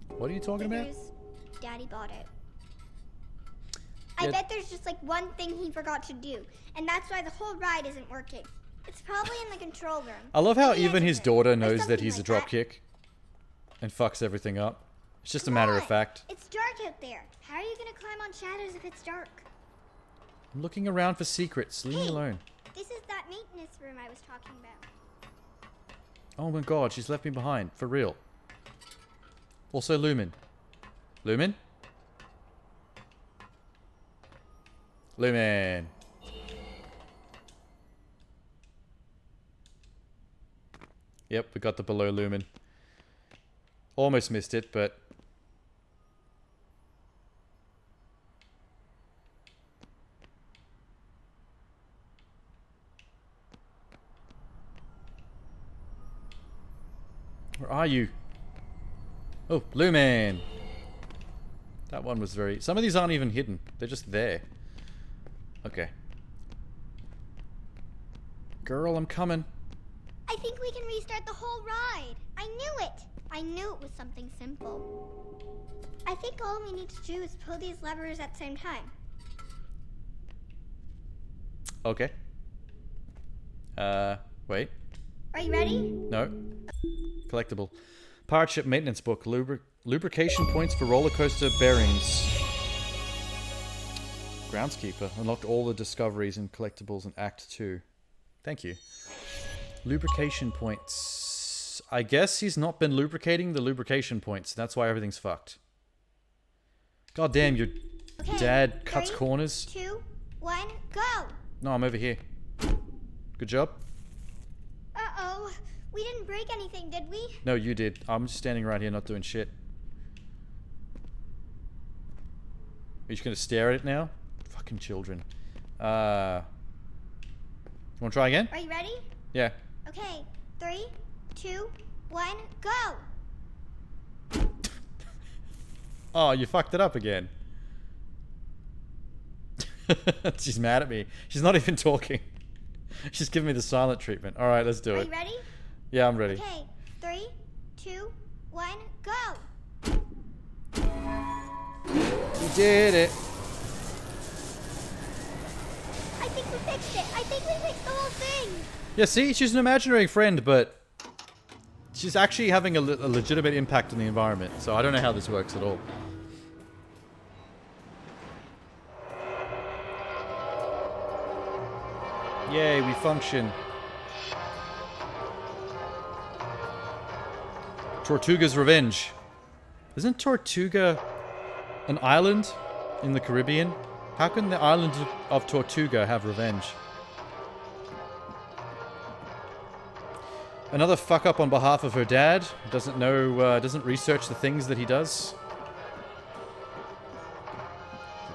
What are you talking about? Daddy bought it. I bet there's just like one thing he forgot to do, and that's why the whole ride isn't working. It's probably in the control room. I love how Maybe even his daughter knows that something he's a like drop that. kick and fucks everything up. It's just a Come matter of on. fact. It's dark out there. How are you gonna climb on shadows if it's dark? I'm looking around for secrets. Leave me alone. This is that maintenance room I was talking about. Oh my god, she's left me behind. For real. Also Lumen. Lumen? Lumen. Yep, we got the below Lumen. Almost missed it, but... Where are you? Oh, Lumen! That one was very... Some of these aren't even hidden. They're just there. Okay. Girl, I'm coming. I think we can restart the whole ride. I knew it. I knew it was something simple. I think all we need to do is pull these levers at the same time. Okay. Wait. Are you ready? No. Collectible. Pirate ship maintenance book. Lubrication points for roller coaster bearings. Groundskeeper. Unlocked all the discoveries and collectibles in Act 2. Thank you. Lubrication points. I guess he's not been lubricating the lubrication points. That's why everything's fucked. God damn, your Okay, dad cuts 3, corners. 2, 1, go! No, I'm over here. Good job. Uh-oh. We didn't break anything, did we? No, you did. I'm just standing right here not doing shit. Are you just gonna stare at it now? Fucking children. You wanna try again? Are you ready? Yeah. Okay, 3, 2, 1, go! Oh, you fucked it up again. She's mad at me. She's not even talking. She's giving me the silent treatment. Alright, let's do Are it. you ready? Yeah, I'm ready. Okay, 3, 2, 1, go! You did it. I think we fixed it. I think we fixed the whole thing. Yeah, see? She's an imaginary friend, but she's actually having a legitimate impact on the environment. So I don't know how this works at all. Yay, we function. Tortuga's Revenge. Isn't Tortuga an island in the Caribbean? How can the island of Tortuga have revenge? Another fuck up on behalf of her dad. Doesn't know, doesn't research the things that he does.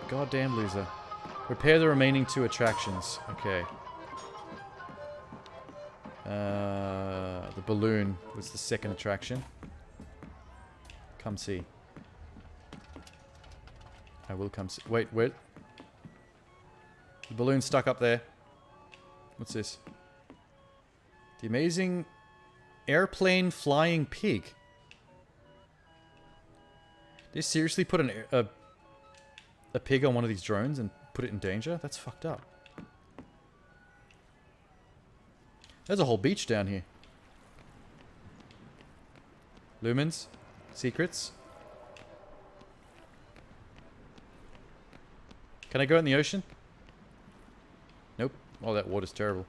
Goddamn loser. Repair the remaining 2 attractions. Okay. The balloon was the second attraction. Come see. I will come see. Wait, wait. The balloon's stuck up there. What's this? The amazing airplane flying pig. They seriously put a pig on one of these drones and put it in danger? That's fucked up. There's a whole beach down here. Lumens. Secrets. Can I go in the ocean? Nope. Oh, that water's terrible.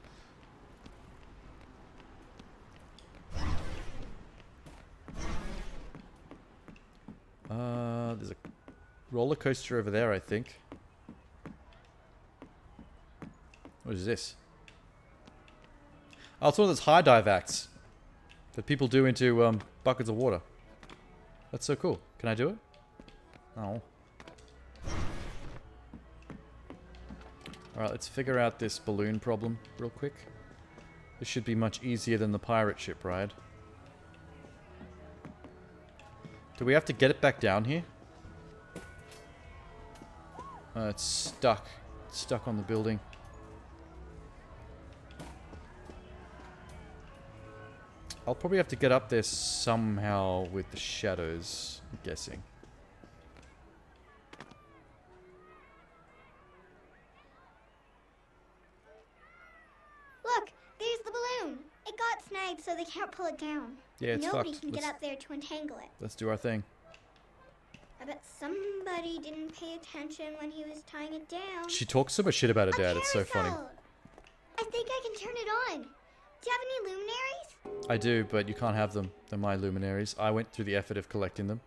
There's a roller coaster over there, I think. What is this? Oh, it's one of those high dive acts that people do into buckets of water. That's so cool. Can I do it? Oh. Alright, let's figure out this balloon problem real quick. This should be much easier than the pirate ship ride. Do we have to get it back down here? It's stuck. It's stuck on the building. I'll probably have to get up there somehow with the shadows, I'm guessing. Look, there's the balloon. It got snagged so they can't pull it down. Yeah, it's Nobody fucked. can get up there to entangle it. Let's do our thing. I bet somebody didn't pay attention when he was tying it down. She talks so much shit about her dad, it's so funny. Carousel. I think I can turn it on. Do you have any luminaries? I do, but you can't have them. They're my luminaries. I went through the effort of collecting them.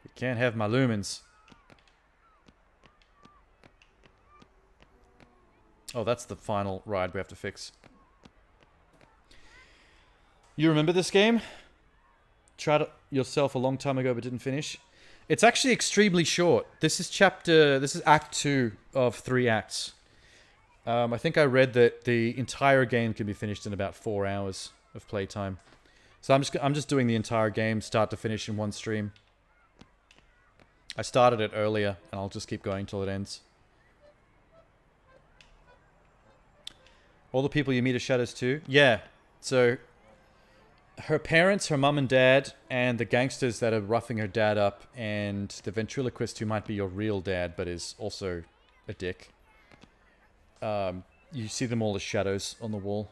You can't have my lumens. Oh, that's the final ride we have to fix. You remember this game? Tried it yourself a long time ago but didn't finish. It's actually extremely short. This is Act 2 of 3 acts. I think I read that the entire game can be finished in about 4 hours of playtime. So I'm just doing the entire game, start to finish, in one stream. I started it earlier, and I'll just keep going till it ends. All the people you meet are shadows too? Yeah. So her parents, her mum and dad, and the gangsters that are roughing her dad up, and the ventriloquist who might be your real dad but is also a dick. You see them all as shadows on the wall.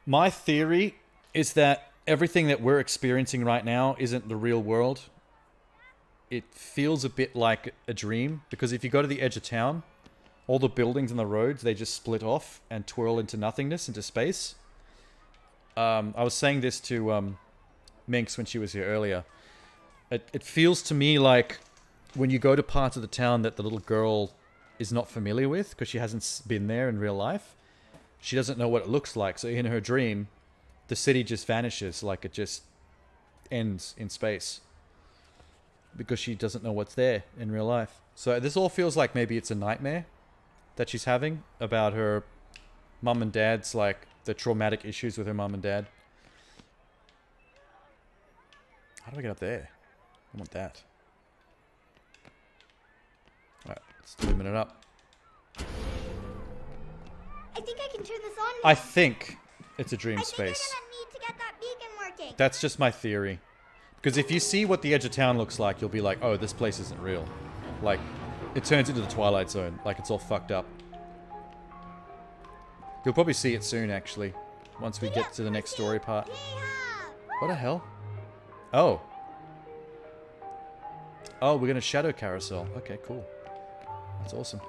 My theory is that everything that we're experiencing right now isn't the real world. It feels a bit like a dream, because if you go to the edge of town, all the buildings and the roads, they just split off and twirl into nothingness, into space. I was saying this to Minx when she was here earlier. It feels to me like when you go to parts of the town that the little girl is not familiar with, because she hasn't been there in real life, she doesn't know what it looks like. So in her dream, the city just vanishes, like it just ends in space, because she doesn't know what's there in real life. So this all feels like maybe it's a nightmare that she's having about her mum and dad's, like, the traumatic issues with her mum and dad. How do I get up there? I want that. Alright, let's lumen it up. I think I can turn this on now. I think it's a dream I space. think you're gonna need to get that beacon working. That's just my theory. Because if you see what the edge of town looks like, you'll be like, oh, this place isn't real. Like, it turns into the Twilight Zone. Like, it's all fucked up. You'll probably see it soon, actually. Once we get to the next story part. What the hell? Oh. Oh, we're gonna shadow carousel. Okay, cool. That's awesome.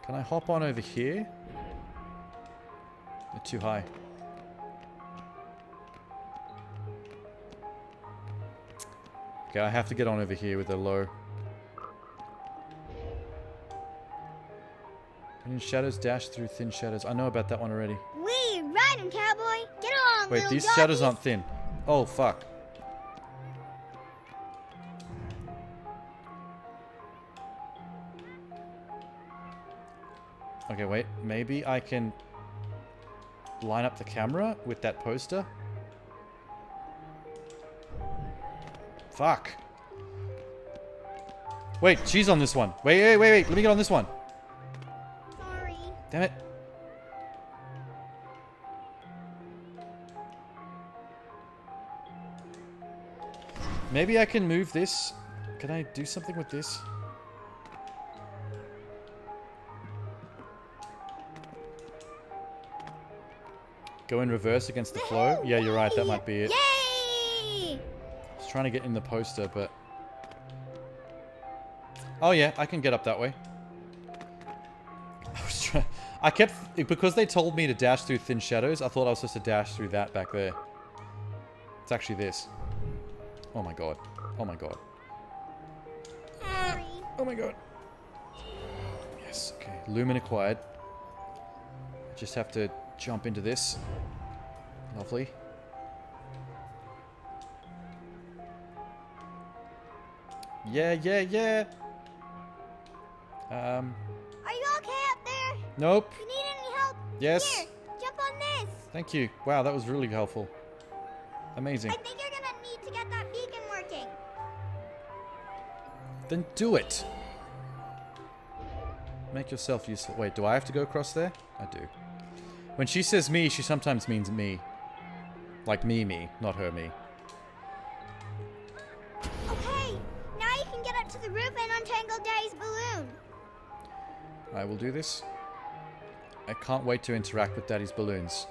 Can I hop on over here? They're too high. Okay, I have to get on over here with the low. And in shadows, dash through thin shadows. I know about that one already. We're riding, cowboy. Get on, Wait, little these doggies. shadows aren't thin. Oh, fuck. Okay, wait. Maybe I can line up the camera with that poster? Fuck. Wait, she's on this one. Wait. Let me get on this one. Sorry. Damn it. Maybe I can move this. Can I do something with this? Go in reverse against the flow? Yeah, you're right. That might be it. Yay! I was trying to get in the poster, but... Oh yeah, I can get up that way. I was I kept... Because they told me to dash through thin shadows, I thought I was supposed to dash through that back there. It's actually this. Oh my god. Oh my god. Oh my god. Yes, okay. Lumen acquired. I just have to jump into this. Lovely. Yeah, yeah, yeah. Are you okay up there? Nope. You need any help? Yes. Here, jump on this. Thank you. Wow, that was really helpful. Amazing. I think you're gonna need to get that beacon working. Then do it. Make yourself useful. Wait, do I have to go across there? I do. When she says me, she sometimes means me. Like me, not her me. Okay, now you can get up to the roof and untangle Daddy's balloon. I will do this. I can't wait to interact with Daddy's balloons.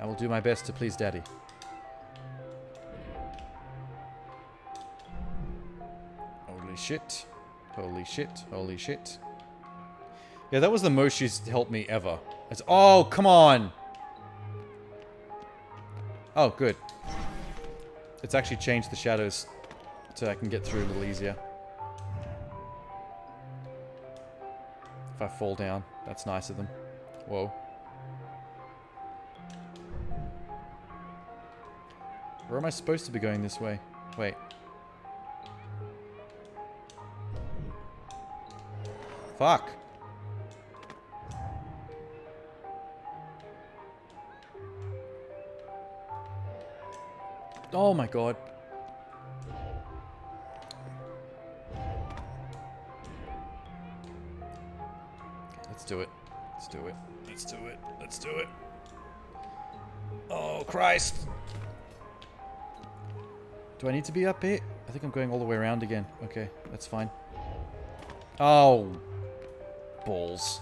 I will do my best to please Daddy. Holy shit. Holy shit. Holy shit. Yeah, that was the most she's helped me ever. It's, oh, come on! Oh, good. It's actually changed the shadows so I can get through a little easier. If I fall down, that's nice of them. Whoa. Where am I supposed to be going this way? Wait. Fuck. Oh my god. Let's do it. Let's do it. Let's do it. Let's do it. Oh, Christ. Do I need to be up here? I think I'm going all the way around again. Okay, that's fine. Oh. Balls.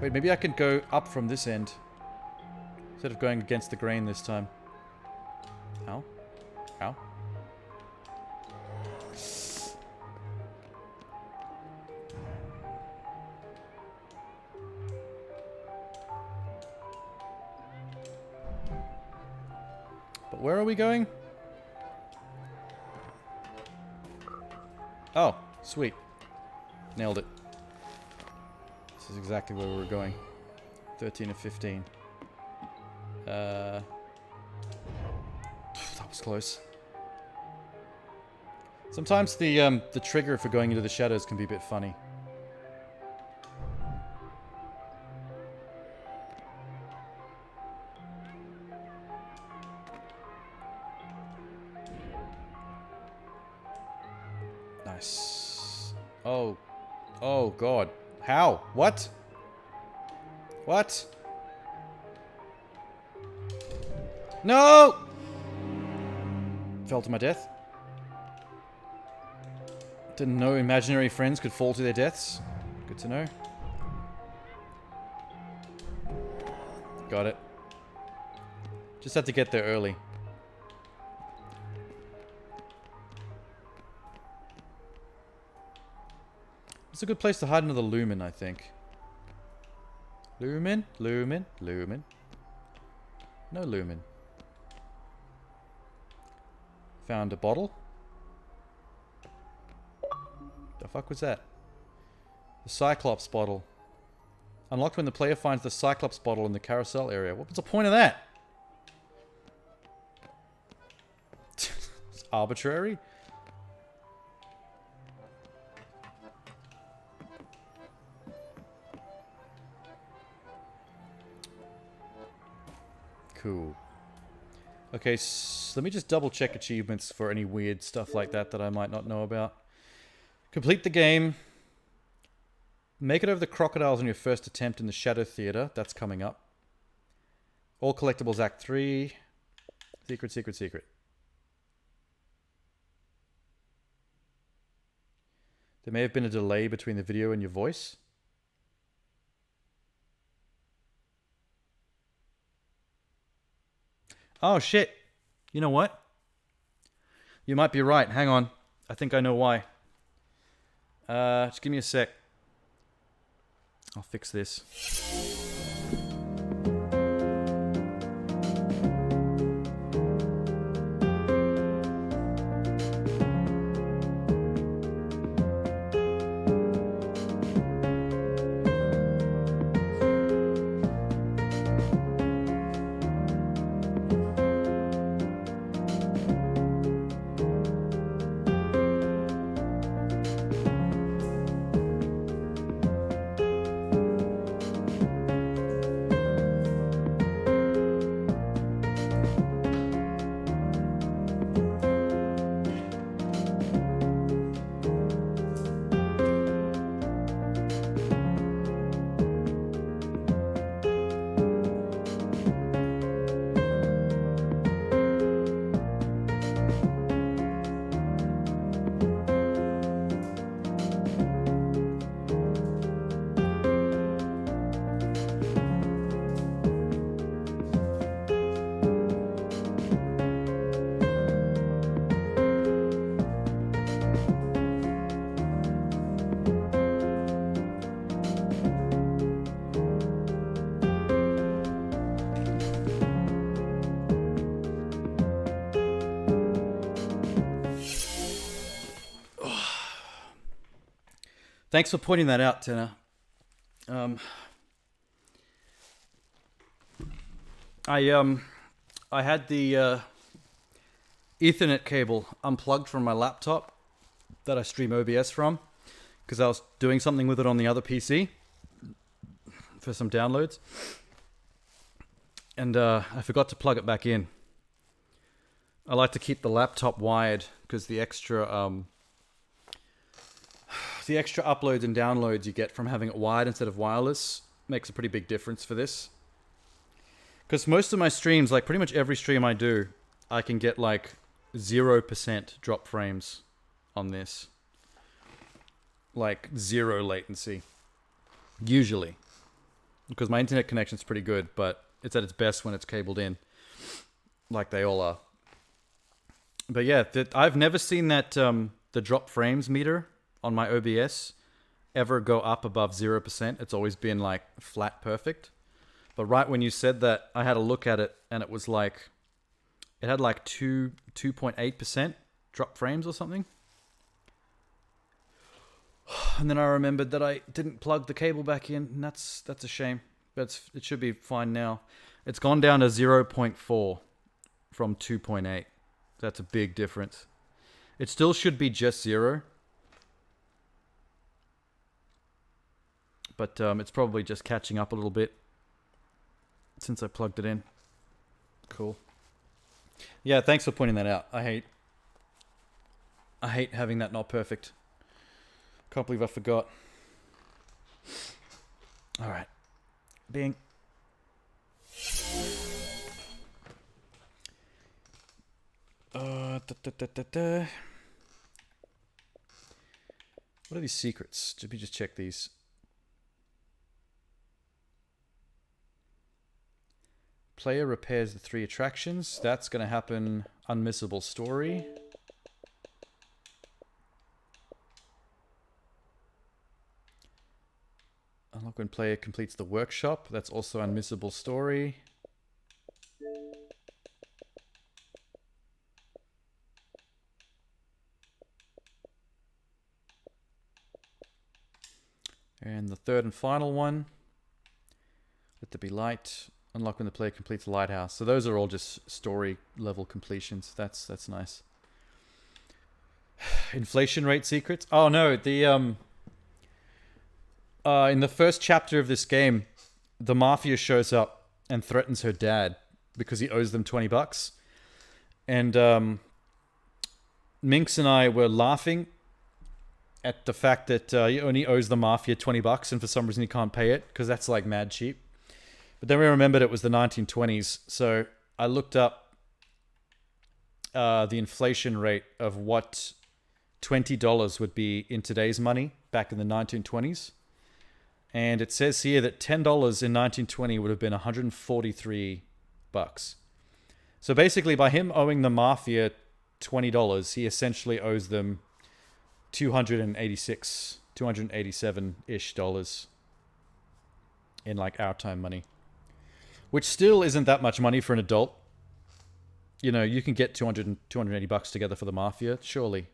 Wait, maybe I can go up from this end. Instead of going against the grain this time. Ow. Ow. But where are we going? Oh, sweet. Nailed it. This is exactly where we were going. 13 of 15. That was close. Sometimes the trigger for going into the shadows can be a bit funny. Nice. Oh. Oh, God. How? What? What? No! Fell to my death. Didn't know imaginary friends could fall to their deaths. Good to know. Got it. Just had to get there early. It's a good place to hide another lumen, I think. Lumen, lumen, lumen. No lumen. Found a bottle. The fuck was that? The Cyclops bottle. Unlocked when the player finds the Cyclops bottle in the carousel area. What was the point of that? It's arbitrary. Cool. Okay, so let me just double check achievements for any weird stuff like that that I might not know about. Complete the game. Make it over the crocodiles on your first attempt in the Shadow Theater. That's coming up. All collectibles Act 3. Secret, secret, secret. There may have been a delay between the video and your voice. Oh, shit. You know what? You might be right. Hang on. I think I know why. Just give me a sec. I'll fix this. Thanks for pointing that out, Tanner. I had the Ethernet cable unplugged from my laptop that I stream OBS from because I was doing something with it on the other PC for some downloads, and I forgot to plug it back in. I like to keep the laptop wired because the extra uploads and downloads you get from having it wired instead of wireless makes a pretty big difference for this. Because most of my streams, like pretty much every stream I do, I can get like 0% drop frames on this. Like zero latency. Usually. Because my internet connection's pretty good, but it's at its best when it's cabled in. Like they all are. But yeah, I've never seen that the drop frames meter on my OBS ever go up above 0%. It's always been like flat perfect. But right when you said that, I had a look at it and it was like, it had like 2.8% drop frames or something. And then I remembered that I didn't plug the cable back in, and that's a shame. But it should be fine now. It's gone down to 0.4 from 2.8. That's a big difference. It still should be just 0. But it's probably just catching up a little bit since I plugged it in. Cool. Yeah, thanks for pointing that out. I hate having that not perfect. Can't believe I forgot. All right. Bing. What are these secrets? Let me just check these. Player repairs the 3 attractions. That's going to happen. Unmissable story. Unlock when player completes the workshop. That's also unmissable story. And the third and final one. Let there be light. Unlock when the player completes the lighthouse. So those are all just story level completions. That's nice. Inflation rate secrets. Oh no, the in the first chapter of this game, the mafia shows up and threatens her dad because he owes them $20. And Minx and I were laughing at the fact that he only owes the mafia $20 and for some reason he can't pay it because that's like mad cheap. But then we remembered it was the 1920s, so I looked up the inflation rate of what $20 would be in today's money back in the 1920s. And it says here that $10 in 1920 would have been $143. So basically, by him owing the Mafia $20, he essentially owes them 287-ish dollars in like our time money, which still isn't that much money for an adult. You know, you can get 280 bucks together for the Mafia, surely.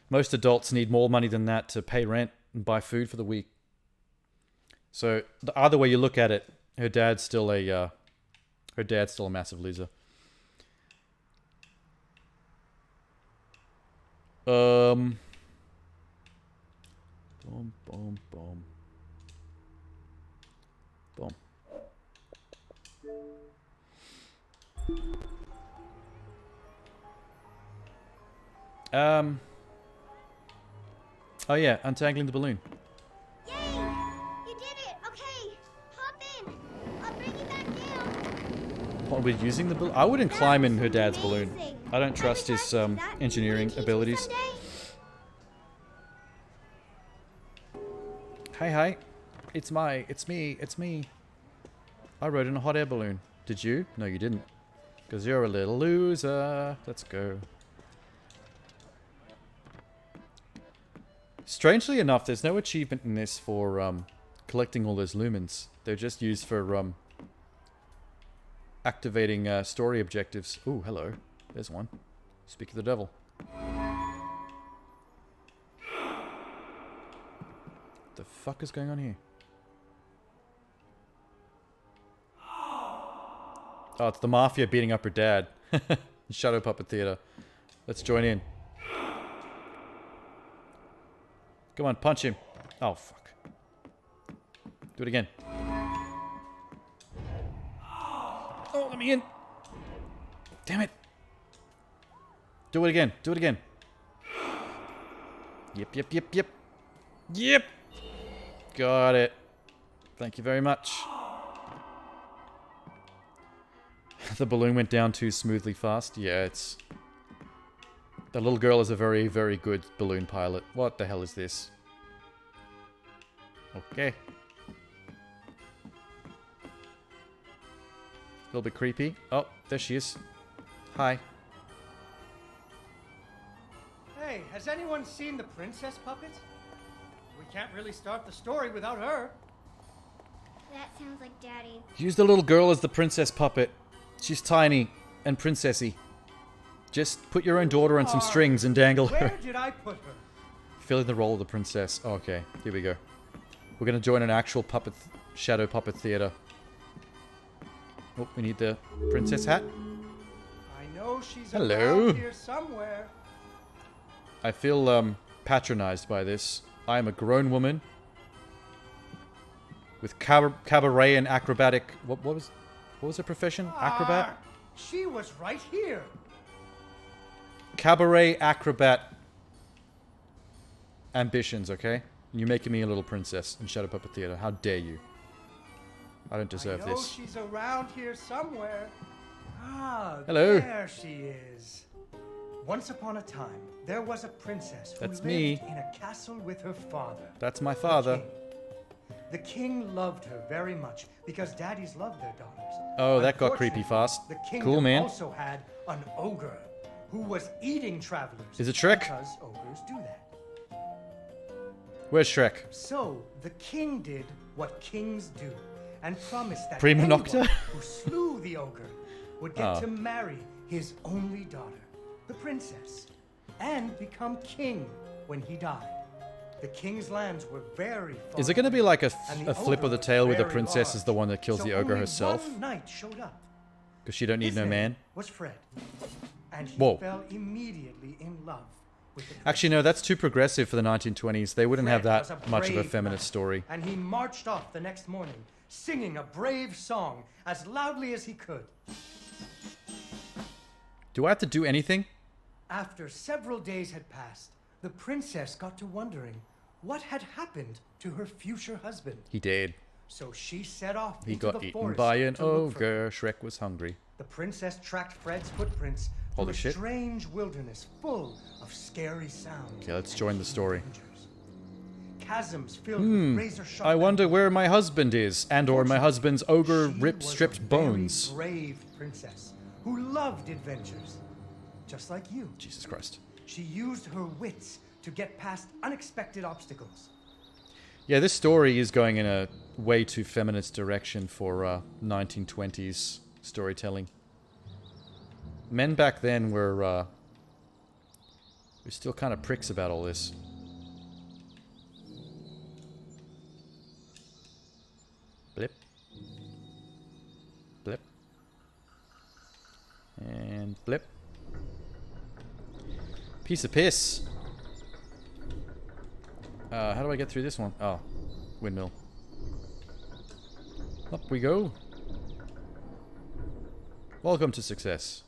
Most adults need more money than that to pay rent and buy food for the week. So the other way you look at it, her dad's still a massive loser. Boom, boom, boom. Boom. Oh yeah, untangling the balloon. Yay! You did it! Okay, hop in. I'll bring you back down. What, we're using the balloon? I wouldn't climb in her dad's balloon. Amazing. I don't trust his engineering abilities. Hey, it's me. I rode in a hot air balloon. Did you? No, you didn't. Because you're a little loser. Let's go. Strangely enough, there's no achievement in this for collecting all those lumens. They're just used for activating story objectives. Ooh, hello. There's one. Speak of the devil. The fuck is going on here? Oh, it's the Mafia beating up her dad. Shadow Puppet Theater. Let's join in. Come on, punch him. Oh, fuck. Do it again. Oh, let me in. Damn it. Do it again. Do it again. Yep. Yep. Got it. Thank you very much. The balloon went down too smoothly fast. Yeah, it's... The little girl is a very, very good balloon pilot. What the hell is this? Okay. A little bit creepy. Oh, there she is. Hi. Hey, has anyone seen the princess puppet? We can't really start the story without her. That sounds like Daddy. Use the little girl as the princess puppet. She's tiny and princessy. Just put your own daughter on some strings and dangle her. Where did I put her? Fill in the role of the princess. Okay, here we go. We're gonna join an actual puppet, shadow puppet theater. Oh, we need the princess hat. I know she's Hello. around here somewhere. I feel patronized by this. I am a grown woman with cabaret and acrobatic. What was her profession? Acrobat. She was right here. Cabaret acrobat ambitions. Okay, you're making me a little princess in Shadow Puppet Theater. How dare you? I don't deserve I know this. she's around here somewhere. Ah, Hello. there she is. Once upon a time, there was a princess who That's lived me. in a castle with her father. That's my father. The king loved her very much because daddies loved their daughters. Oh, that got creepy fast. The kingdom Cool, man. also had an ogre who was eating travelers. Is it Shrek? Because ogres do that. Where's Shrek? So the king did what kings do and promised that Prima anyone Nocta? who slew the ogre would get Oh. to marry his only daughter, the princess, and become king when he died. The king's lands were very far. Is it going to be like a and the flip of ogre the was tail where the very princess is large. the one that kills So the ogre only herself? One knight showed up. Because she don't need His no name man? was Fred, and he Whoa. fell immediately in love with the Actually, no, that's too progressive for the 1920s. They wouldn't have Fred was that much of a brave feminist knight, story. And he marched off the next morning, singing a brave song as loudly as he could. Do I have to do anything? After several days had passed, the princess got to wondering what had happened to her future husband. He did. So she set off He into got the eaten forest by an to look for him. ogre. Shrek was hungry. The princess tracked Fred's footprints Holy through a shit. strange wilderness full of scary sounds. Okay, let's and join the story. dangers. Chasms filled with razor-sharp I wonder angles. where my husband is, and or my husband's ogre She ripped was a stripped very bones. brave princess who loved adventures, just like you. Jesus Christ. She used her wits to get past unexpected obstacles. Yeah, this story is going in a way too feminist direction for 1920s storytelling. Men back then were still kind of pricks about all this. Blip. Blip. And blip. Piece of piss. How do I get through this one? Oh, windmill. Up we go. Welcome to success.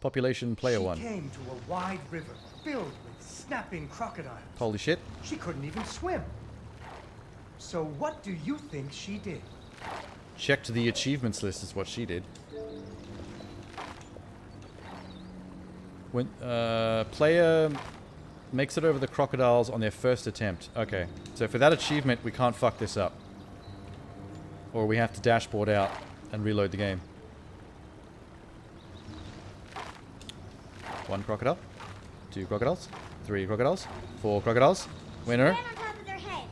Population player 1. She came to a wide river filled with snapping crocodiles. Holy shit. She couldn't even swim. So what do you think she did? Checked the achievements list is what she did. When player makes it over the crocodiles on their first attempt. Okay, so for that achievement we can't fuck this up. Or we have to dashboard out and reload the game. 1 crocodile, 2 crocodiles, 3 crocodiles, 4 crocodiles. Winner. Stand on top of their heads.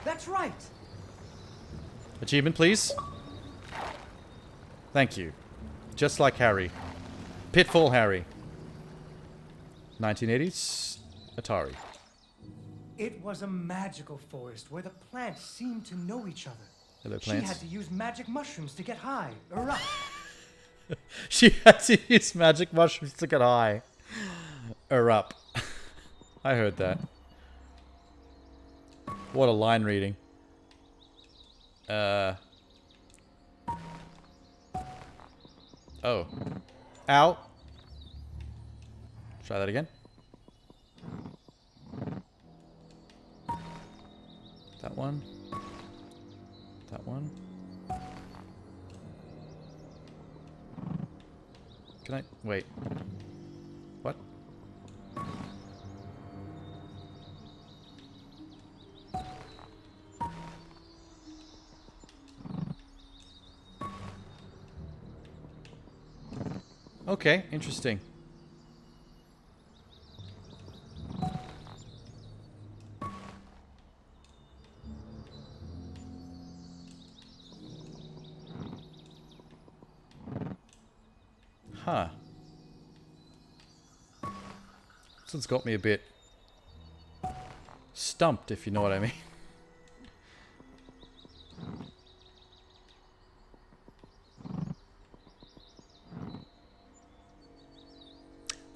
That's right. Achievement, please. Thank you. Just like Harry. Pitfall Harry. 1980s Atari. It was a magical forest where the plants seemed to know each other. Hello, She plants. had to use magic mushrooms to get high or up. She had to use magic mushrooms to get high. Or up. I heard that. What a line reading. Oh. Ow. Try that again. That one. That one. Can I... Wait. What? Okay, interesting. Huh. This one's got me a bit stumped, if you know what I mean.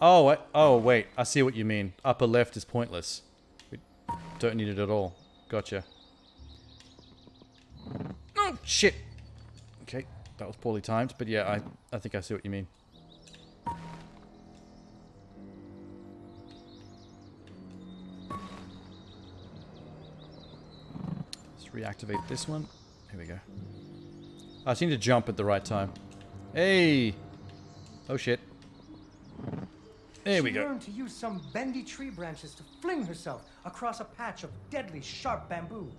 Oh, wait. I see what you mean. Upper left is pointless. We don't need it at all. Gotcha. Oh, shit. Okay, that was poorly timed, but yeah, I think I see what you mean. Let's reactivate this one. Here we go. I seem to jump at the right time. Hey! Oh shit. There we She go. learned to use some bendy tree branches to fling herself across a patch of deadly sharp bamboo.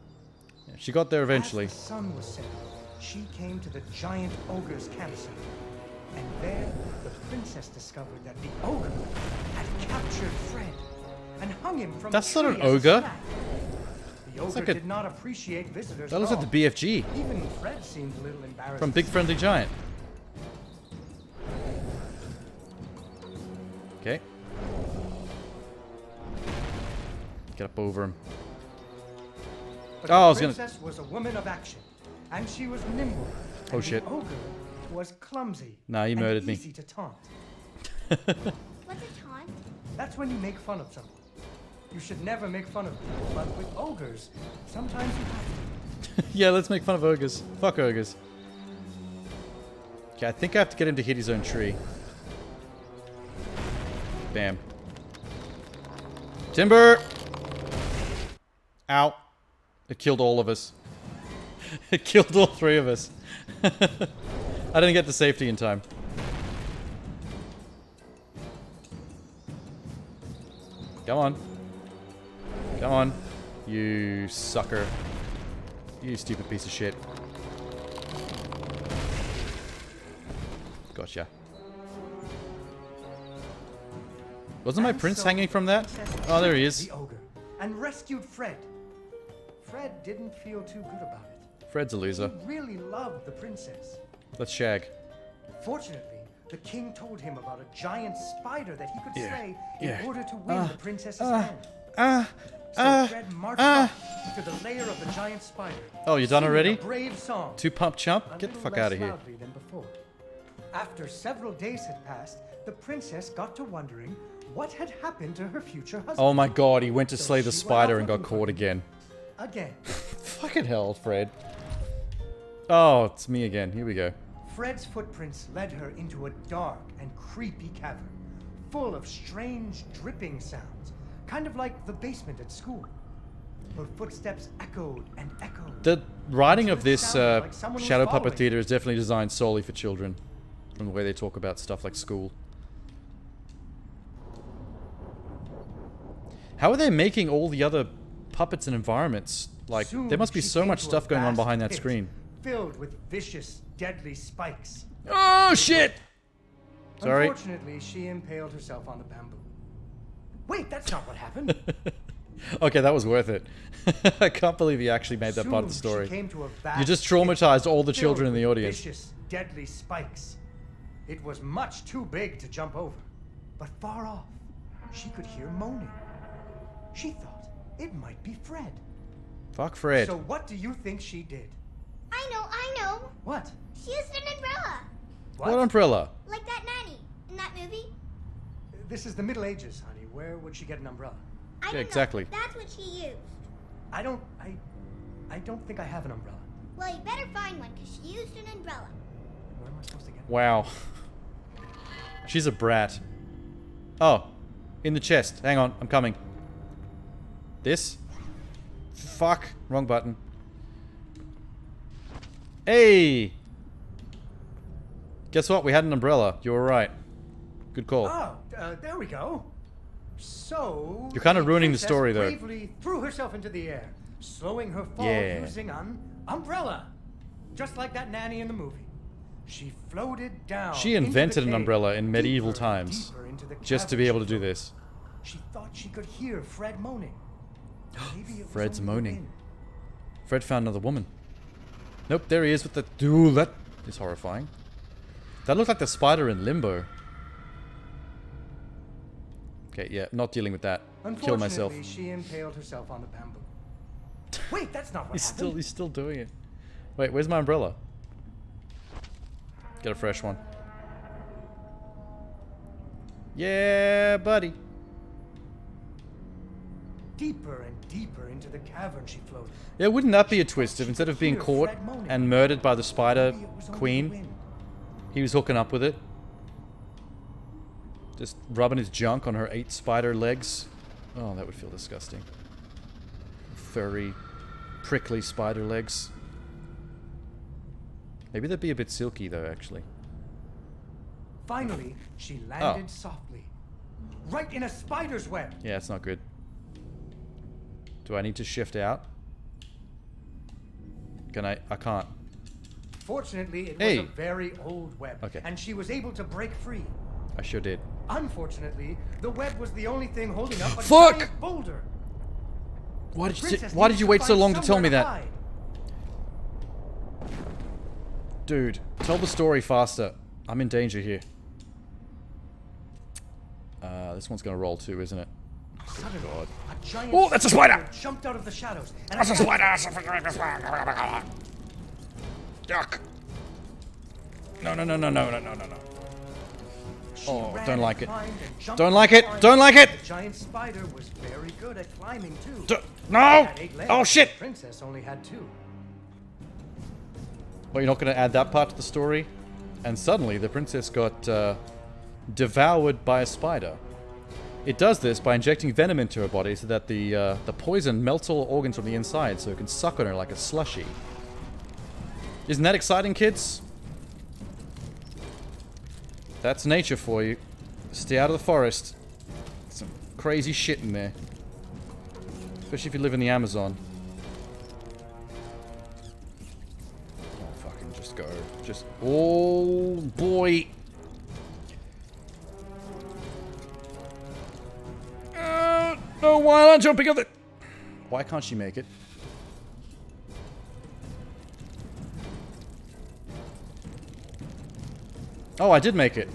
Yeah, she got there eventually. As the sun was setting, she came to the giant ogre's campsite. And there, the princess discovered that the ogre had captured Fred and hung him from That's a not tree an as a ogre. snack. The ogre like a- did not appreciate visitors That at looks all. like the BFG Even Fred seemed a little embarrassed. from Big Friendly Giant. Okay. Get up over him. But Oh, I was the gonna- princess was a woman of action, and she was nimble. Oh, and shit. The ogre was clumsy. Nah, he and murdered me. easy to taunt. What's a taunt? That's when you make fun of someone. You should never make fun of people, but with ogres, sometimes you have to. Yeah, let's make fun of ogres. Fuck ogres. Okay, I think I have to get him to hit his own tree. Bam. Timber! Ow. It killed all of us. It killed all 3 of us. I didn't get to safety in time. Come on. Come on. You sucker. You stupid piece of shit. Gotcha. Wasn't my And prince so hanging from that? Princess Oh, there he killed is. The ogre and rescued Fred. Fred didn't feel too good about it. Fred's a loser. He really loved the princess. Let's shag. Fortunately, the king told him about a giant spider that he could slay yeah. in order to win the princess's hand. So Fred marched off to the lair of the giant spider. Oh, you done singing already? A brave song. Two pump chump? A Get the little fuck less out of here. loudly than before. After several days had passed, the princess got to wondering what had happened to her future husband. Oh my god, he went to So slay the she went spider off and got looking caught for him. again. Again. Fucking hell, Fred. Oh, it's me again. Here we go. Fred's footprints led her into a dark and creepy cavern, full of strange dripping sounds, kind of like the basement at school. Her footsteps echoed and echoed. The writing of until it this sounded like someone was Shadow Puppet following Theater is definitely designed solely for children. From the way they talk about stuff like school. How are they making all the other puppets and environments? Like, Soon there must be she so came much to a stuff going on vast behind that pit screen. Filled with vicious, deadly spikes. Oh, shit! Sorry. Unfortunately, she impaled herself on the bamboo. Wait, that's not what happened. Okay, that was worth it. I can't believe you actually made that part of the Soon, story. she came to a vast You just pit traumatized all the filled children in the with audience. Vicious, deadly spikes. It was much too big to jump over, but far off, she could hear moaning. She thought it might be Fred. Fuck Fred. So what do you think she did? I know. What? She used an umbrella. What umbrella? Like that nanny in that movie. This is the Middle Ages, honey. Where would she get an umbrella? I Yeah, don't exactly. know. That's what she used. I don't think I have an umbrella. Well, you better find one, because she used an umbrella. Where am I supposed to get one? Wow. She's a brat. Oh. In the chest. Hang on. I'm coming. This? Fuck. Wrong button. Hey! Guess what? We had an umbrella. You were right. Good call. Oh, there we go. So You're kinda ruining the princess story, though. bravely threw herself into the air, slowing her fall Yeah. using an umbrella, just like that nanny in the movie. She floated down. She into the invented an cave, umbrella in medieval deeper and times. deeper into the Just to cavern be able she to do floated. this. She thought she could hear Fred moaning. Maybe it was Fred's only the moaning. wind. Fred found another woman. Nope, there he is with the... Dude, that is horrifying. That looked like the spider in Limbo. Okay, yeah, not dealing with that. Kill myself. Unfortunately, she impaled herself on the bamboo. Wait, that's not what happened. He's still doing it. Wait, where's my umbrella? Get a fresh one. Yeah, buddy. Deeper and deeper into the cavern she floated. Yeah, wouldn't that be a twist if instead of being caught and murdered by the spider Maybe it was only the queen, wind. he was hooking up with it? Just rubbing his junk on her 8 spider legs. Oh, that would feel disgusting. Furry, prickly spider legs. Maybe they'd be a bit silky though, actually. Finally, she landed softly. Right in a spider's web. Yeah, it's not good. Do I need to shift out? Can I? I can't. Fortunately, it Hey. was a very old web, Okay. and she was able to break free. I sure did. Unfortunately, the web was the only thing holding up a Fuck! giant boulder. Why The did you princess Why needed did you to wait so find long to tell me somewhere to that? hide. Dude, tell the story faster. I'm in danger here. This one's gonna roll too, isn't it? Suddenly, God. a giant Oh, that's a spider! jumped out of the shadows. And That's a attacked spider! Yuck! No, no, no, no, no, no, no, no, no. She Oh, ran don't and like it. climbed and jumped Don't and like it! climbed. Don't like it! The giant spider was very good at climbing too. No! It had 8 legs, Oh shit! The princess only had 2. Well, you're not gonna add that part to the story? And suddenly, the princess got devoured by a spider. It does this by injecting venom into her body so that the poison melts all organs from the inside so it can suck on her like a slushie. Isn't that exciting, kids? That's nature for you. Stay out of the forest. Some crazy shit in there. Especially if you live in the Amazon. Oh, fucking just go. Just... Oh, boy. No, why am I jumping up the... Why can't she make it? Oh, I did make it.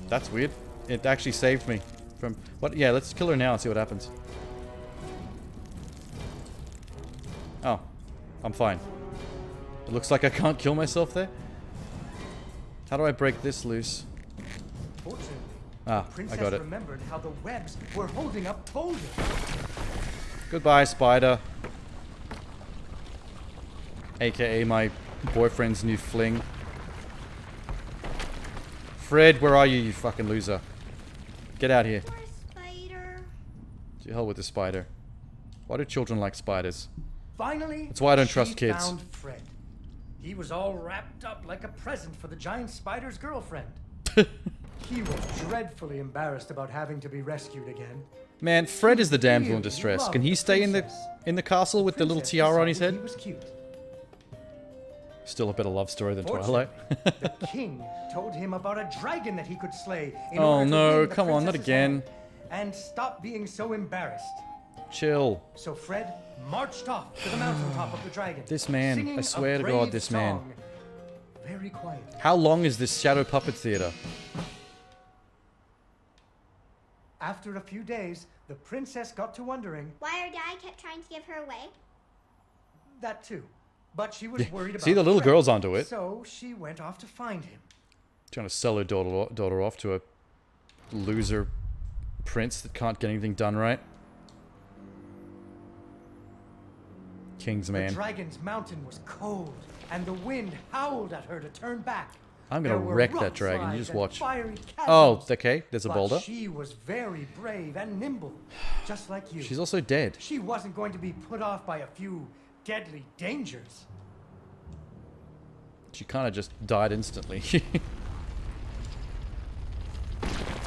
That's weird. It actually saved me from... What? Yeah, let's kill her now and see what happens. Oh. I'm fine. It looks like I can't kill myself there. How do I break this loose? Fortunately, Ah, the princess I got it. remembered how the webs were holding up boulders. Goodbye, spider. AKA my boyfriend's new fling. Fred, where are you, you fucking loser? Get out here. Poor spider. To hell with the spider. Why do children like spiders? Finally, That's why I don't she trust kids. found Fred. He was all wrapped up like a present for the giant spider's girlfriend. He was dreadfully embarrassed about having to be rescued again. Man, Fred is the damsel in Really distress. loved Can he the stay in the princess. castle with the little Princess tiara on his decided head? He was cute. Still a better love story than Fortunately, Twilight. the king told him about a dragon that he could slay in Oh, order to no, win the come on, not princess's again. hand and stop being so embarrassed. Chill. So Fred marched off to the mountaintop of the dragon. This man, singing I a swear to God, brave this man. song, very quiet. How long is this Shadow Puppet Theater? After a few days, the princess got to wondering Why her dad kept trying to give her away? that too. But she was worried about See, the little Fred, girl's onto it. So she went off to find him. Trying to sell her daughter off to a loser prince that can't get anything done right. King's The man. dragon's mountain was cold, and the wind howled at her to turn back. I'm gonna There were wreck that rock dragon. You slides just and watch. fiery Oh, chasms. okay. There's a But boulder. she was very brave and nimble, just like you. She's also dead. She wasn't going to be put off by a few deadly dangers. She kind of just died instantly.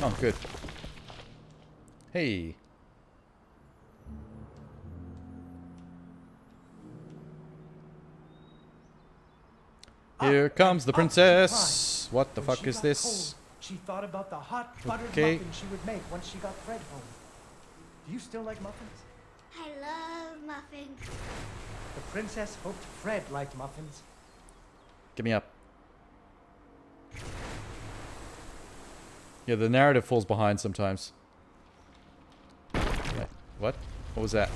Oh, good. Hey. Here comes the princess. What the When fuck she is got this? cold, she thought about the hot buttered Okay. muffin she would make once she got Fred home. Do you still like muffins? I love muffins. The princess hoped Fred liked muffins. Get me up. Yeah, the narrative falls behind sometimes. Okay. What? What was that?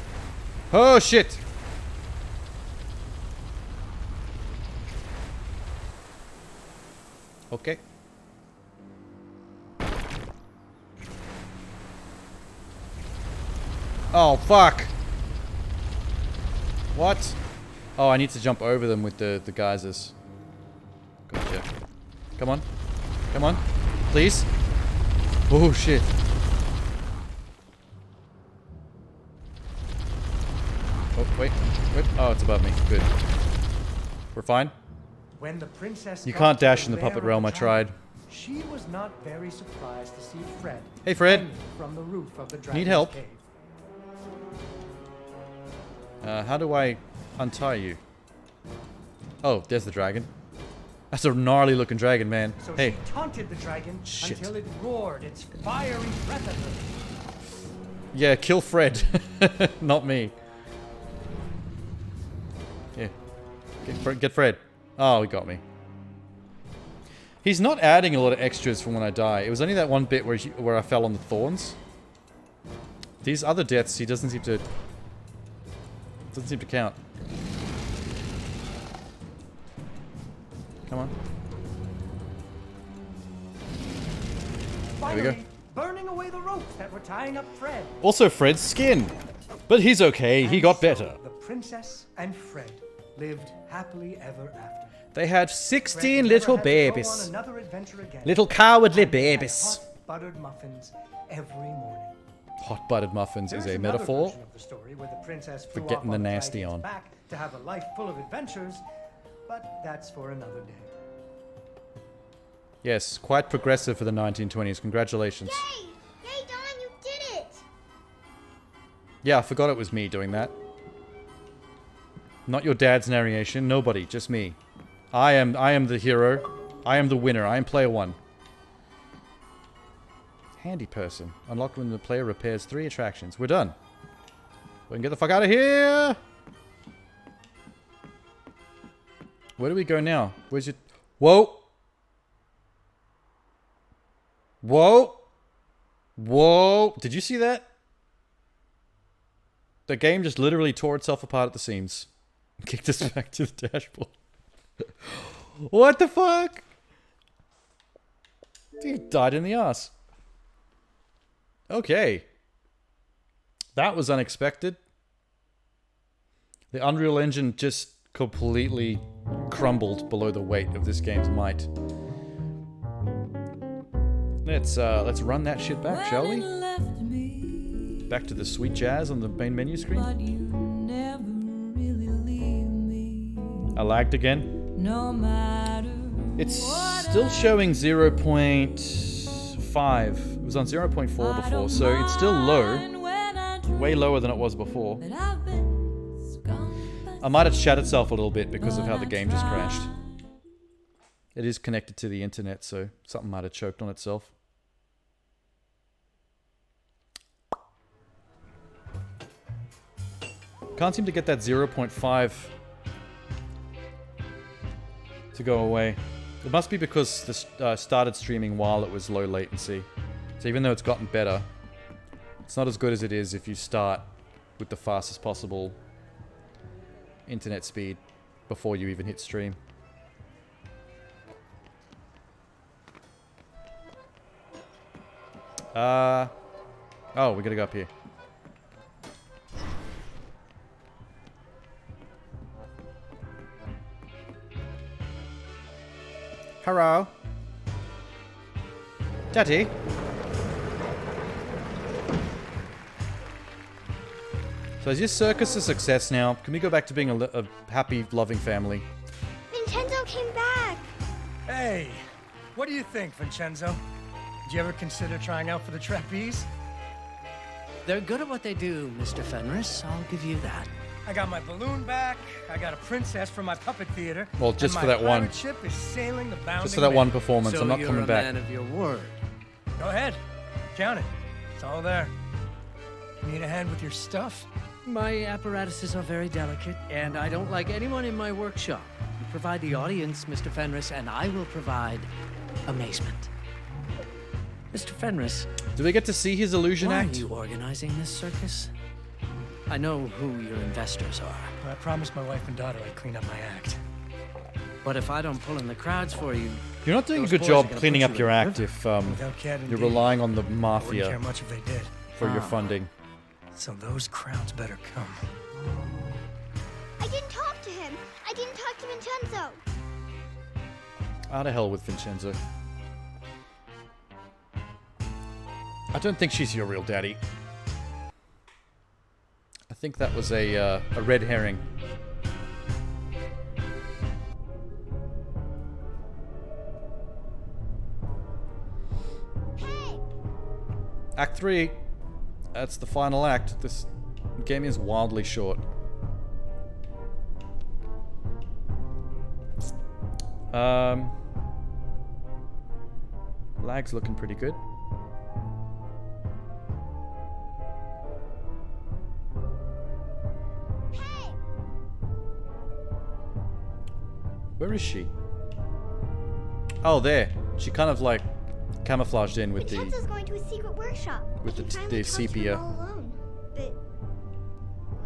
Oh, shit! Okay. Oh, fuck! What? Oh, I need to jump over them with the geysers. Gotcha. Come on. Come on. Please. Oh, shit. Oh, wait. Wait. Oh, it's above me. Good. We're fine? When the princess You got can't to dash in the lair puppet of realm, I the tried. dragon, she was not very surprised to see Fred. Hey, Fred. hanging from the roof of the dragon's help? cave. How do I untie you? Oh, there's the dragon. That's a gnarly looking dragon, man. So Hey. she taunted the dragon Shit. until it roared its fiery breath at her. Yeah, kill Fred. Not me. Yeah. Get Fred. Oh, he got me. He's not adding a lot of extras from when I die. It was only that one bit where I fell on the thorns. These other deaths, he doesn't seem to count. Come on. Finally, we go. burning away the ropes that were tying up Fred. Also Fred's skin. But he's okay. He And got so better. The princess and Fred lived happily ever after. They had Fred 16 never little had to go on babies. another adventure again. Little cowardly And they had babies. hot buttered muffins every morning. Hot buttered muffins There's is a another metaphor. version of the story where the princess for flew getting off the on nasty dragon's on. back to have a life full of adventures, but that's for another day. Yes, quite progressive for the 1920s. Congratulations. Yay! Yay, Dawn, you did it! Yeah, I forgot it was me doing that. Not your dad's narration. Nobody, just me. I am the hero. I am the winner. I am player one. Handy person. Unlocked when the player repairs 3 attractions. We're done. We can get the fuck out of here! Where do we go now? Where's your... Whoa! Whoa! Whoa! Did you see that? The game just literally tore itself apart at the seams. Kicked us back to the dashboard. What the fuck? Dude died in the ass. Okay. That was unexpected. The Unreal Engine just completely crumbled below the weight of this game's might. Let's run that shit back, shall we? Back to the sweet jazz on the main menu screen. I lagged again. It's still showing 0.5. It was on 0.4 before, so it's still low. Way lower than it was before. I might have shat itself a little bit because of how the game just crashed. It is connected to the internet, so something might have choked on itself. Can't seem to get that 0.5 to go away. It must be because this started streaming while it was low latency. So even though it's gotten better, it's not as good as it is if you start with the fastest possible internet speed before you even hit stream. Oh, we gotta go up here. Hello. Daddy. So is your circus a success now? Can we go back to being a happy, loving family? Vincenzo came back! Hey, what do you think, Vincenzo? Did you ever consider trying out for the trapeze? They're good at what they do, Mr. Fenris. I'll give you that. I got my balloon back. I got a princess from my puppet theater. Well, just for that one. My pirate ship is sailing the bounding Just for that one lake. performance. So I'm not you're coming a back. man of your word. Go ahead. Count it. It's all there. Need a hand with your stuff? My apparatuses are very delicate, and I don't like anyone in my workshop. You provide the audience, Mr. Fenris, and I will provide amazement. Mr. Fenris, Do we get to see his illusion why act? are you organizing this circus? I know who your investors are, I promised my wife and daughter I'd clean up my act. but if I don't pull in the crowds for you, You're not doing a those good boys job are gonna cleaning put up you your in the act river. if Without Cat you're indeed. relying on the I wouldn't care mafia much if they did. for your funding. So those crowds better come. I didn't talk to him. I didn't talk to Vincenzo. Out of hell with Vincenzo. I don't think she's your real daddy. I think that was a red herring. Hey! Act 3. That's the final act. This game is wildly short. Lag's looking pretty good. Hey! Where is she? Oh, there. She kind of like camouflaged in with Vincenzo's going to a secret workshop. with I the- can finally the talk to sepia. him all alone. But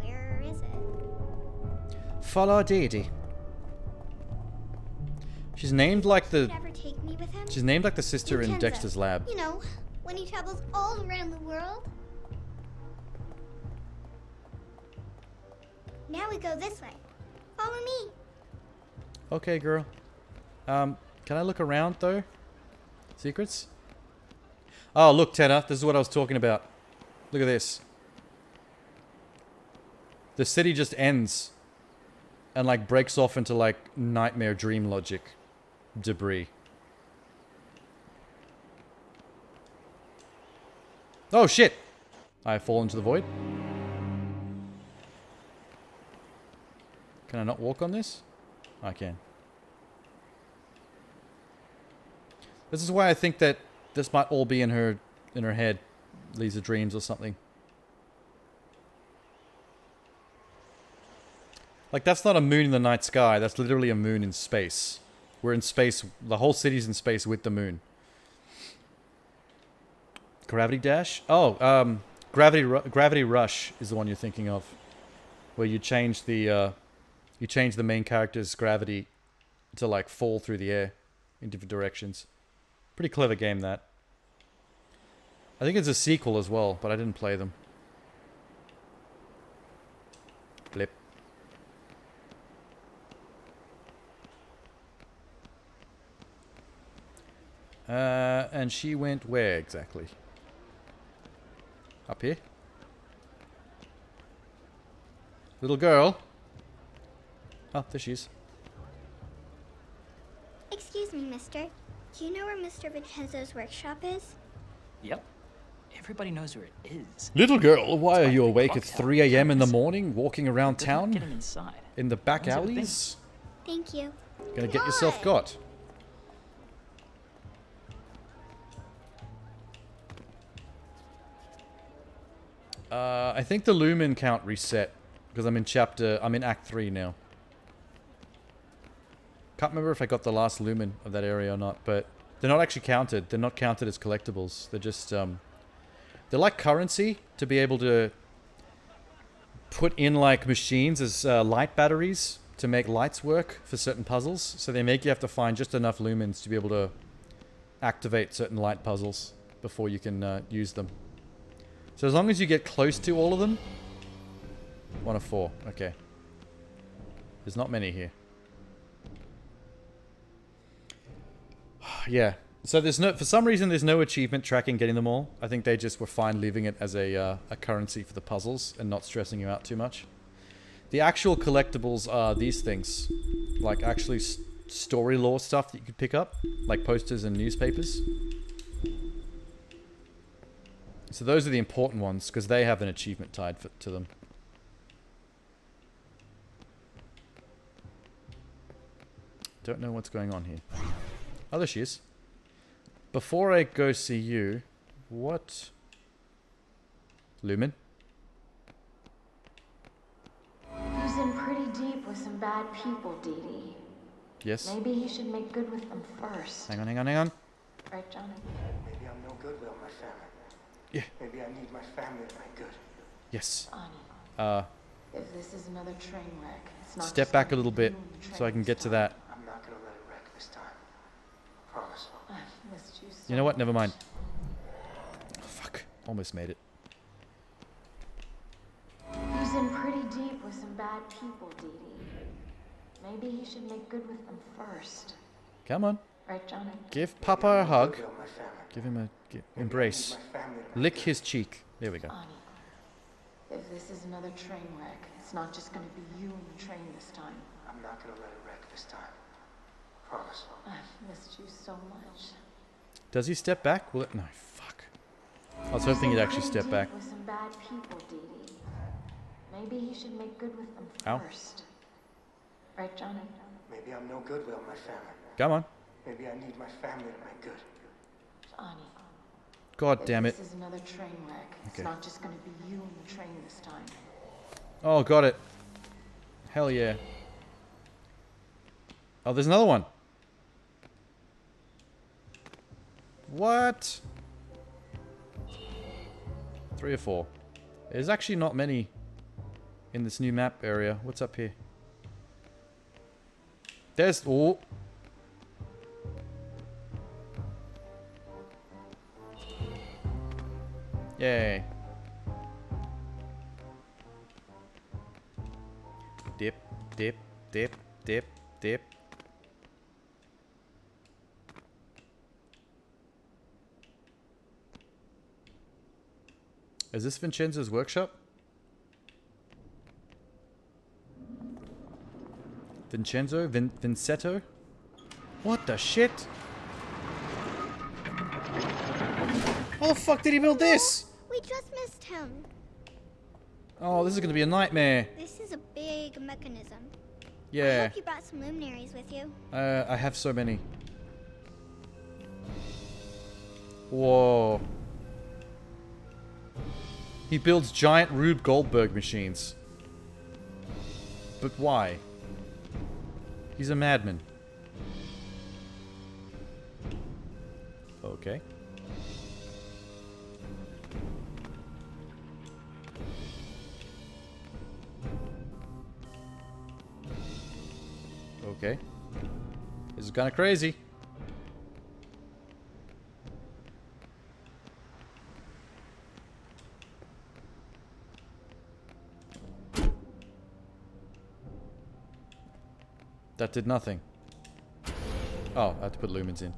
where is it? Follow Deity. She's named like the Never take me with him? she's named like the sister in Vincenzo. Dexter's lab. You know, when he travels all around the world. Now we go this way. Follow me. Okay, girl. Can I look around though? Secrets? Oh, look, Tenor. This is what I was talking about. Look at this. The city just ends and like breaks off into like nightmare dream logic debris. Oh shit! I fall into the void. Can I not walk on this? I can. This is why I think that this might all be in her in her head. These are dreams or something. Like, that's not a moon in the night sky. That's literally a moon in space. We're in space. The whole city's in space with the moon. Gravity Dash? Oh, Gravity Rush is the one you're thinking of. Where you change the main character's gravity to, like, fall through the air in different directions. Pretty clever game, that. I think it's a sequel as well, but I didn't play them. Blip. And she went where exactly? Up here? Little girl? Oh, there she is. Excuse me, mister. Do you know where Mr. Vincenzo's workshop is? Yep. Everybody knows where it is. Little girl, why are you like awake the at clock 3 a.m. in the morning, walking around Doesn't town? Get him inside. In the back Those are the alleys? Thank you. Gonna get yourself got. I think the lumen count reset because I'm in Act 3 now. Can't remember if I got the last lumen of that area or not, but they're not actually counted. They're not counted as collectibles. They're just, they're like currency to be able to put in like machines as light batteries to make lights work for certain puzzles. So they make you have to find just enough lumens to be able to activate certain light puzzles before you can use them. So as long as you get close to all of them... 1 of 4, okay. There's not many here. Yeah, so there's no... For some reason there's no achievement tracking getting them all. I think they just were fine leaving it as a currency for the puzzles and not stressing you out too much. The actual collectibles are these things. Like actually story lore stuff that you could pick up. Like posters and newspapers. So those are the important ones, because they have an achievement tied to them. Don't know what's going on here. Oh, there she is. Before I go see you, what... Lumen? He's in pretty deep with some bad people, Dee Dee. Yes? Maybe he should make good with them first. Hang on, hang on, hang on. Right, Johnny? Maybe I'm no good without my family. Yeah. Maybe I need my family to make good. Yes. Honey. If this is another train wreck, it's not Step just back a gonna little be bit you and the so I train can this get to time. that. I'm not gonna let it wreck this time. Promise. I've missed you so You know what? Never mind. much. Oh, fuck. Almost made it. He's in pretty deep with some bad people, Dee Dee. Maybe he should make good with them first. Come on. Right, Johnny? Give Papa a hug. Without my family. Give him a embrace. My family to make Lick good. his cheek. There we go. Honey, if this is another train wreck, it's not just gonna be you and the train this time. I'm not gonna let it wreck this time. Promise. I've missed you so much. Does he step back? Will it? No, fuck. I was hoping he'd actually step back. With some bad people, Dee Dee. Maybe he should make good with them Ow. first. Right, Johnny? Maybe I'm no good without my family. Come on. Maybe I need my family to make good. Johnny. God damn it. This is another train wreck. It's Okay. not just gonna be you and the train this time. Oh, got it. Hell yeah. Oh, there's another one. What? 3 or 4. There's actually not many in this new map area. What's up here? There's... Oh. Yay. Dip, dip, dip, dip, dip. Is this Vincenzo's workshop? Vincenzo? Vincetto? What the shit? How the fuck did he build this? We just missed him. Oh, this is gonna be a nightmare. This is a big mechanism. I Yeah. hope you brought some luminaries with you. I have so many. Whoa. He builds giant Rube Goldberg machines. But why? He's a madman. Okay. Okay. This is kind of crazy. That did nothing. Oh, I have to put lumens in.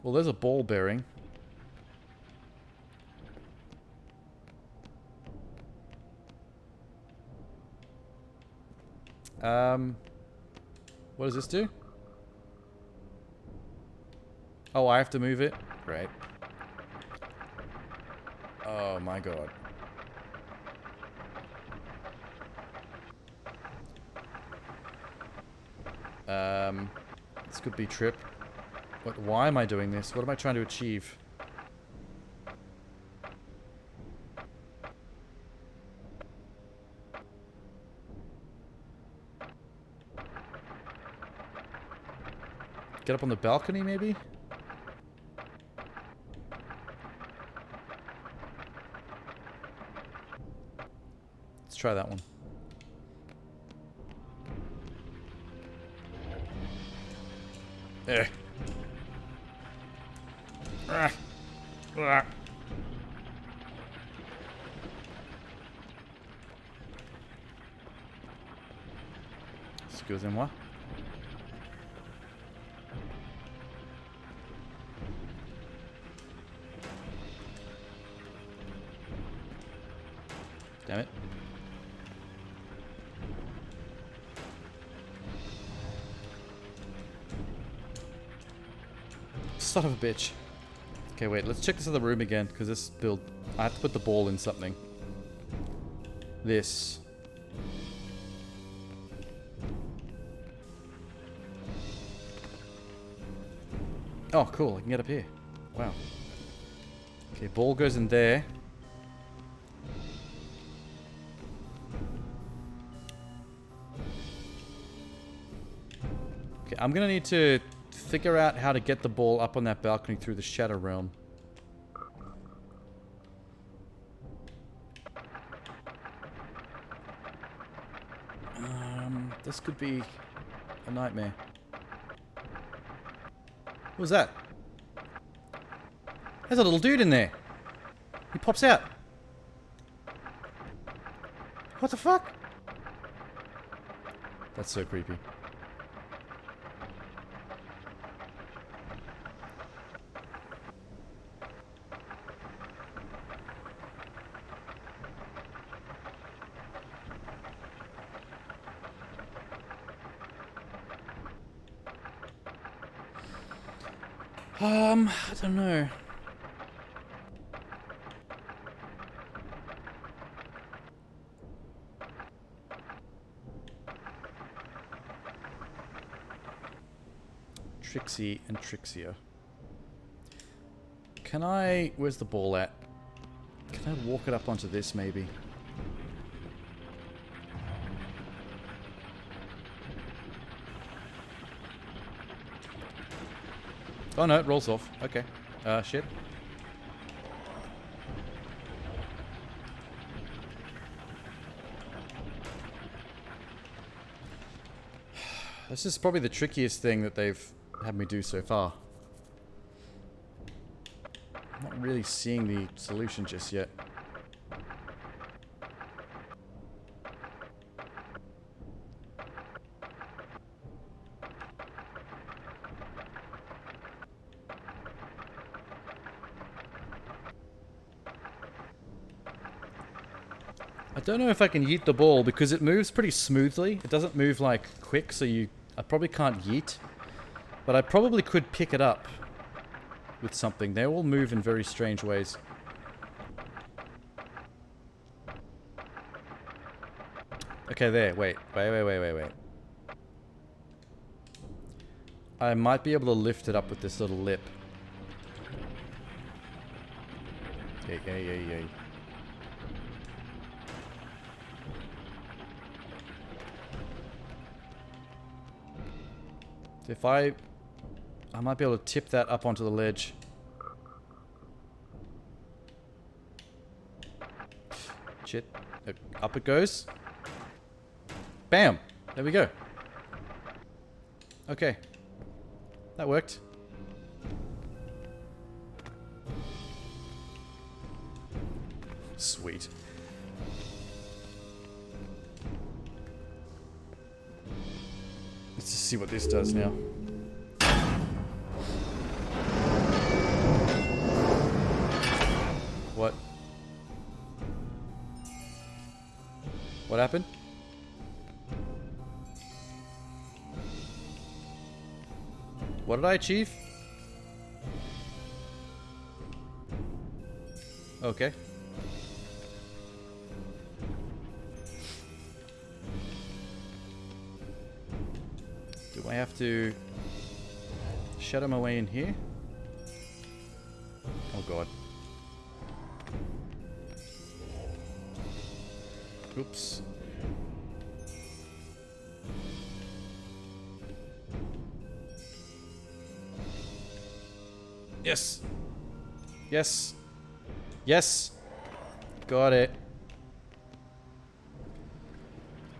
Well, there's a ball bearing. What does this do? Oh, I have to move it? Great. Oh my god. This could be trip. What? Why am I doing this? What am I trying to achieve? Get up on the balcony, maybe? Let's try that one. Eh. Ah. Ah. Excusez-moi. Damn it. Son of a bitch. Okay, wait, let's check this other room again, because this build... I have to put the ball in something. This. Oh, cool, I can get up here. Wow. Okay, ball goes in there. Okay, I'm gonna need to figure out how to get the ball up on that balcony through the Shadow Realm. This could be a nightmare. What was that? There's a little dude in there. He pops out. What the fuck? That's so creepy. I don't know. Trixie and Trixia. Can I... Where's the ball at? Can I walk it up onto this, maybe? Oh no, it rolls off. Okay. Shit. This is probably the trickiest thing that they've had me do so far. I'm not really seeing the solution just yet. I don't know if I can yeet the ball because it moves pretty smoothly. It doesn't move like quick, so I probably can't yeet. But I probably could pick it up with something. They all move in very strange ways. Okay, there. Wait. I might be able to lift it up with this little lip. Yay. If I might be able to tip that up onto the ledge. Shit. Up it goes. Bam! There we go. Okay. That worked. Sweet. Let's just see what this does now. What? What happened? What did I achieve? Okay. Do I have to shadow my way in here? Oh god. Oops. Yes. Yes. Yes. Got it.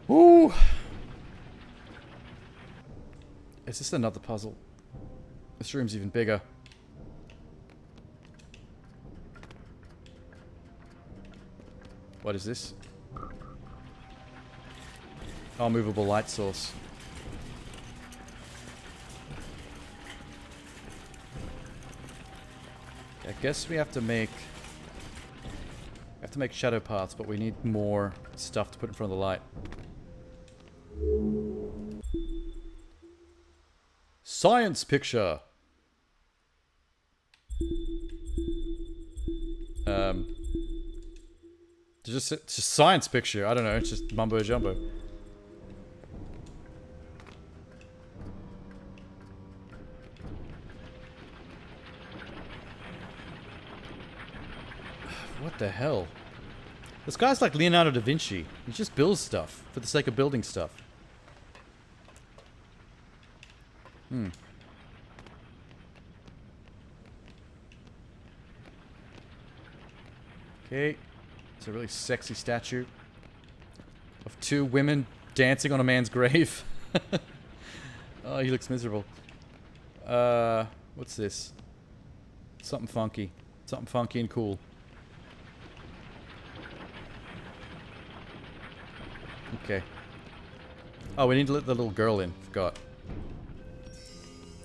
Woo. Is this another puzzle? This room's even bigger. What is this? Oh, movable light source. I guess we have to make shadow paths, but we need more stuff to put in front of the light. Science picture. It's just science picture. I don't know. It's just mumbo jumbo. What the hell? This guy's like Leonardo da Vinci. He just builds stuff for the sake of building stuff. Okay. It's a really sexy statue of two women dancing on a man's grave. Oh, he looks miserable. What's this? Something funky. Something funky and cool. Okay. Oh, we need to let the little girl in. Forgot.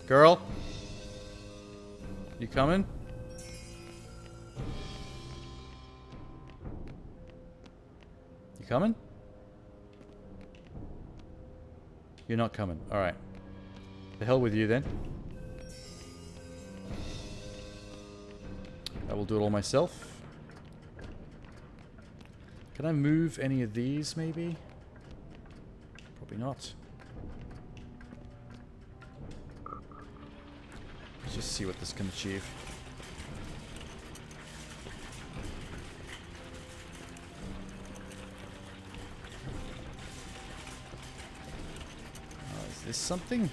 Girl? You coming? You coming? You're not coming. Alright. The hell with you then. I will do it all myself. Can I move any of these maybe? Probably not. Let's just see what this can achieve. Is this something?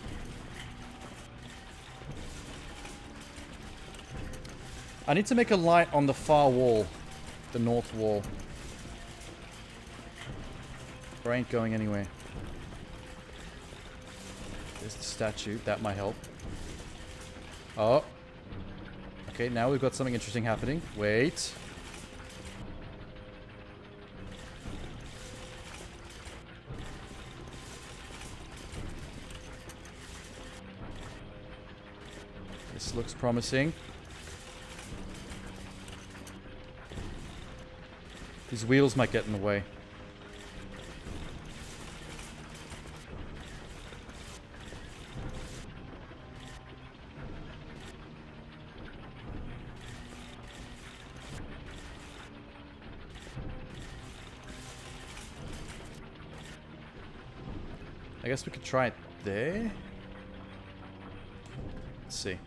I need to make a light on the far wall. The north wall. Or ain't going anywhere. There's the statue. That might help. Oh. Okay, now we've got something interesting happening. Wait. This looks promising. These wheels might get in the way. I guess we could try it there. Let's see.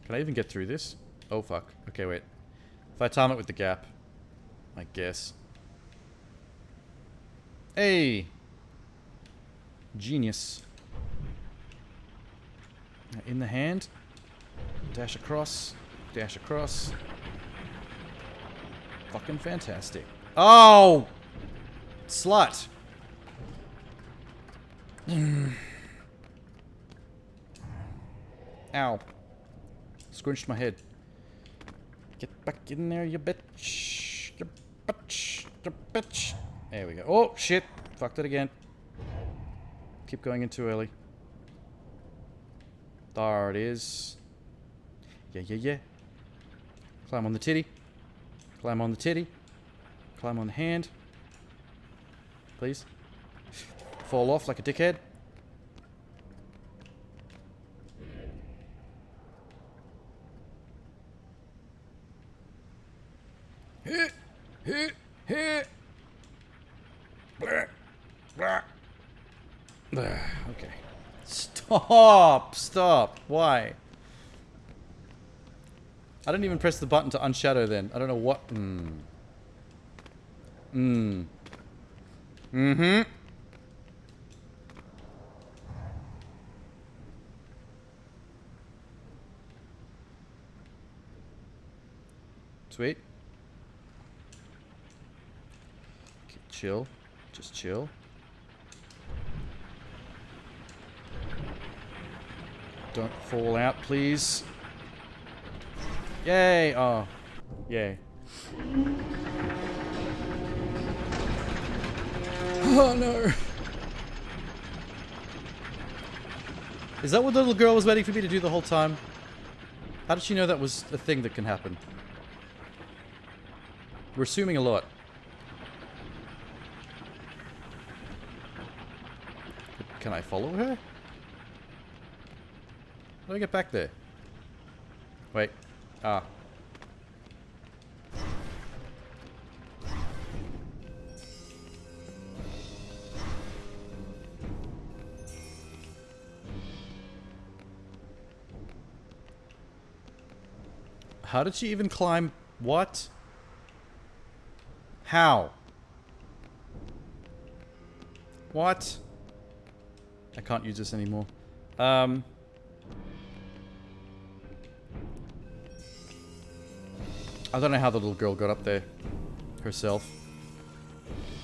Can I even get through this? Oh, fuck. Okay, wait. If I time it with the gap, I guess. Hey! Genius. Now in the hand. Dash across. Dash across. Fucking fantastic. Oh! Slut! Ow. Scrunched my head. Get back in there, you bitch. You bitch. You bitch. There we go. Oh, shit. Fucked it again. Keep going in too early. There it is. Yeah, yeah, yeah. Climb on the titty. Climb on the titty. Climb on the hand. Please. Fall off like a dickhead. Okay. Stop! Stop! Why? I didn't even press the button to unshadow then. I don't know what... Mm-hmm. Sweet. Okay, chill. Just chill. Don't fall out, please. Yay! Oh. Yay. Oh no! Is that what the little girl was waiting for me to do the whole time? How did she know that was a thing that can happen? We're assuming a lot. Can I follow her? How do I get back there? Wait. Ah. How did she even climb? What? How? What? I can't use this anymore. I don't know how the little girl got up there herself.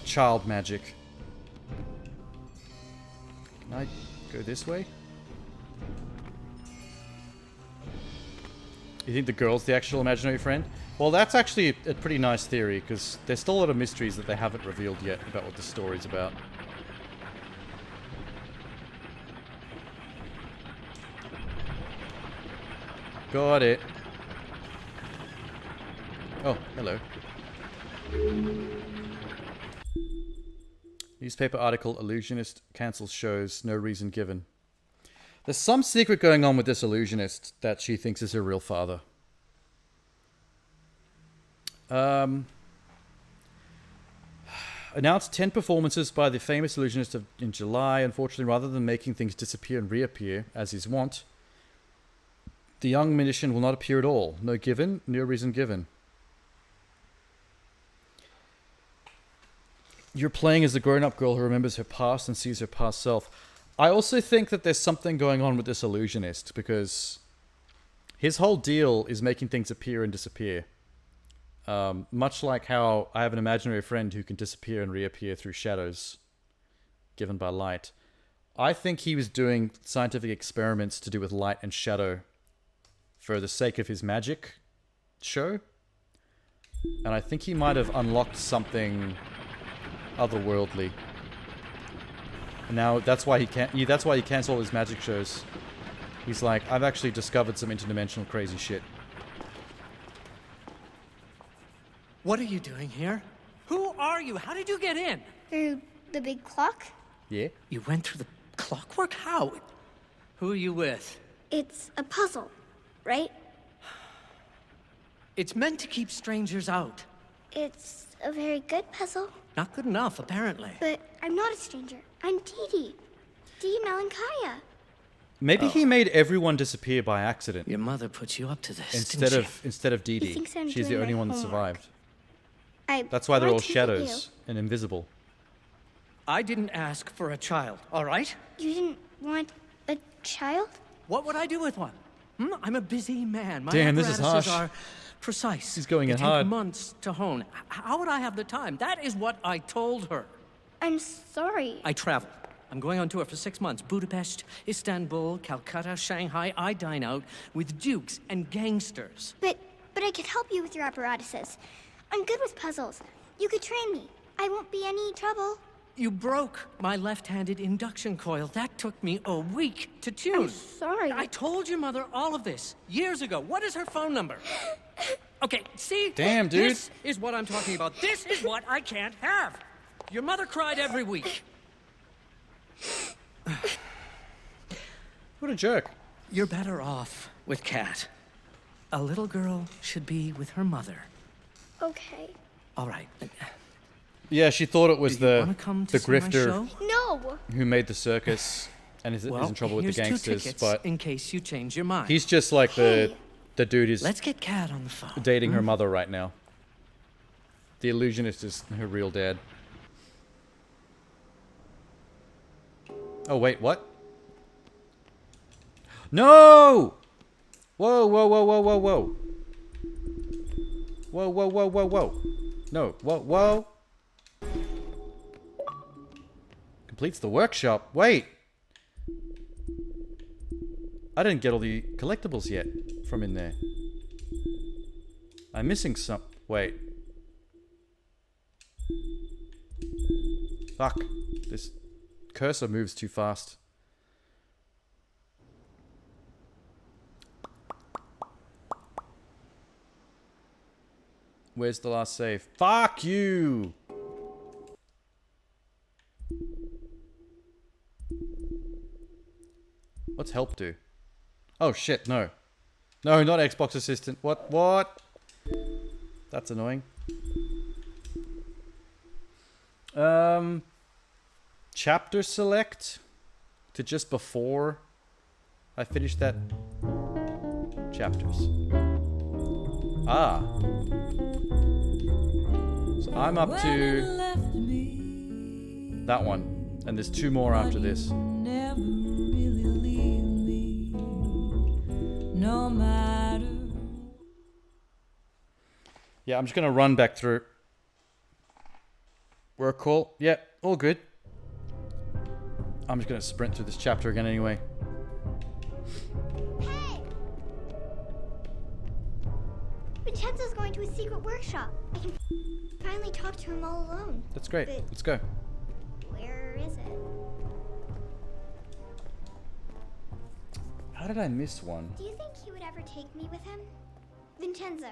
Child magic. Can I go this way? You think the girl's the actual imaginary friend? Well, that's actually a pretty nice theory, because there's still a lot of mysteries that they haven't revealed yet about what the story's about. Got it. Oh, hello. Newspaper article, illusionist cancels shows, no reason given. There's some secret going on with this illusionist that she thinks is her real father. Announced 10 performances by the famous illusionist in July. Unfortunately, rather than making things disappear and reappear, as is wont, the young magician will not appear at all. No reason given. You're playing as a grown-up girl who remembers her past and sees her past self. I also think that there's something going on with this illusionist, because his whole deal is making things appear and disappear. Much like how I have an imaginary friend who can disappear and reappear through shadows given by light. I think he was doing scientific experiments to do with light and shadow for the sake of his magic show. And I think he might have unlocked something otherworldly. And now that's why he can't. That's why he cancels all his magic shows. He's like, I've actually discovered some interdimensional crazy shit. What are you doing here? Who are you? How did you get in? Through the big clock? Yeah. You went through the clockwork? How? Who are you with? It's a puzzle, right? It's meant to keep strangers out. It's a very good puzzle. Not good enough, apparently. But I'm not a stranger. I'm Dee Dee. Dee Malankaya. Maybe he made everyone disappear by accident Your mother put you up to this, instead of Dee He Dee. thinks I'm She's the doing only my one that homework. survived. I That's why they're all want to meet shadows and invisible. I didn't ask for a child, all right? You didn't want a child? What would I do with one? I'm a busy man. My Damn, this is apparatuses harsh. are precise. He's going They in take hard. months to hone. How would I have the time? That is what I told her. I'm sorry. I travel. I'm going on tour for 6 months. Budapest, Istanbul, Calcutta, Shanghai. I dine out with dukes and gangsters. But I could help you with your apparatuses. I'm good with puzzles. You could train me. I won't be any trouble. You broke my left-handed induction coil. That took me a week to tune. I'm sorry. I told your mother all of this years ago. What is her phone number? Okay, see? Damn, dude. This is what I'm talking about. This is what I can't have. Your mother cried every week. What a jerk. You're better off with Kat. A little girl should be with her mother. Okay. All right. Yeah, she thought it was Do you the wanna come to see my grifter show? No! who made the circus and is in trouble with the here's 2 gangsters, tickets but in case you change your mind. he's just like the dude who's Let's get Kat on the phone. dating her mother right now. The illusionist is her real dad. Oh, wait, what? No! Whoa, whoa, whoa, whoa, whoa, whoa. Whoa, whoa, whoa, whoa, whoa. No, whoa, whoa. Completes the workshop. Wait. I didn't get all the collectibles yet from in there. I'm missing some. Wait. Fuck. This cursor moves too fast. Where's the last save? Fuck you! What's help do? Oh shit, no. No, not Xbox Assistant. What? That's annoying. Chapter select to just before I finish that. Chapters. Ah. So I'm up to that one, and there's 2 more after this. Never really leave me, no matter. Yeah, I'm just gonna run back through. Work call. Yeah, all good. I'm just gonna sprint through this chapter again anyway. Hey! Vincenzo's going to his secret workshop. I can finally talk to him all alone. That's great. But Let's go. where is it? How did I miss one? Do you think he would ever take me with him? Vincenzo.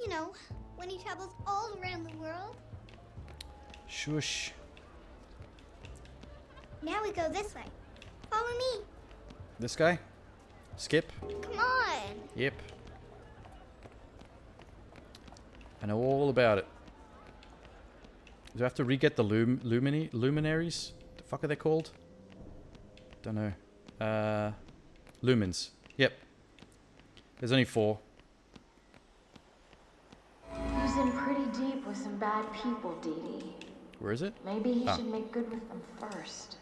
You know, when he travels all around the world. Shush. Now we go this way. Follow me. This guy? Skip? Come on. Yep. I know all about it. Do I have to re-get the luminaries? The fuck are they called? Don't know. Lumens. Yep. There's only 4. He's in pretty deep with some bad people, Dee Dee. Where is it? Maybe he Ah. should make good with them first.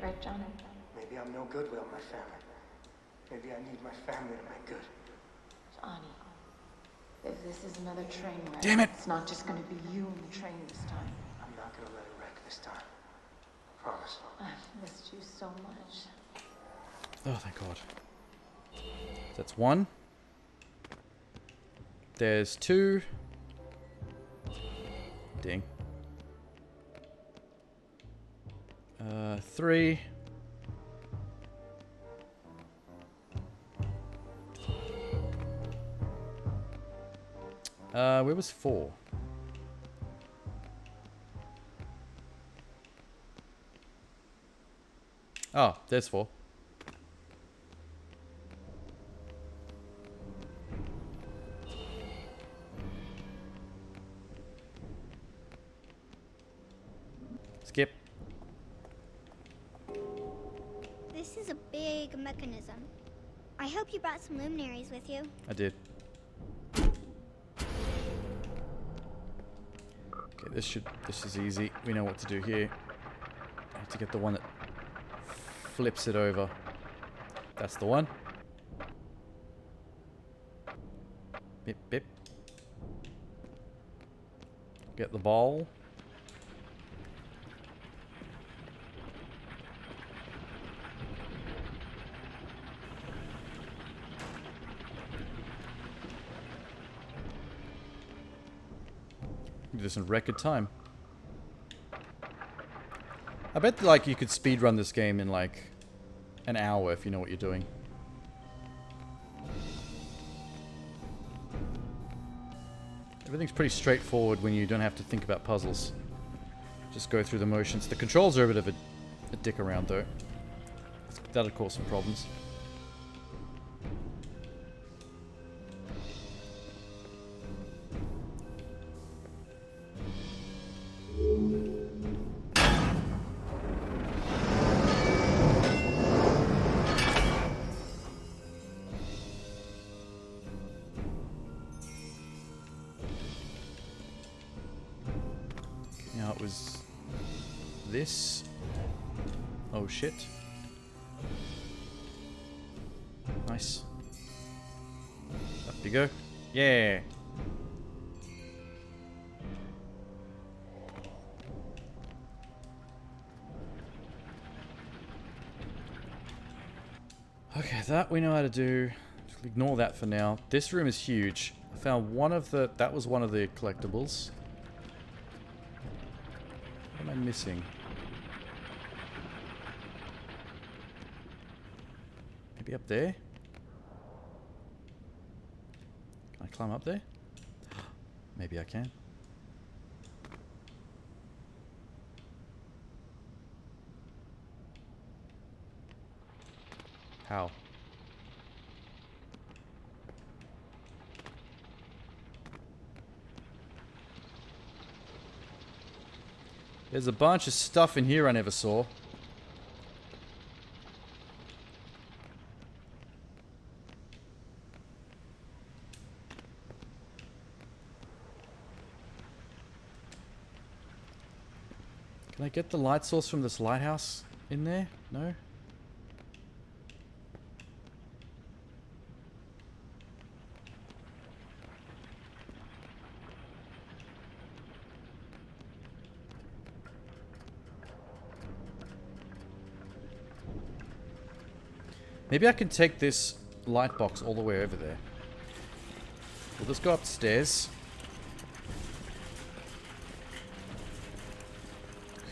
Right, Johnny? Maybe I'm no good without my family. Maybe I need my family to make good. Johnny, if this is another train wreck, Damn it. it's not just gonna be you and the train this time. I'm not gonna let it wreck this time. Promise. I've missed you so much. Oh, thank God. That's 1. There's 2. Ding. 3. Where was 4? Oh, there's 4. Skip. This This is a big mechanism. I hope you brought some luminaries with you. I did. Okay, this is easy. We know what to do here. I have to get the one that flips it over. That's the one. Bip, bip. Get the ball. Do this in record time. I bet like you could speedrun this game in like an hour if you know what you're doing. Everything's pretty straightforward when you don't have to think about puzzles. Just go through the motions. The controls are a bit of a dick around though. That'll cause some problems. Now it was this. Oh shit. Nice. Up you go. Yeah. Okay, that we know how to do. Just ignore that for now. This room is huge. I found one of the... That was one of the collectibles. What am I missing? Maybe up there? Can I climb up there? Maybe I can. How? There's a bunch of stuff in here I never saw. Can I get the light source from this lighthouse in there? No? Maybe I can take this light box all the way over there. We'll just go upstairs.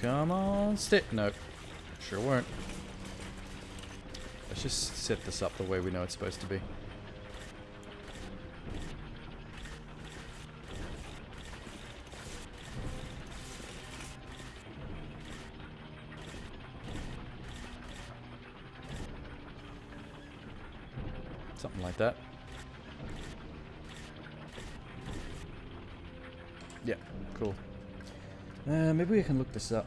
Come on, stick. Nope. Sure won't. Let's just set this up the way we know it's supposed to be. Something like that. Yeah, cool. Maybe we can look this up.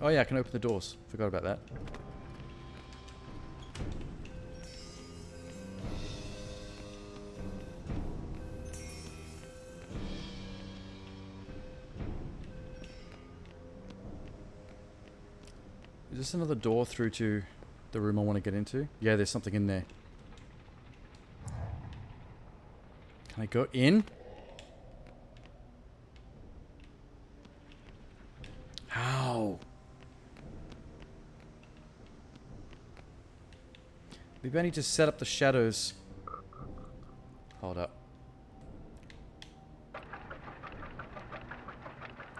Oh yeah, I can open the doors. Forgot about that. Is this another door through to the room I want to get into? Yeah, there's something in there. Can I go in? How? Maybe I need to set up the shadows. Hold up.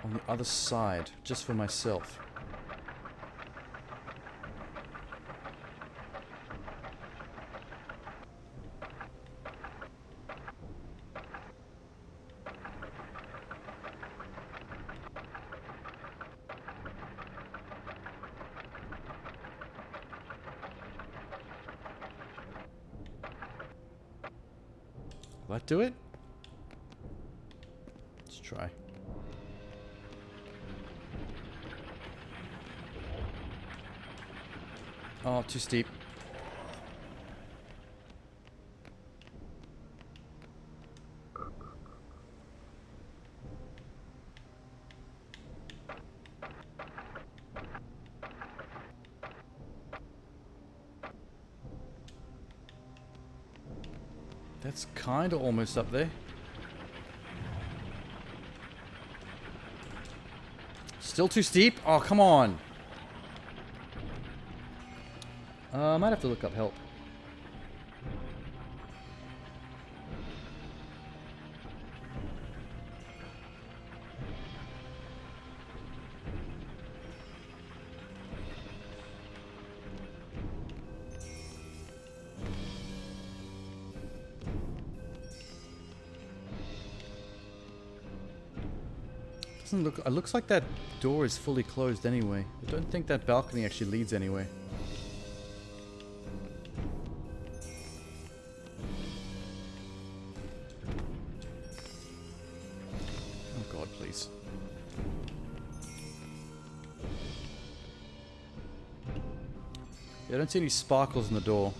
On the other side, just for myself. Will that do it? Let's try. Oh, too steep. That's kind of almost up there. Still too steep? Oh, come on. I might have to look up help. Doesn't look. It looks like that door is fully closed anyway. I don't think that balcony actually leads anywhere. Oh God, please. Yeah, I don't see any sparkles in the door.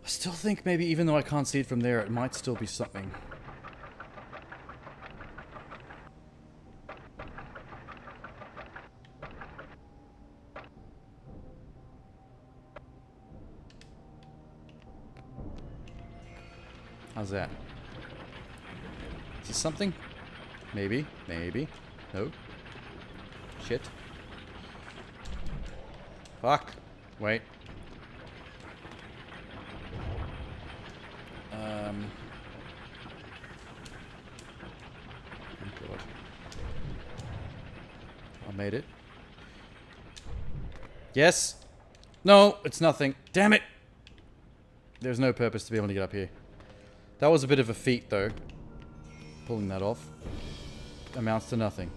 I still think maybe even though I can't see it from there, it might still be something. How's that? Is this something? Maybe. Maybe. No. Shit. Fuck. Wait. Oh God. I made it. Yes. No, it's nothing. Damn it. There's no purpose to be able to get up here. That was a bit of a feat, though. Pulling that off amounts to nothing.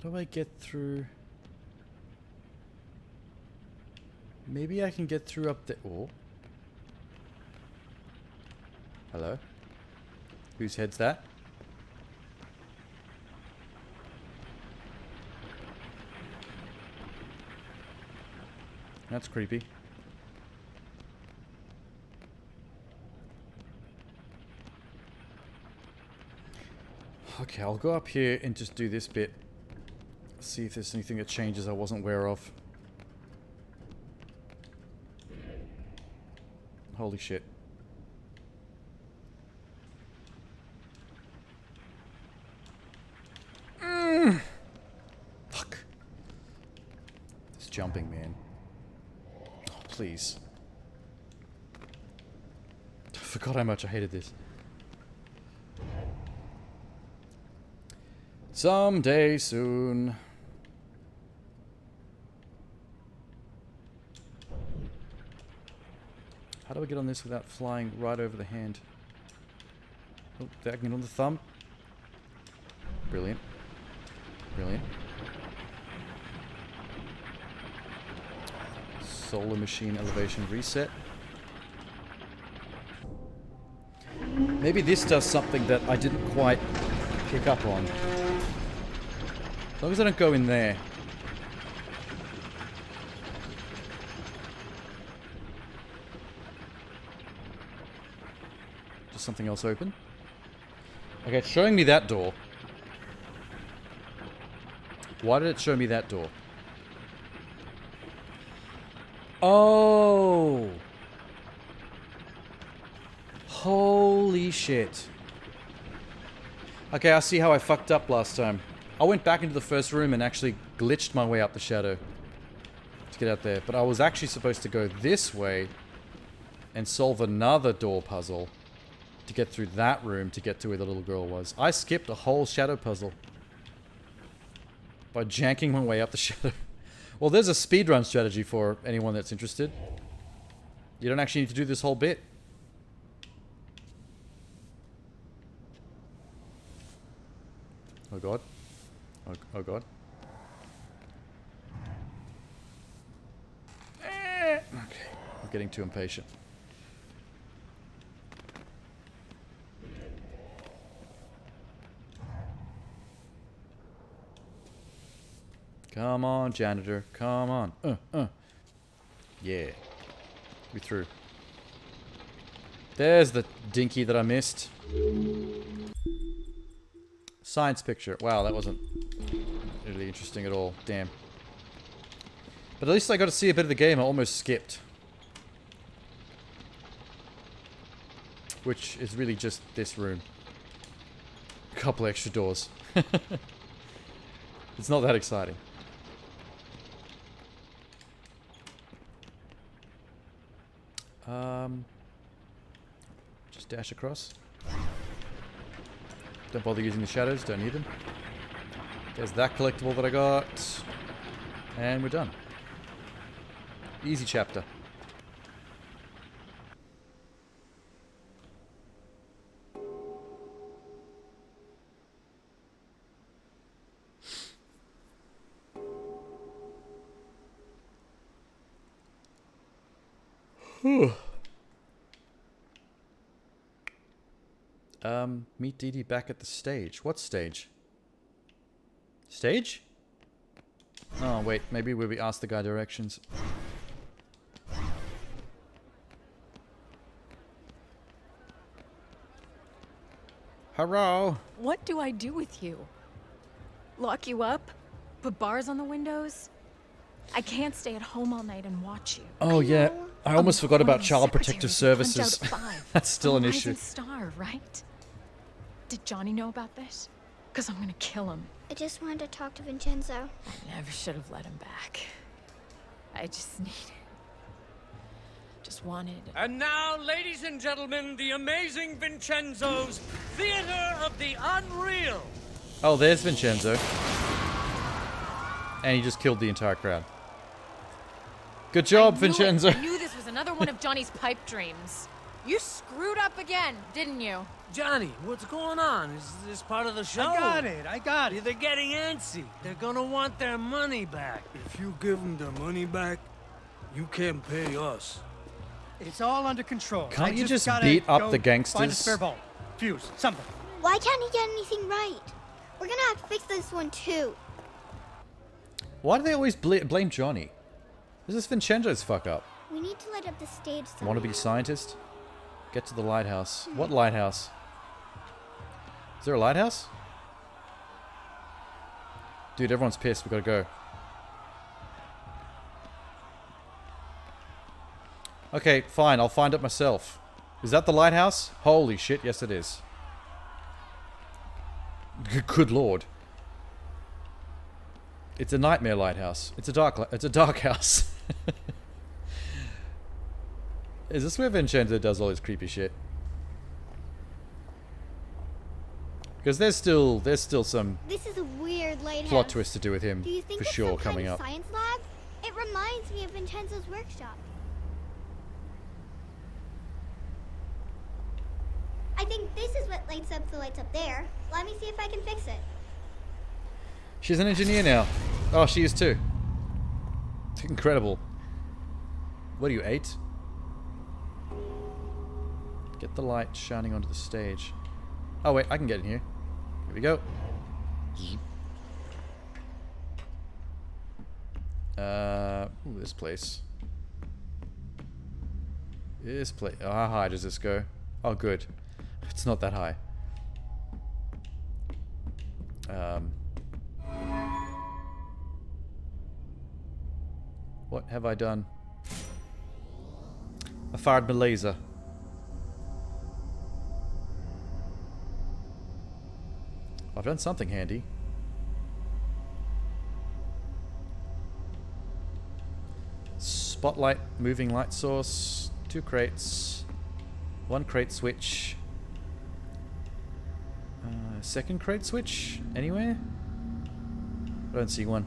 How do I get through? Maybe I can get through up there. Oh. Hello? Whose head's that? That's creepy. Okay, I'll go up here and just do this bit. See if there's anything that changes I wasn't aware of. Holy shit. Fuck. This jumping, man. Oh, please. I forgot how much I hated this. Someday soon. How do I get on this without flying right over the hand? Oh, I can get on the thumb. Brilliant. Brilliant. Solar machine elevation reset. Maybe this does something that I didn't quite pick up on. As long as I don't go in there. Something else open. Okay, it's showing me that door. Why did it show me that door? Oh! Holy shit. Okay, I see how I fucked up last time. I went back into the first room and actually glitched my way up the shadow to get out there. But I was actually supposed to go this way and solve another door puzzle to get through that room to get to where the little girl was. I skipped a whole shadow puzzle by janking my way up the shadow. Well, there's a speedrun strategy for anyone that's interested. You don't actually need to do this whole bit. Oh god. Oh god. Okay, I'm getting too impatient. Come on, janitor. Come on. Yeah. We through. There's the dinky that I missed. Science picture. Wow, that wasn't really interesting at all. Damn. But at least I got to see a bit of the game I almost skipped. Which is really just this room. A couple extra doors. It's not that exciting. Just dash across. Don't bother using the shadows, don't need them. There's that collectible that I got. And we're done. Easy chapter. Meet Dee Dee back at the stage. What stage? Stage? Oh, wait. Maybe we asked the guy directions. Hello? What do I do with you? Lock you up? Put bars on the windows? I can't stay at home all night and watch you. Oh, yeah. I almost forgot about Child Secretary Protective who punch Services. out 5. That's still an Rise issue. and Star, right? Did Johnny know about this? Because I'm gonna kill him. I just wanted to talk to Vincenzo. I never should have let him back. I just wanted. And now, ladies and gentlemen, the amazing Vincenzo's Theater of the Unreal. Oh, there's Vincenzo. And he just killed the entire crowd. Good job, Vincenzo. I knew this was another one of Johnny's pipe dreams. You screwed up again, didn't you? Johnny, what's going on? Is this part of the show? I got it. They're getting antsy. They're gonna want their money back. If you give them their money back, you can't pay us. It's all under control. Can't you just gotta beat up go the Find a gangsters? spare bulb, fuse, something. Why can't he get anything right? We're gonna have to fix this one too. Why do they always blame Johnny? This is Vincenzo's fuck up. We need to light up the stage somehow. Want to be a scientist? Get to the lighthouse. What lighthouse? Is there a lighthouse? Dude, everyone's pissed. We gotta go. Okay, fine. I'll find it myself. Is that the lighthouse? Holy shit, yes it is. Good lord. It's a nightmare lighthouse. It's a dark house. Is this where Vincenzo does all his creepy shit? Because there's still some This is a weird lighthouse. plot twist to do with him Do you think for it's sure some kind coming of up. science lab? It reminds me of Vincenzo's workshop. I think this is what lights up the lights up there. Let me see if I can fix it. She's an engineer now. Oh, she is too. Incredible. What are you, 8? Get the light shining onto the stage. Oh wait, I can get in here. Here we go. Ooh, this place. This place. Oh, how high does this go? Oh, good. It's not that high. What have I done? I fired my laser. I've done something handy. Spotlight, moving light source. 2 crates. 1 crate switch. Second crate switch? Anywhere? I don't see one.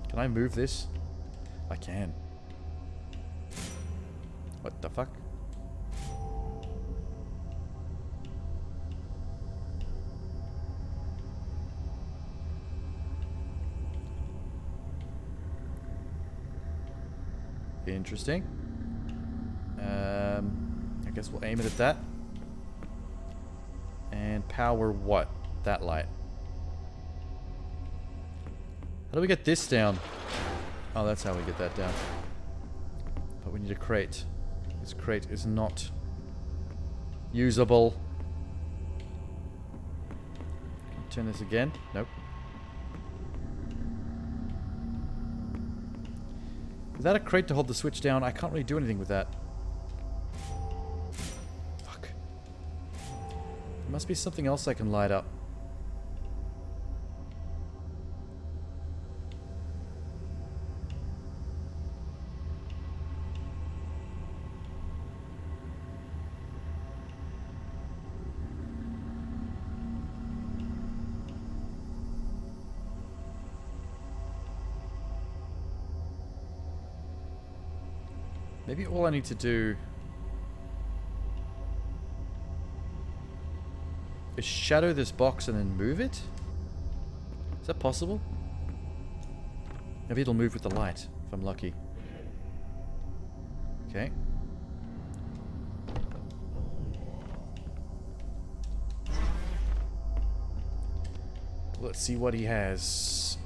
Can I move this? I can. What the fuck? Interesting. I guess we'll aim it at that. And power what? That light. How do we get this down? Oh, that's how we get that down. But we need a crate. This crate is not usable. Turn this again. Nope. Without a crate to hold the switch down, I can't really do anything with that. Fuck. There must be something else I can light up. Maybe all I need to do is shadow this box and then move it? Is that possible? Maybe it'll move with the light, if I'm lucky. Okay. Let's see what he has.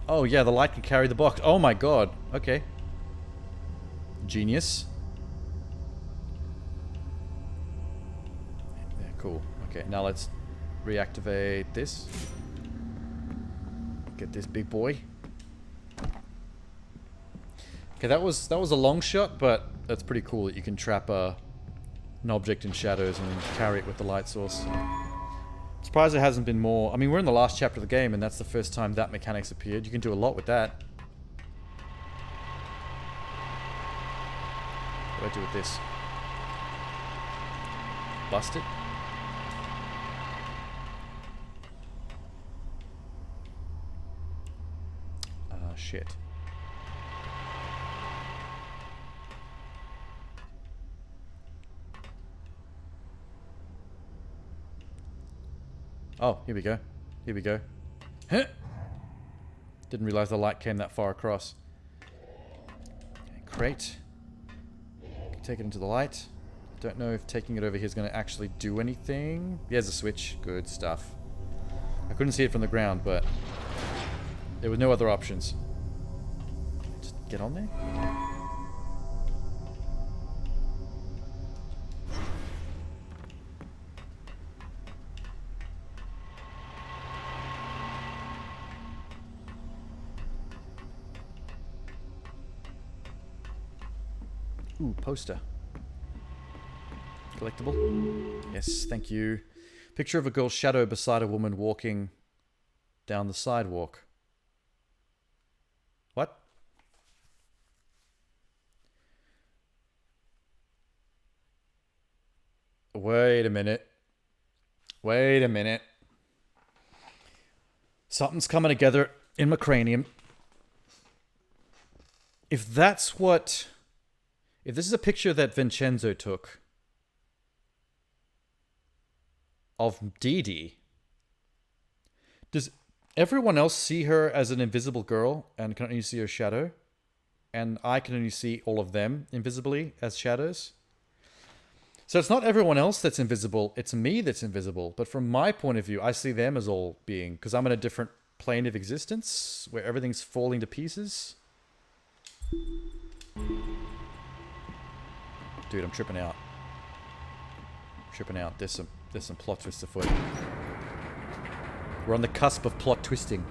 Oh yeah, the light can carry the box. Oh my god. Okay. Genius. Yeah, cool. Okay, now let's reactivate this. Get this big boy. Okay, that was a long shot, but that's pretty cool that you can trap an object in shadows and then carry it with the light source. Surprised there hasn't been more. I mean, we're in the last chapter of the game, and that's the first time that mechanic's appeared. You can do a lot with that. What do I do with this? Bust it? Shit. Oh, here we go. Here we go. Huh. Didn't realize the light came that far across. Okay, crate. Take it into the light. Don't know if taking it over here is going to actually do anything. There's a switch. Good stuff. I couldn't see it from the ground, but there were no other options. Just get on there. Ooh, poster. Collectible. Yes, thank you. Picture of a girl's shadow beside a woman walking down the sidewalk. What? Wait a minute. Wait a minute. Something's coming together in my cranium. If that's what... If this is a picture that Vincenzo took of Dee Dee, does everyone else see her as an invisible girl and can only see her shadow? And I can only see all of them invisibly as shadows? So it's not everyone else that's invisible, it's me that's invisible. But from my point of view, I see them as all being, because I'm in a different plane of existence where everything's falling to pieces. Dude, I'm tripping out. Tripping out. There's some plot twists afoot. We're on the cusp of plot twisting.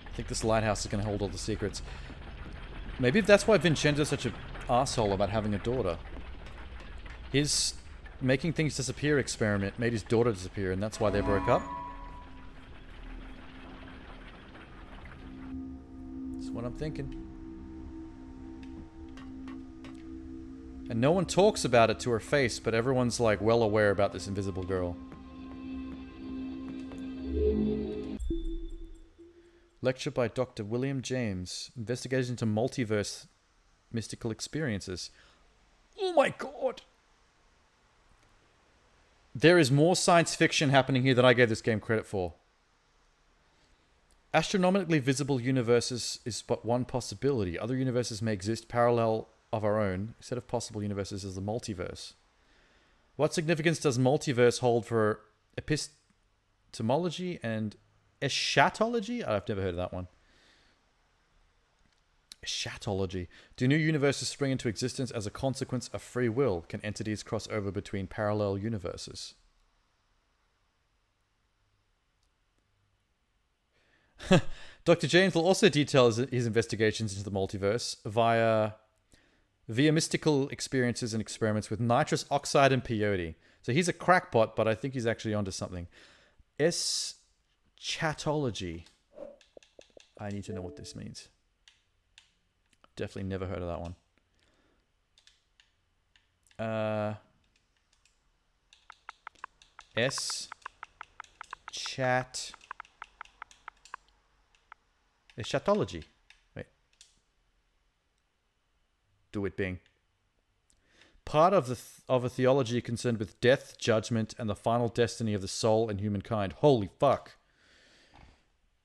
I think this lighthouse is going to hold all the secrets. Maybe that's why Vincenzo's such an asshole about having a daughter. His making things disappear experiment made his daughter disappear, and that's why they broke up. That's what I'm thinking. And no one talks about it to her face, but everyone's like well aware about this invisible girl. Lecture by Dr. William James. Investigation into multiverse mystical experiences. Oh my god! There is more science fiction happening here than I gave this game credit for. Astronomically visible universes is but one possibility. Other universes may exist parallel of our own. A set of possible universes is the multiverse. What significance does multiverse hold for epistemology and eschatology? I've never heard of that one. Eschatology. Do new universes spring into existence as a consequence of free will? Can entities cross over between parallel universes? Dr. James will also detail his investigations into the multiverse via mystical experiences and experiments with nitrous oxide and peyote. So he's a crackpot, but I think he's actually onto something. Eschatology. I need to know what this means. Definitely never heard of that one. Eschatology. Wait. Do it, Bing. Part of a theology concerned with death, judgment, and the final destiny of the soul and humankind. Holy fuck.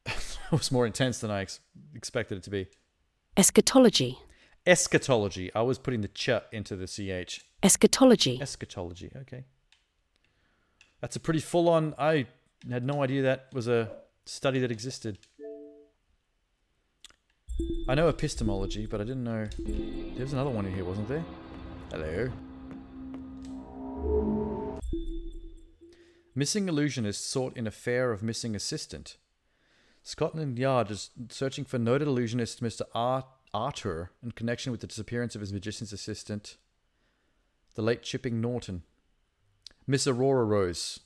It was more intense than I expected it to be. Eschatology. Eschatology. I was putting the ch into the ch. Eschatology. Eschatology. Okay. That's a pretty full-on... I had no idea that was a study that existed. I know epistemology, but I didn't know... There was another one in here, wasn't there? Hello. Missing illusionist sought in affair of missing assistant. Scotland Yard is searching for noted illusionist Mr. Arthur in connection with the disappearance of his magician's assistant, the late Chipping Norton. Miss Aurora Rose.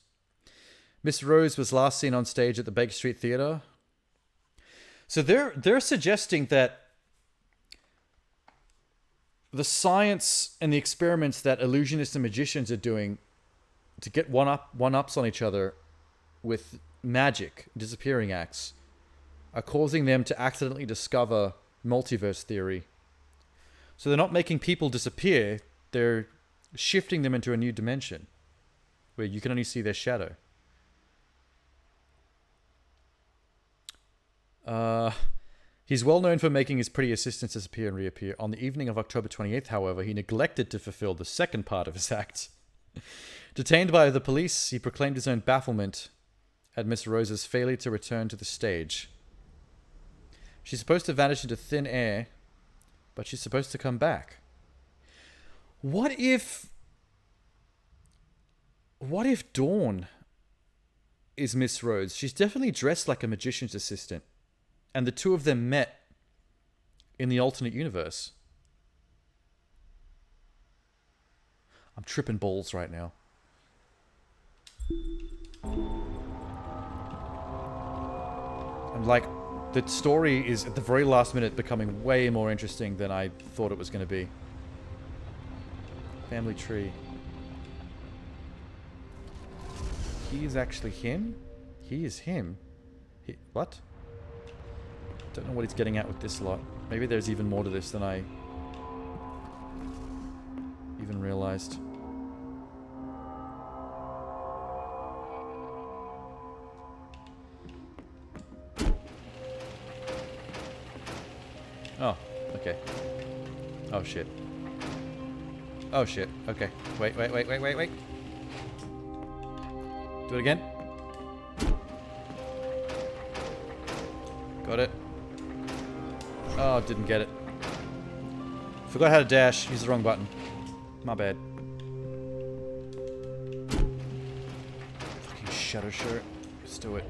Miss Rose was last seen on stage at the Baker Street Theatre. So they're suggesting that the science and the experiments that illusionists and magicians are doing to get one-ups on each other with magic, disappearing acts, are causing them to accidentally discover multiverse theory. So they're not making people disappear, they're shifting them into a new dimension where you can only see their shadow. He's well known for making his pretty assistants disappear and reappear. On the evening of October 28th, however, he neglected to fulfill the second part of his act. Detained by the police, he proclaimed his own bafflement at Miss Rose's failure to return to the stage. She's supposed to vanish into thin air, but she's supposed to come back. What if Dawn is Miss Rose? She's definitely dressed like a magician's assistant. And the two of them met in the alternate universe. I'm tripping balls right now. I'm like, the story is at the very last minute becoming way more interesting than I thought it was going to be. Family tree. He is actually him? He is him. What? Don't know what he's getting at with this lot. Maybe there's even more to this than I even realized. Oh, okay. Oh shit. Oh shit. Okay. Wait. Do it again. Got it. Oh, didn't get it. Forgot how to dash. Use the wrong button. My bad. Fucking shadow shirt. Let's do it.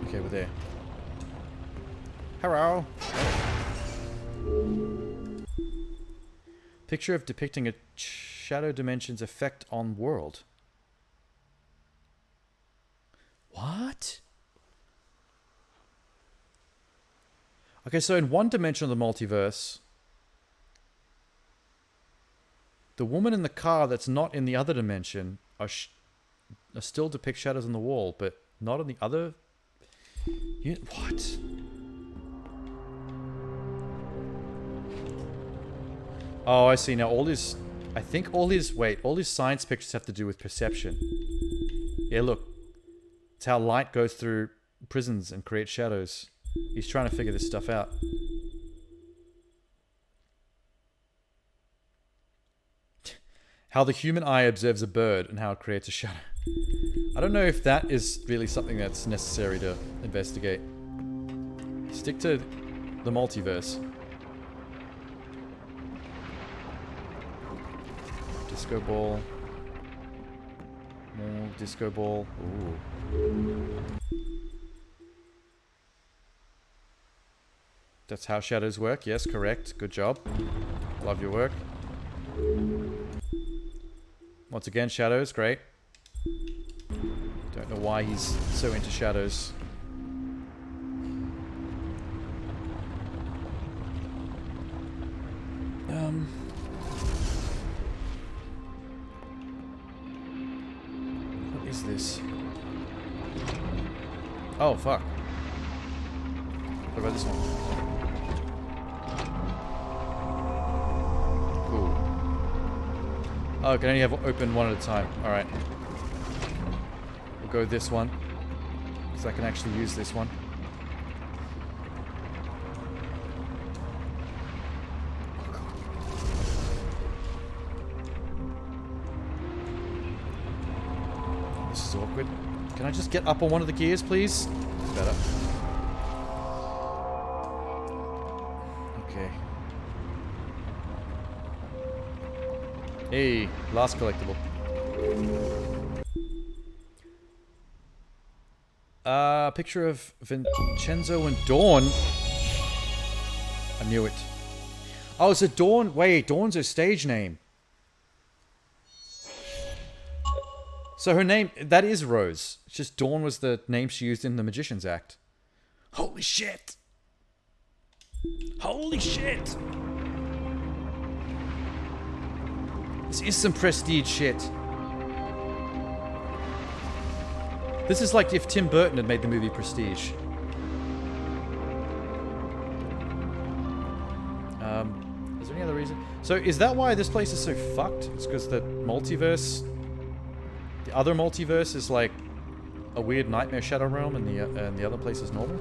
Okay, we're there. Hello. Picture of depicting a shadow dimension's effect on world. What? Okay, so in one dimension of the multiverse, the woman in the car that's not in the other dimension are still depict shadows on the wall, but not on the other. What? Oh, I see now. All his, I think all his, wait, all his science pictures have to do with perception. Yeah, look. It's how light goes through prisons and creates shadows. He's trying to figure this stuff out. How the human eye observes a bird and how it creates a shadow. I don't know if that is really something that's necessary to investigate. Stick to the multiverse. Disco ball. More disco ball. Ooh. That's how shadows work. Yes, correct. Good job. Love your work. Once again, shadows. Great. Don't know why he's so into shadows. What is this? Oh, fuck. What about this one? Cool. Oh, I can only have open one at a time. Alright. We'll go this one. Because I can actually use this one. This is awkward. Can I just get up on one of the gears, please? It's better. Okay. Hey, last collectible. Picture of Vincenzo and Dawn. I knew it. Oh, it's a Dawn. Wait, Dawn's her stage name. So her name, that is Rose. It's just Dawn was the name she used in the Magician's Act. Holy shit. Holy shit. This is some prestige shit. This is like if Tim Burton had made the movie Prestige. Is there any other reason? So is that why this place is so fucked? It's because the multiverse, the other multiverse is like a weird nightmare shadow realm, and the other place is normal.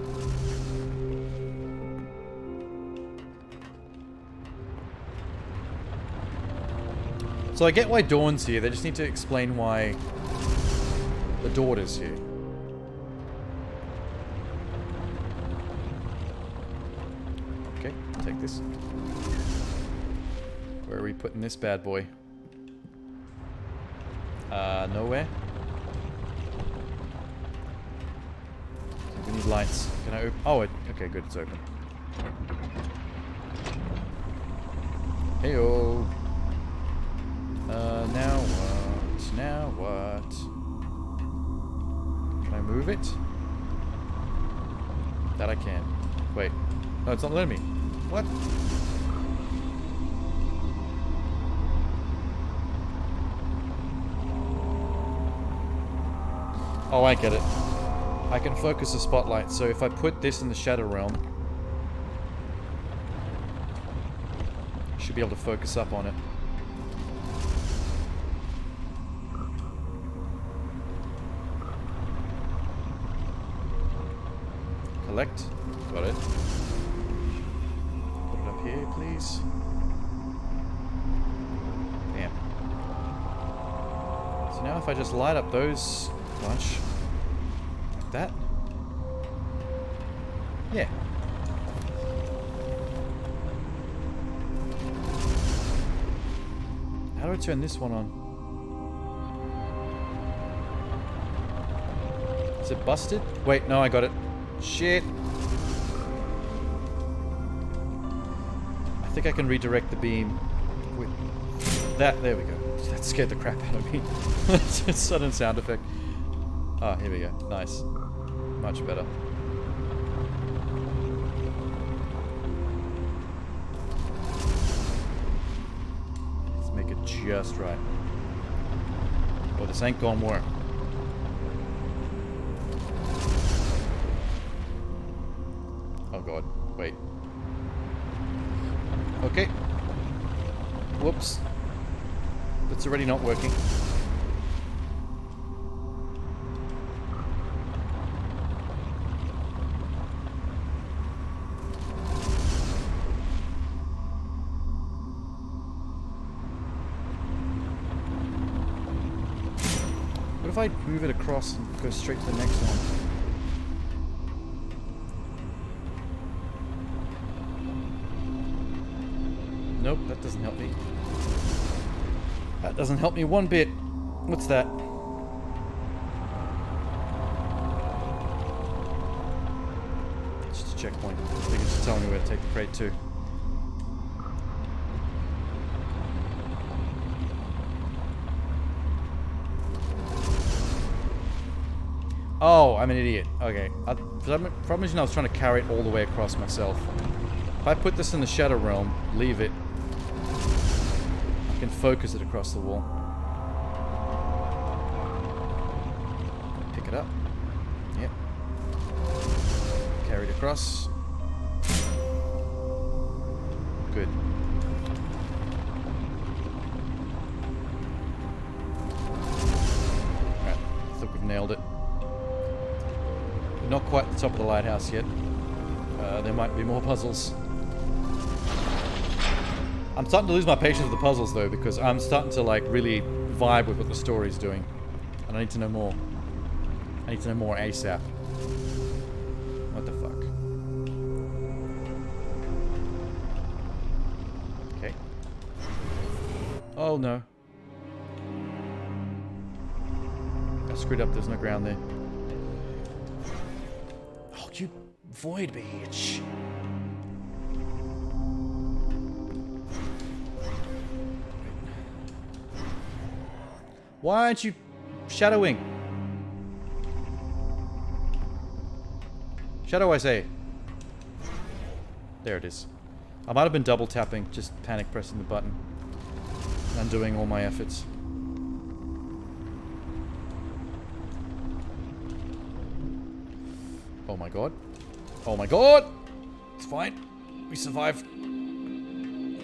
So I get why Dawn's here. They just need to explain why the daughter's here. Okay, take this. Where are we putting this bad boy? Nowhere. We need lights. Can I open? Oh, okay, good. It's open. Heyo. Now what? Now what? Can I move it? That I can. Wait. No, it's not letting me. What? Oh, I get it. I can focus the spotlight, so if I put this in the shadow realm, I should be able to focus up on it. Collect. Got it. Put it up here, please. Damn. So now if I just light up those bunch, like that. Yeah. How do I turn this one on? Is it busted? Wait, no, I got it. Shit. I think I can redirect the beam with that. There we go. That scared the crap out of me. It's a sudden sound effect. Ah, here we go. Nice. Much better. Let's make it just right. Oh, this ain't gonna work. Oh god, wait. Okay. Whoops. It's already not working. What if I move it across and go straight to the next one? Nope, that doesn't help me. That doesn't help me one bit. What's that? It's just a checkpoint. I think it's just telling me where to take the crate to. Oh, I'm an idiot. Okay. For some reason I was trying to carry it all the way across myself. If I put this in the Shadow Realm, leave it, I can focus it across the wall. Pick it up. Yep. Carry it across. Good. Alright, I think we've nailed it. We're not quite at the top of the lighthouse yet. There might be more puzzles. I'm starting to lose my patience with the puzzles though, because I'm starting to like really vibe with what the story's doing. And I need to know more. I need to know more ASAP. What the fuck? Okay. Oh no. I screwed up, there's no ground there. Oh, you void bitch. Why aren't you shadowing? Shadow, I say. There it is. I might have been double tapping, just panic pressing the button. Undoing all my efforts. Oh my god. Oh my god! It's fine. We survived.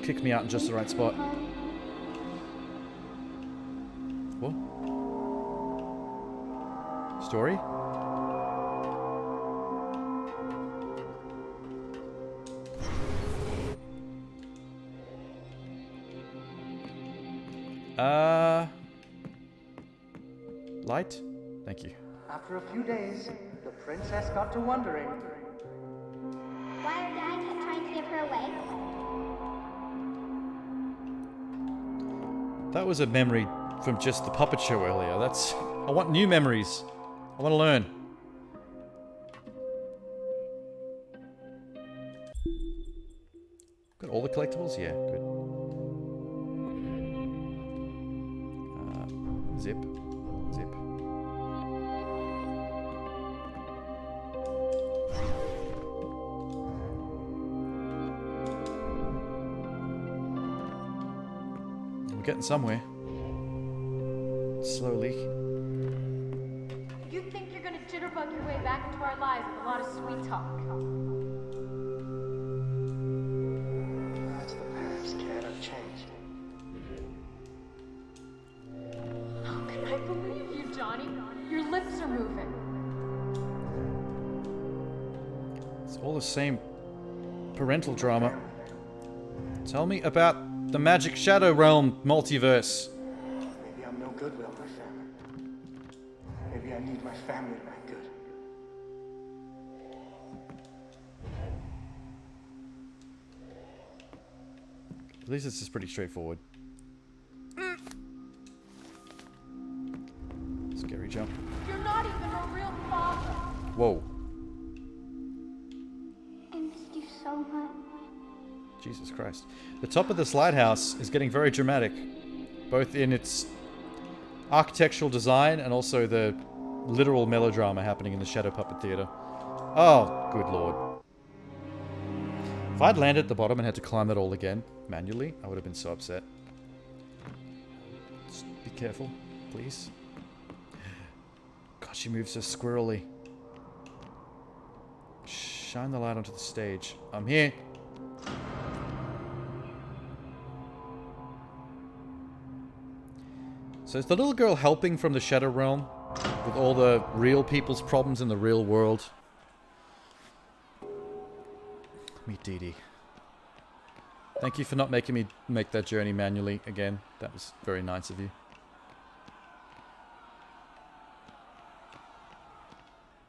Kicked me out in just the right spot. What? Story? Light? Thank you. After a few days, the princess got to wondering. Why our dad kept trying to give her away? That was a memory from just the puppet show earlier. That's... I want new memories. I want to learn. Got all the collectibles? Yeah, good. Zip. Zip. We're getting somewhere. Slowly. You think you're gonna jitterbug your way back into our lives with a lot of sweet talk? That's the past, kid. I've changed. How can I believe you, Johnny? Your lips are moving. It's all the same parental drama. Tell me about the Magic Shadow Realm multiverse. Maybe I'm no good without my family. Maybe I need my family to make good. At least this is pretty straightforward. Scary jump. You're not even a real father. Whoa. so much. Jesus Christ. The top of this lighthouse is getting very dramatic, both in its architectural design and also the literal melodrama happening in the Shadow Puppet Theater. Oh, good lord. If I'd landed at the bottom and had to climb that all again, manually, I would have been so upset. Just be careful, please. God, she moves so squirrely. Shine the light onto the stage. I'm here. So is the little girl helping from the Shadow Realm with all the real people's problems in the real world? Meet Dee Dee. Thank you for not making me make that journey manually again. That was very nice of you.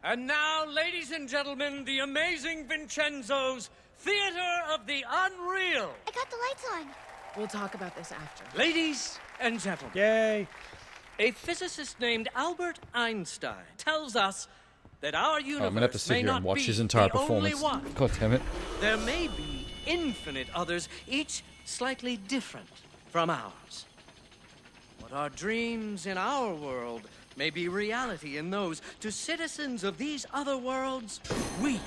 And now, ladies and gentlemen, the amazing Vincenzo's Theater of the Unreal. I got the lights on. We'll talk about this after. Ladies and gentlemen. Yay! A physicist named Albert Einstein tells us that our universe I'm gonna have to sit may here not and watch be his entire the only performance. one. God damn it. There may be infinite others, each slightly different from ours. What are dreams in our world may be reality in those. To citizens of these other worlds, we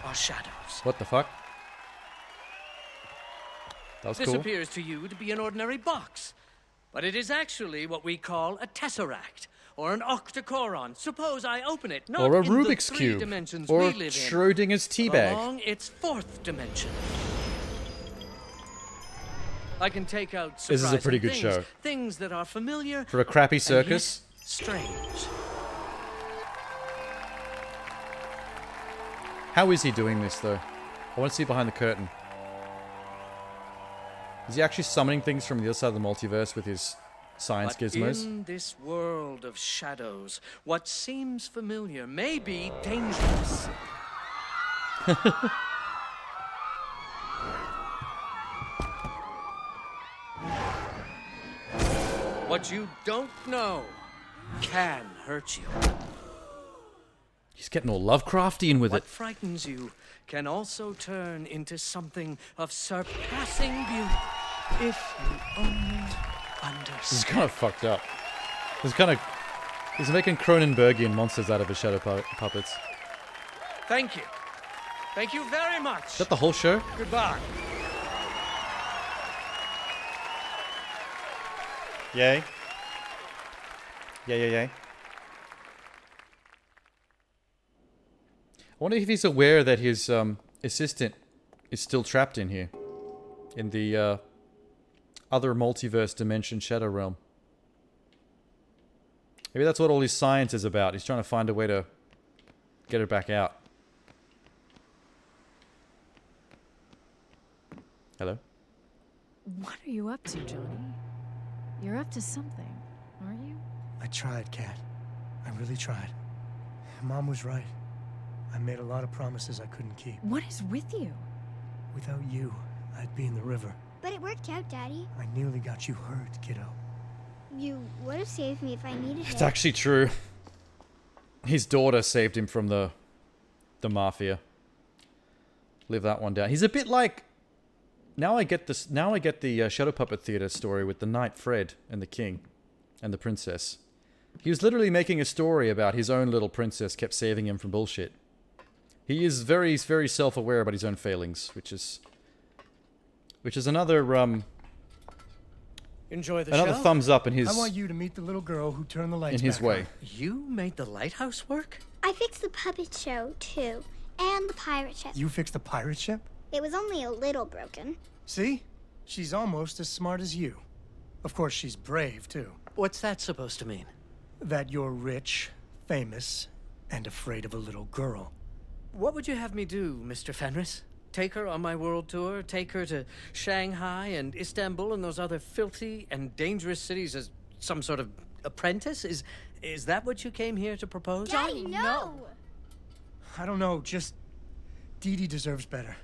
are shadows. What the fuck? That was This cool. appears to you to be an ordinary box, but it is actually what we call a tesseract, or an octocoron. Suppose I open it, not Or a in Rubik's the three Cube. dimensions Or we a live in, Schrodinger's but teabag. along its fourth dimension. I can take out This is a pretty surprising good things, show. things that are familiar For a crappy and circus. yet strange. How is he doing this, though? I want to see behind the curtain. Is he actually summoning things from the other side of the multiverse with his science But gizmos? in this world of shadows, what seems familiar may be dangerous. What you don't know can hurt you. He's getting all Lovecraftian with What it. frightens you can also turn into something of surpassing beauty if you only understand. This is kind of fucked up. He's kind of... He's making Cronenbergian monsters out of his shadow puppets. Thank you. Thank you very much. Is that the whole show? Goodbye. Yay. Yay. I wonder if he's aware that his assistant is still trapped in here. In the other multiverse dimension Shadow Realm. Maybe that's what all his science is about. He's trying to find a way to get her back out. Hello? What are you up to, Johnny? You're up to something, aren't you? I tried, Kat. I really tried. Mom was right. I made a lot of promises I couldn't keep. What is with you? Without you, I'd be in the river. But it worked out, Daddy. I nearly got you hurt, kiddo. You would have saved me if I needed It's it. actually true. His daughter saved him from the mafia. Live that one down. He's a bit like... Now I get this. Now I get the Shadow Puppet Theater story with the knight Fred and the king and the princess. He was literally making a story about his own little princess kept saving him from bullshit. He is very, very self-aware about his own failings, which is another Enjoy the another show? thumbs up in his I want you to meet the little girl who turned the lights in his back way. on. You made the lighthouse work? I fixed the puppet show, too. And the pirate ship. You fixed the pirate ship? It was only a little broken. See? She's almost as smart as you. Of course, she's brave, too. What's that supposed to mean? That you're rich, famous, and afraid of a little girl. What would you have me do, Mr. Fenris? Take her on my world tour? Take her to Shanghai and Istanbul and those other filthy and dangerous cities as some sort of apprentice? Is that what you came here to propose? Daddy, no! I don't know, just... Dee Dee deserves better.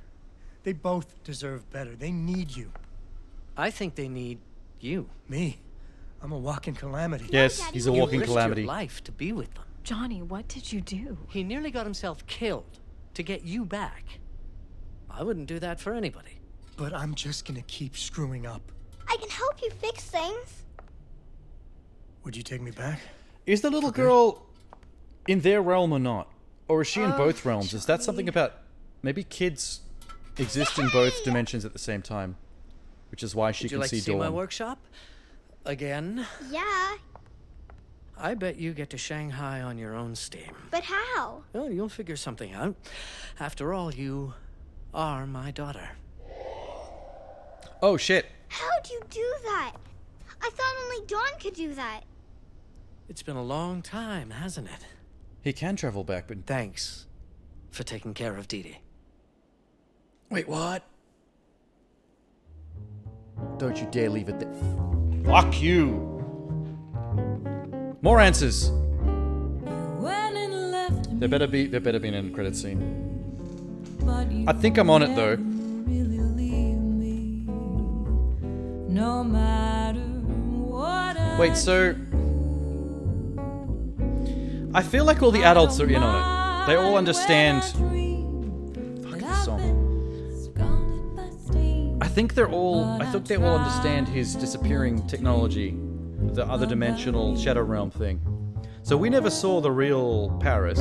They both deserve better. They need you. I think they need you. Me? I'm a walking calamity. Yes, he's a You walking risked calamity. your life to be with them. Johnny, what did you do? He nearly got himself killed to get you back. I wouldn't do that for anybody. But I'm just gonna keep screwing up. I can help you fix things. Would you take me back? Is the little girl in their realm or not? Or is she in both realms? Is that something about... Maybe kids exist in both dimensions at the same time. Which is why she Would you can like see to see Dawn. my workshop? Again? Yeah, I bet you get to Shanghai on your own steam. but how? Well, you'll figure something out. After all, you are my daughter. Oh, shit. How'd you do that? I thought only Dawn could do that. It's been a long time, hasn't it? He can travel back, but... Thanks for taking care of Dee Dee. Wait, what? Don't you dare leave it there. Fuck you! More answers! There better be an end credit scene. I think I'm on it though. No matter what Wait, so... I feel like all the adults are in on it. They all understand... Fuck this song. I think they all understand his disappearing technology. The other dimensional Shadow Realm thing. So we never saw the real Paris.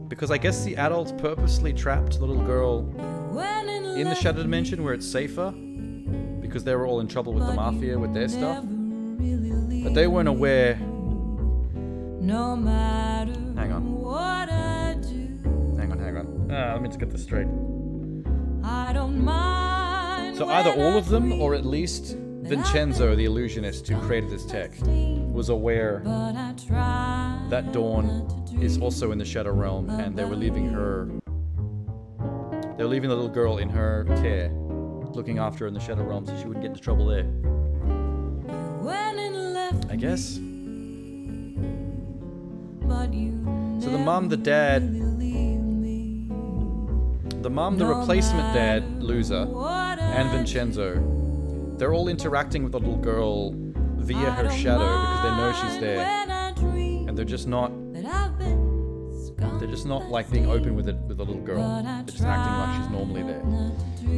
Because I guess the adults purposely trapped the little girl in the Shadow Dimension where it's safer. Because they were all in trouble with the Mafia with their stuff. But they weren't aware... No matter Hang on. what I do, Hang on. Let me just get this straight. I don't mind. So either all of them, or at least Vincenzo, the illusionist who created this tech, was aware that Dawn is also in the Shadow Realm, and they were leaving her... They were leaving the little girl in her care, looking after her in the Shadow Realm so she wouldn't get into trouble there. I guess. So the mum, the dad... The mum, the replacement dad, loser, and Vincenzo, they're all interacting with the little girl via her shadow because they know she's there. And they're just not like being open with the little girl. They're just acting like she's normally there.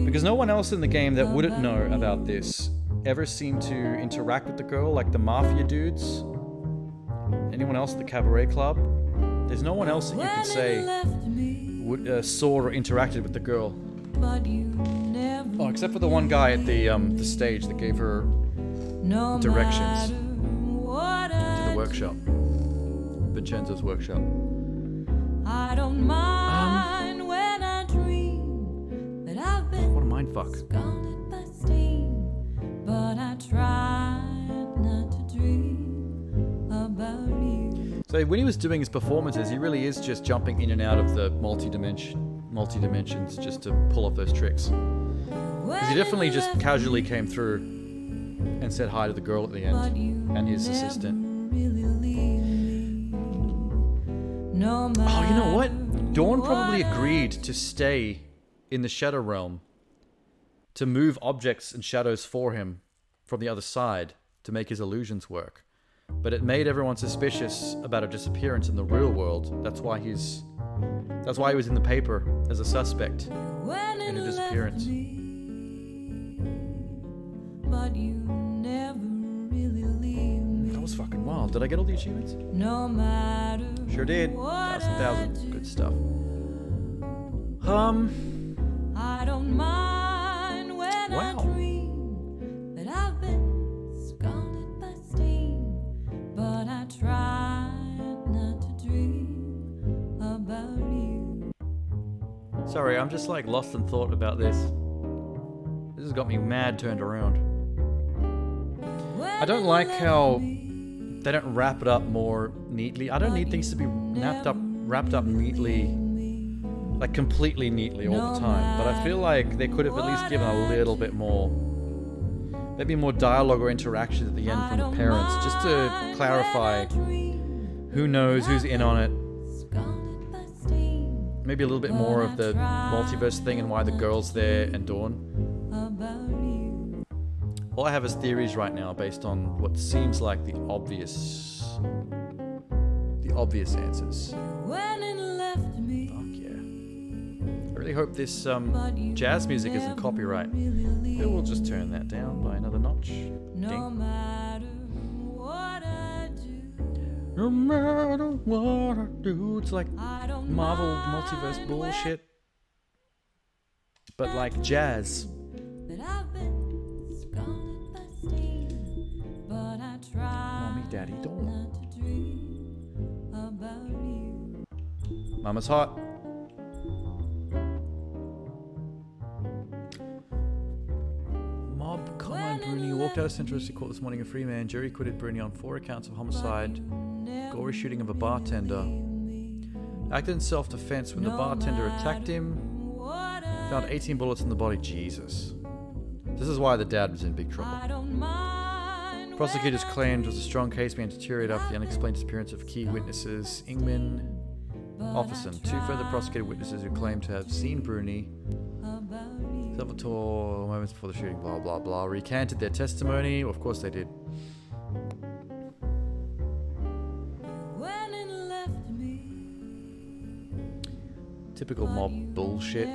Because no one else in the game that wouldn't know about this ever seemed to interact with the girl, like the Mafia dudes. Anyone else at the Cabaret Club? There's no one else that you can say saw or interacted with the girl. Oh, except for the one guy at the stage that gave her directions to the workshop. Vincenzo's workshop. I don't mind when I dream that I've been what a mindfuck. scalded by steam, but I try not to dream about you. So when he was doing his performances, he really is just jumping in and out of the multi-dimensions just to pull off those tricks. Because he definitely just casually came through and said hi to the girl at the end and his assistant. Oh, you know what? Dawn probably agreed to stay in the Shadow Realm to move objects and shadows for him from the other side to make his illusions work. But it made everyone suspicious about her disappearance in the real world. That's why he was in the paper as a suspect in a disappearance. But you never really leave me. That was fucking wild. Did I get all the achievements? No matter. Sure did. Thousands. Good stuff. I don't mind when I dream that I've been scalded by steam, but I try not to dream about you. Sorry, I'm just like lost in thought about this. This has got me mad turned around. I don't like how they don't wrap it up more neatly. I don't need things to be wrapped up neatly, like completely neatly all the time. But I feel like they could have at least given a little bit more, maybe more dialogue or interaction at the end from the parents, just to clarify who knows, who's in on it. Maybe a little bit more of the multiverse thing and why the girl's there and Dawn. All I have is theories right now based on what seems like the obvious answers. Fuck yeah. I really really hope this jazz music isn't copyright. But we'll just turn that down by another notch. Ding. No matter what I do, it's like Marvel multiverse bullshit, but like jazz. Mommy, daddy, don't. Mama's hot. Mob Carmine Bruni walked out of Central District Court this morning a free man. Jury acquitted Bruni on 4 accounts of homicide, gory shooting of a bartender. Acted in self-defense when the bartender attacked him. Found 18 bullets in the body. Jesus. This is why the dad was in big trouble. Prosecutors claimed it was a strong case being deteriorated after the unexplained disappearance of key witnesses Ingman, Offerson, 2 further prosecuted witnesses who claimed to have seen Bruni Salvatore moments before the shooting, blah blah blah, recanted their testimony. Of course they did. Typical mob bullshit.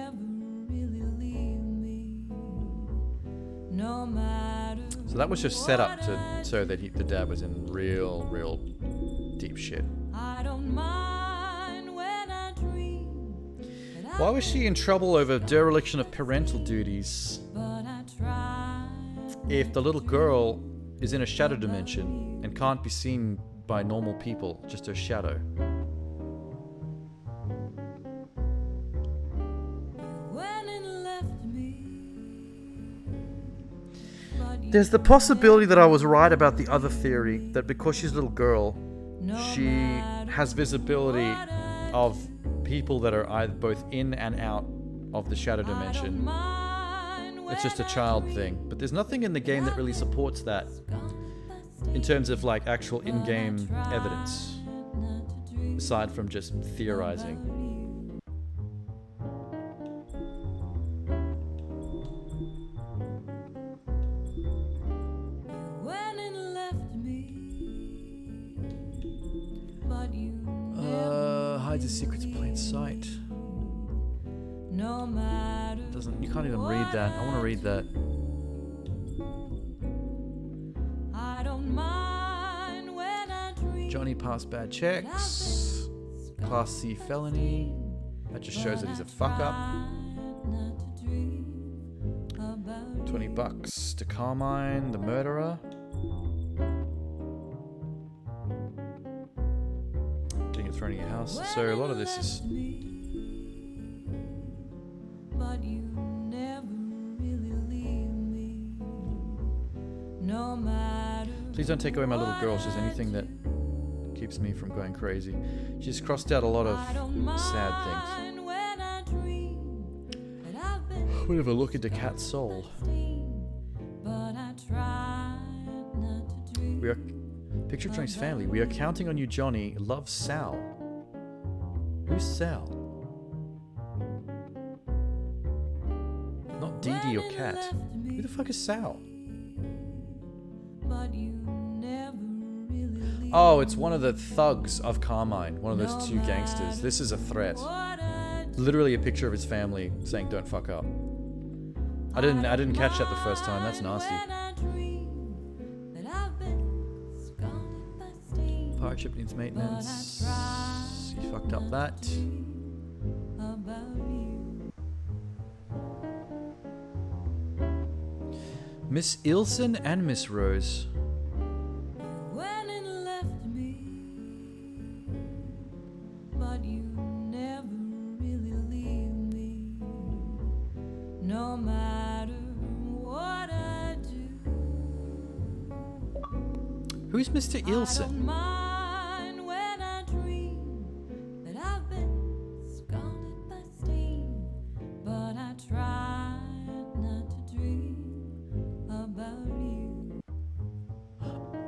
So that was just set up to so that the dad was in real deep shit. Why was she in trouble over dereliction of parental duties? If the little girl is in a shadow dimension and can't be seen by normal people, just her shadow. There's the possibility that I was right about the other theory, that because she's a little girl, she has visibility of people that are either both in and out of the shadow dimension. It's just a child thing. But there's nothing in the game that really supports that in terms of like actual in-game evidence, aside from just theorizing. Hides his secrets in plain sight. Doesn't, you can't even read that. I want to read that. Johnny passed bad checks. Class C felony. That just shows that he's a fuck up. $20 to Carmine, the murderer. Getting it thrown in your house. So a lot of this is. Please don't take away my little girl. She's anything that keeps me from going crazy. She's crossed out a lot of sad things. We'll have a look into Cat's soul. We are picture of Johnny's family. We are counting on you, Johnny. Love, Sal. Who's Sal? Not Dee Dee or Cat. Who the fuck is Sal? Oh, it's one of the thugs of Carmine. One of those two gangsters. This is a threat. Literally a picture of his family saying, "Don't fuck up." I didn't catch that the first time. That's nasty. Pirate ship needs maintenance. You fucked up that. Miss Ilson and Miss Rose. Who's Mr. Ilson?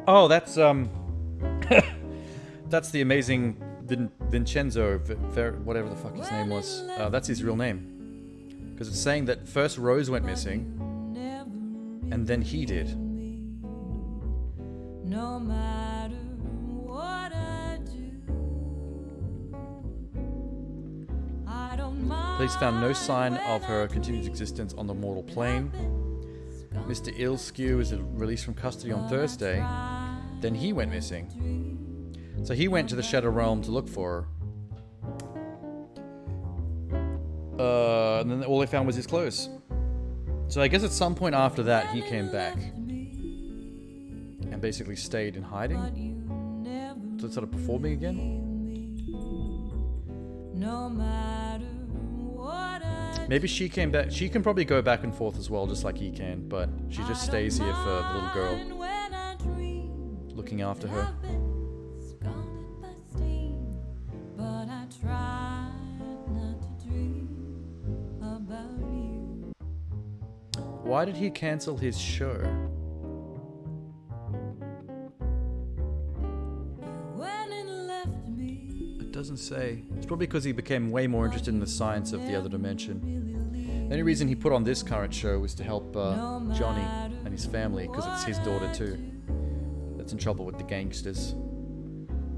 Oh, that's that's the amazing Vincenzo, whatever the fuck his name was. That's his real name, because it's saying that first Rose went missing, and then he did. No matter what I do, I don't mind. Police found no sign of her continued existence on the mortal plane. Mr. Ilskew was released from custody on Thursday. Then he went missing. So he went to the Shadow Realm to look for her. And then all they found was his clothes. So I guess at some point after that, he came back. And basically stayed in hiding. So sort of performing again. Maybe she came back. She can probably go back and forth as well, just like he can. But she just stays here for the little girl. Looking after her. Why did he cancel his show? It doesn't say. It's probably because he became way more interested in the science of the other dimension. The only reason he put on this current show was to help Johnny and his family, because it's his daughter too that's in trouble with the gangsters.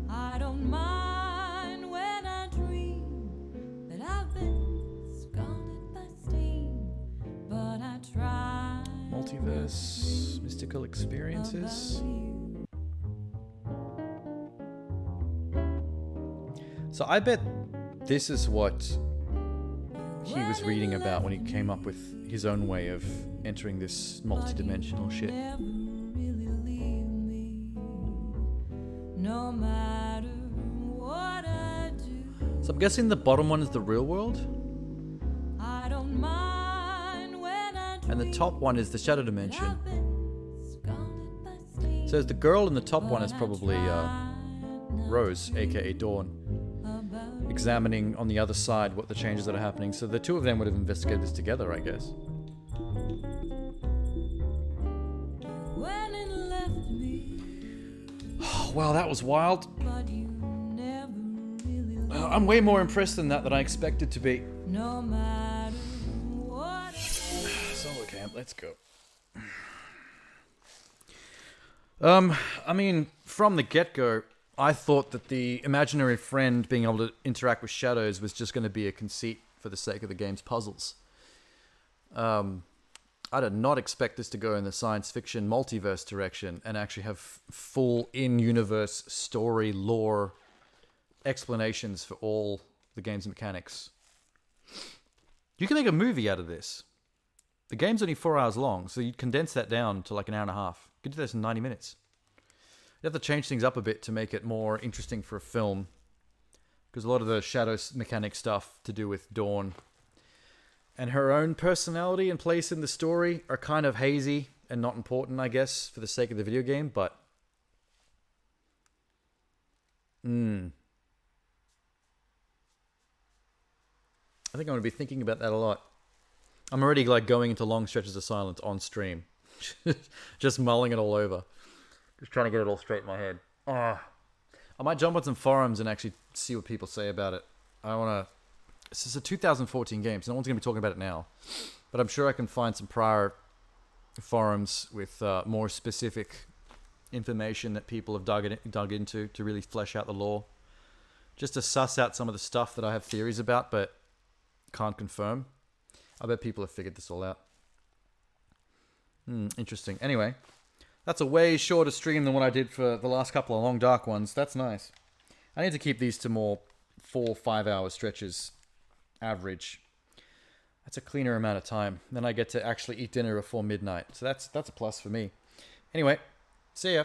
I don't mind when I dream that I've been scalded by steam, but I try. Multiverse, mystical experiences. So I bet this is what he was reading about when he came up with his own way of entering this multi-dimensional shit. No matter what I do, So I'm guessing the bottom one is the real world, I don't mind when I dream. and the top one is the shadow dimension. So the girl in the top one is probably Rose, aka Dawn, examining on the other side what the changes that are happening. So the two of them would have investigated this together, I guess. When it left me, Wow, that was wild. but you never really I'm way more impressed than that I expected to be. no matter what. Solo camp, let's go. I mean, from the get-go, I thought that the imaginary friend being able to interact with shadows was just going to be a conceit for the sake of the game's puzzles. I did not expect this to go in the science fiction multiverse direction and actually have full in-universe story lore explanations for all the game's mechanics. You can make a movie out of this. The game's only 4 hours long, so you'd condense that down to like an hour and a half. You could do this in 90 minutes. You have to change things up a bit to make it more interesting for a film, because a lot of the shadow mechanic stuff to do with Dawn and her own personality and place in the story are kind of hazy and not important, I guess, for the sake of the video game, but I think I'm going to be thinking about that a lot. I'm already like going into long stretches of silence on stream. Just mulling it all over. Just trying to get it all straight in my head. I might jump on some forums and actually see what people say about it. I want to... This is a 2014 game, so no one's going to be talking about it now. But I'm sure I can find some prior forums with more specific information that people have dug into to really flesh out the lore. Just to suss out some of the stuff that I have theories about, but can't confirm. I bet people have figured this all out. Interesting. Anyway, that's a way shorter stream than what I did for the last couple of long dark ones. That's nice. I need to keep these to more 4-5 hour stretches average. That's a cleaner amount of time. Then I get to actually eat dinner before midnight. So that's a plus for me. Anyway, see ya.